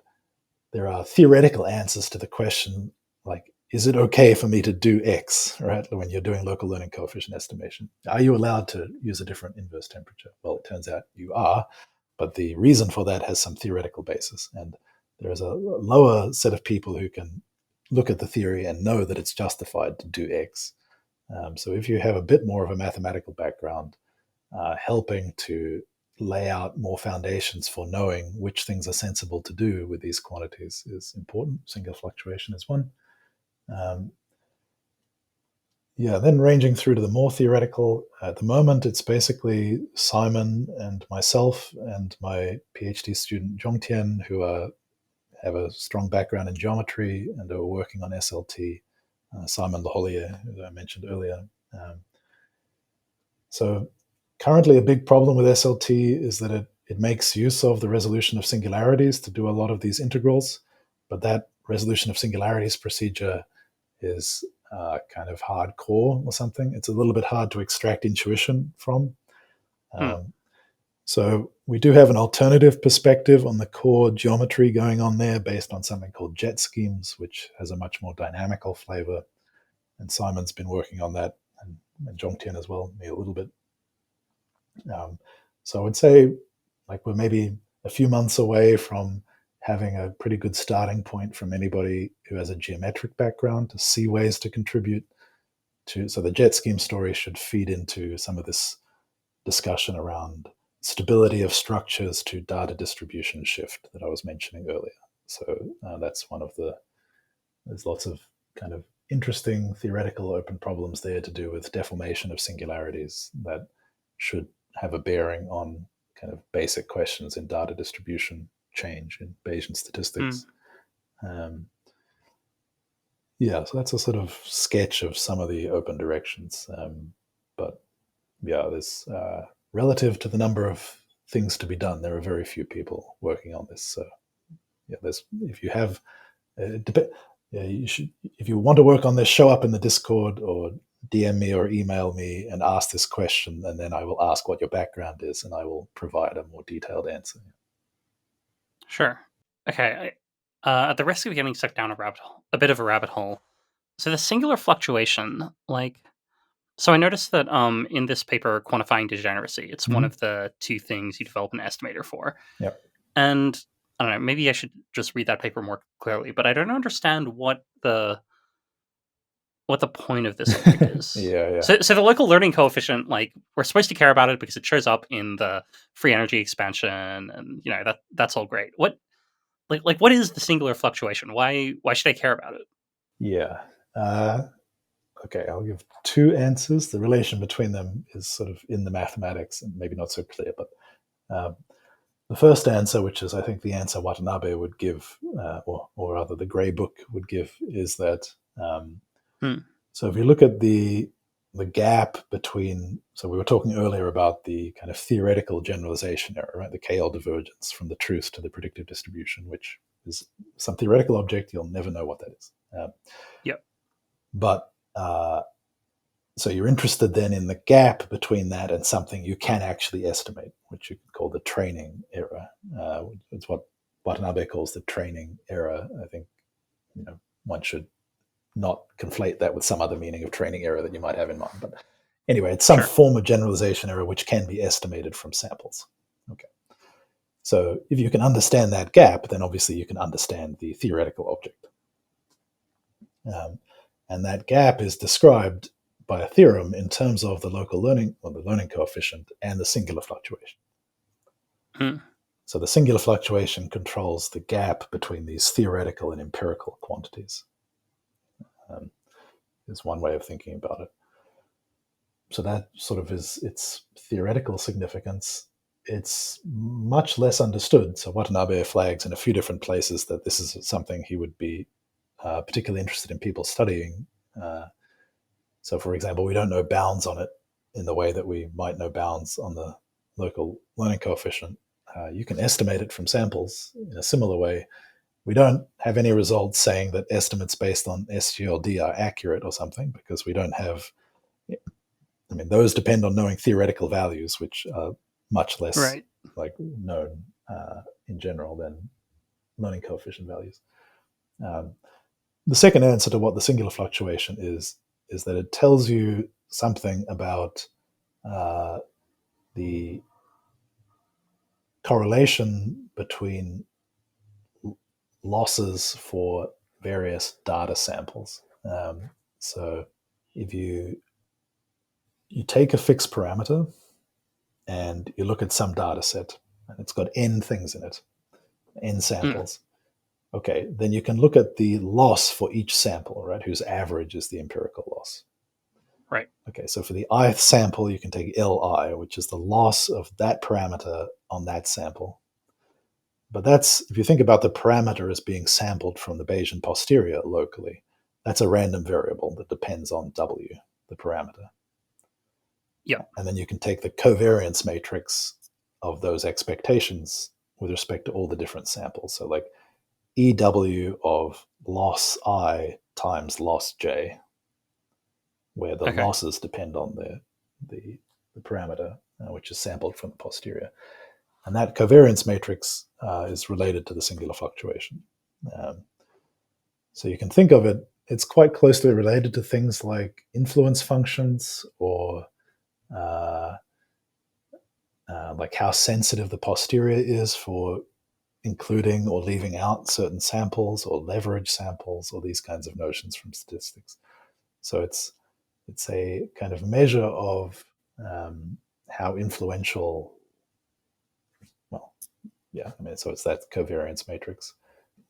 there are theoretical answers to the question, like, is it okay for me to do X, right? When you're doing local learning coefficient estimation, are you allowed to use a different inverse temperature? Well, it turns out you are, but the reason for that has some theoretical basis. And there is a lower set of people who can look at the theory and know that it's justified to do X. So if you have a bit more of a mathematical background, helping to lay out more foundations for knowing which things are sensible to do with these quantities is important. Singular fluctuation is one. Then ranging through to the more theoretical, at the moment, it's basically Simon and myself and my PhD student Zhongtian, who have a strong background in geometry and are working on SLT. Simon Laholier, who I mentioned earlier. So currently a big problem with SLT is that it makes use of the resolution of singularities to do a lot of these integrals, but that resolution of singularities procedure is kind of hardcore or something. It's a little bit hard to extract intuition from. So we do have an alternative perspective on the core geometry going on there based on something called jet schemes, which has a much more dynamical flavor. And Simon's been working on that, and Zhongtian as well, me a little bit. So I would say like we're maybe a few months away from having a pretty good starting point from anybody who has a geometric background to see ways to contribute to. So the jet scheme story should feed into some of this discussion around stability of structures to data distribution shift that I was mentioning earlier. So that's one of there's lots of kind of interesting theoretical open problems there to do with deformation of singularities that should have a bearing on kind of basic questions in data distribution change in Bayesian statistics. Yeah, so that's a sort of sketch of some of the open directions. But yeah, there's relative to the number of things to be done, there are very few people working on this. So yeah, there's if you have you should, if you want to work on this, show up in the Discord or DM me or email me and ask this question, and then I will ask what your background is, and I will provide a more detailed answer. Sure. Okay. At the risk of getting sucked down a bit of a rabbit hole, so the singular fluctuation, so I noticed that in this paper, quantifying degeneracy, it's one of the two things you develop an estimator for. Yep. And I don't know, maybe I should just read that paper more clearly, but I don't understand what the point of this object is. Yeah. So the local learning coefficient, we're supposed to care about it because it shows up in the free energy expansion, and that's all great. What is the singular fluctuation? Why should I care about it? Yeah. Okay, I'll give two answers. The relation between them is sort of in the mathematics and maybe not so clear, but the first answer, which is I think the answer Watanabe would give, or rather the Grey Book would give, is that so if you look at the gap between, so we were talking earlier about the kind of theoretical generalization error, right? The KL divergence from the truth to the predictive distribution, which is some theoretical object, you'll never know what that is. Yep. But so you're interested then in the gap between that and something you can actually estimate, which you could call the training error. It's what Watanabe calls the training error. I think one should not conflate that with some other meaning of training error that you might have in mind. But anyway, it's some form of generalization error which can be estimated from samples. Okay. So if you can understand that gap, then obviously you can understand the theoretical object. And that gap is described by a theorem in terms of the local learning, or the learning coefficient, and the singular fluctuation. So the singular fluctuation controls the gap between these theoretical and empirical quantities. Is one way of thinking about it. So that sort of is its theoretical significance. It's much less understood. So Watanabe flags in a few different places that this is something he would be particularly interested in people studying. So, for example, we don't know bounds on it in the way that we might know bounds on the local learning coefficient. You can estimate it from samples in a similar way. We don't have any results saying that estimates based on SGLD are accurate or something, because we don't have, those depend on knowing theoretical values, which are much less known in general than learning coefficient values. The second answer to what the singular fluctuation is that it tells you something about the correlation between losses for various data samples. So if you take a fixed parameter and you look at some data set and it's got n things in it, n samples, okay, then you can look at the loss for each sample, right, whose average is the empirical loss. Right. Okay, so for the ith sample, you can take Li, which is the loss of that parameter on that sample. But that's, if you think about the parameter as being sampled from the Bayesian posterior locally, that's a random variable that depends on W, the parameter. Yeah. And then you can take the covariance matrix of those expectations with respect to all the different samples. So EW of loss I times loss J where the Okay. losses depend on the parameter, which is sampled from the posterior. And that covariance matrix is related to the singular fluctuation. So you can think of it, it's quite closely related to things like influence functions or like how sensitive the posterior is for including or leaving out certain samples or leverage samples or these kinds of notions from statistics. So it's a kind of measure of how influential, well, yeah, I mean, so it's that covariance matrix.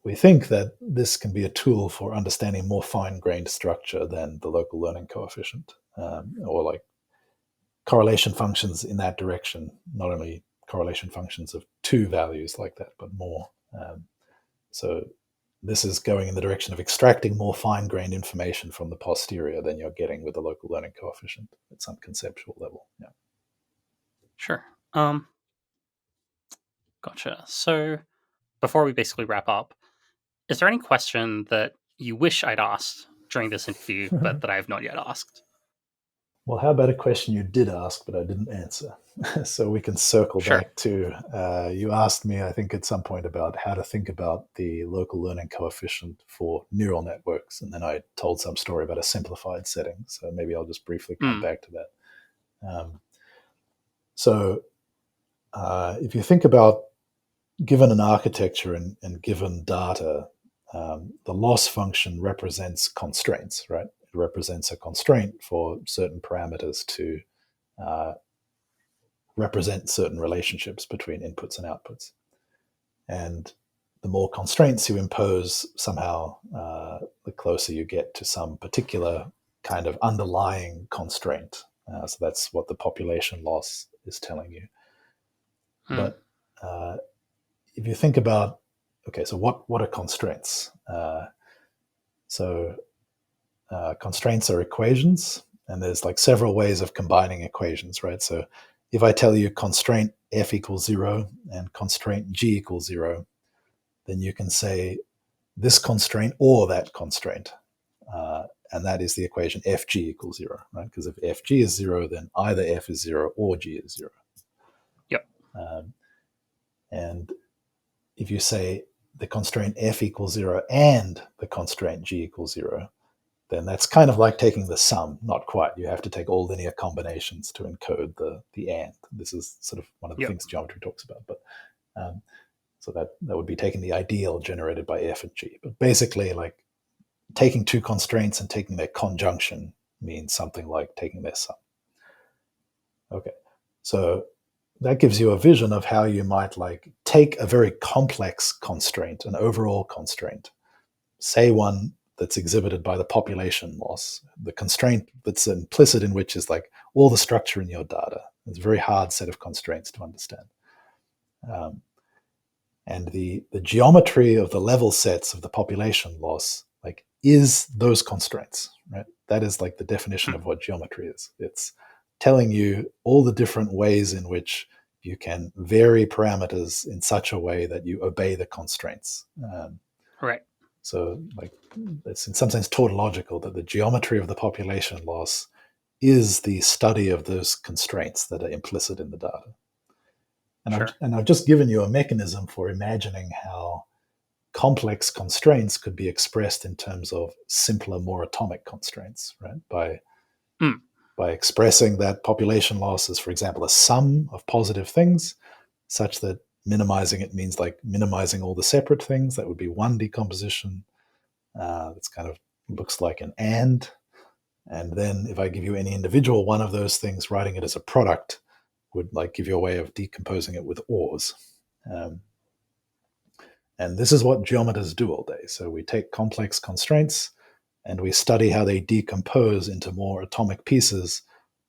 We think that this can be a tool for understanding more fine-grained structure than the local learning coefficient, or like correlation functions in that direction, not only correlation functions of two values like that, but more. So this is going in the direction of extracting more fine-grained information from the posterior than you're getting with the local learning coefficient at some conceptual level. Yeah. Sure. Gotcha. So before we basically wrap up, is there any question that you wish I'd asked during this interview, but that I have not yet asked? Well, how about a question you did ask, but I didn't answer? So we can circle Sure. back to you asked me, I think, at some point about how to think about the local learning coefficient for neural networks. And then I told some story about a simplified setting. So maybe I'll just briefly come back to that. So if you think about given an architecture and given data, the loss function represents constraints, right? It represents a constraint for certain parameters to represent certain relationships between inputs and outputs. And the more constraints you impose, somehow the closer you get to some particular kind of underlying constraint. So that's what the population loss is telling you. But if you think about, okay, so what are constraints? Constraints are equations, and there's like several ways of combining equations, right? So if I tell you constraint f equals 0 and constraint g equals 0, then you can say this constraint or that constraint. And that is the equation fg equals 0, right? Because if fg is 0, then either f is 0 or g is 0. Yep. And if you say the constraint f equals 0 and the constraint g equals 0, then that's kind of like taking the sum. Not quite. You have to take all linear combinations to encode the and. This is sort of one of the things geometry talks about. But so that would be taking the ideal generated by f and g. But basically, like taking two constraints and taking their conjunction means something like taking their sum. Okay, so that gives you a vision of how you might like take a very complex constraint, an overall constraint, say one that's exhibited by the population loss, the constraint that's implicit in which is like all the structure in your data. It's a very hard set of constraints to understand. And the geometry of the level sets of the population loss like is those constraints, right? That is like the definition of what geometry is. It's telling you all the different ways in which you can vary parameters in such a way that you obey the constraints. Right. So like it's in some sense tautological that the geometry of the population loss is the study of those constraints that are implicit in the data. And I've just given you a mechanism for imagining how complex constraints could be expressed in terms of simpler, more atomic constraints, right? By expressing that population loss as, for example, a sum of positive things, such that minimizing it means like minimizing all the separate things. That would be one decomposition. That's kind of looks like an and. And then if I give you any individual one of those things, writing it as a product would like give you a way of decomposing it with ors. And this is what geometers do all day. So we take complex constraints and we study how they decompose into more atomic pieces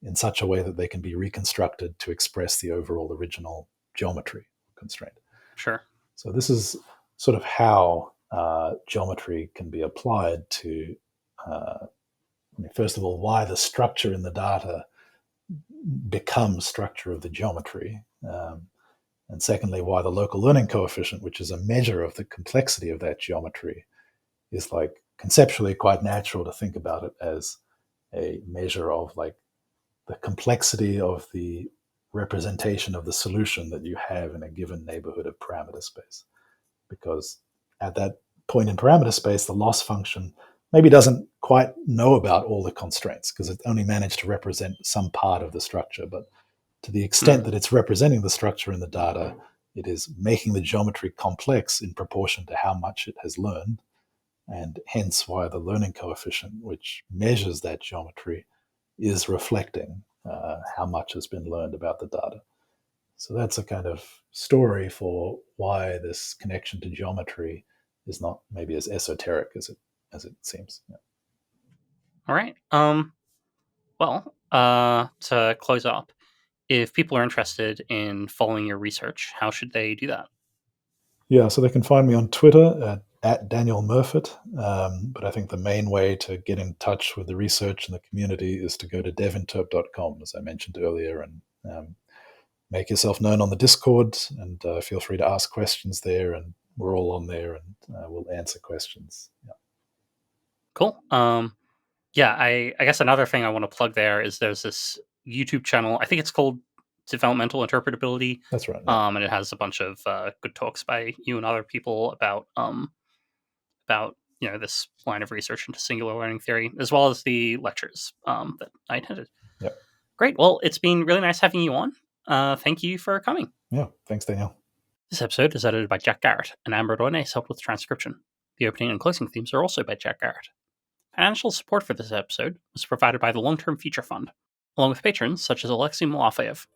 in such a way that they can be reconstructed to express the overall original geometry constraint. Sure. So this is sort of how geometry can be applied to, first of all, why the structure in the data becomes structure of the geometry. And secondly, why the local learning coefficient, which is a measure of the complexity of that geometry, is like conceptually quite natural to think about it as a measure of like the complexity of the representation of the solution that you have in a given neighborhood of parameter space. Because at that point in parameter space, the loss function maybe doesn't quite know about all the constraints because it only managed to represent some part of the structure. But to the extent that it's representing the structure in the data, it is making the geometry complex in proportion to how much it has learned, and hence why the learning coefficient, which measures that geometry, is reflecting how much has been learned about the data. So that's a kind of story for why this connection to geometry is not maybe as esoteric as it seems. Yeah. All right. To close up, if people are interested in following your research, how should they do that? Yeah, so they can find me on Twitter at Daniel Murfet. But I think the main way to get in touch with the research and the community is to go to devinterp.com, as I mentioned earlier, and make yourself known on the Discord, and feel free to ask questions there. And we're all on there, and we'll answer questions. Yeah. Cool. I guess another thing I want to plug there is there's this YouTube channel. I think it's called Developmental Interpretability. That's right. Yeah. And it has a bunch of good talks by you and other people about this line of research into singular learning theory, as well as the lectures that I attended. Yeah. Great. Well, it's been really nice having you on. Thank you for coming. Yeah. Thanks, Daniel. This episode is edited by Jack Garrett, and Amber Doyne has helped with transcription. The opening and closing themes are also by Jack Garrett. Financial support for this episode was provided by the Long-Term Future Fund, along with patrons such as Alexei Malafeyev.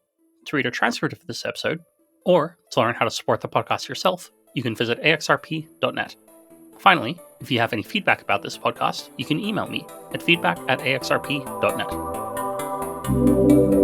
To read a transcript of this episode, or to learn how to support the podcast yourself, you can visit axrp.net. Finally, if you have any feedback about this podcast, you can email me at feedback@axrp.net.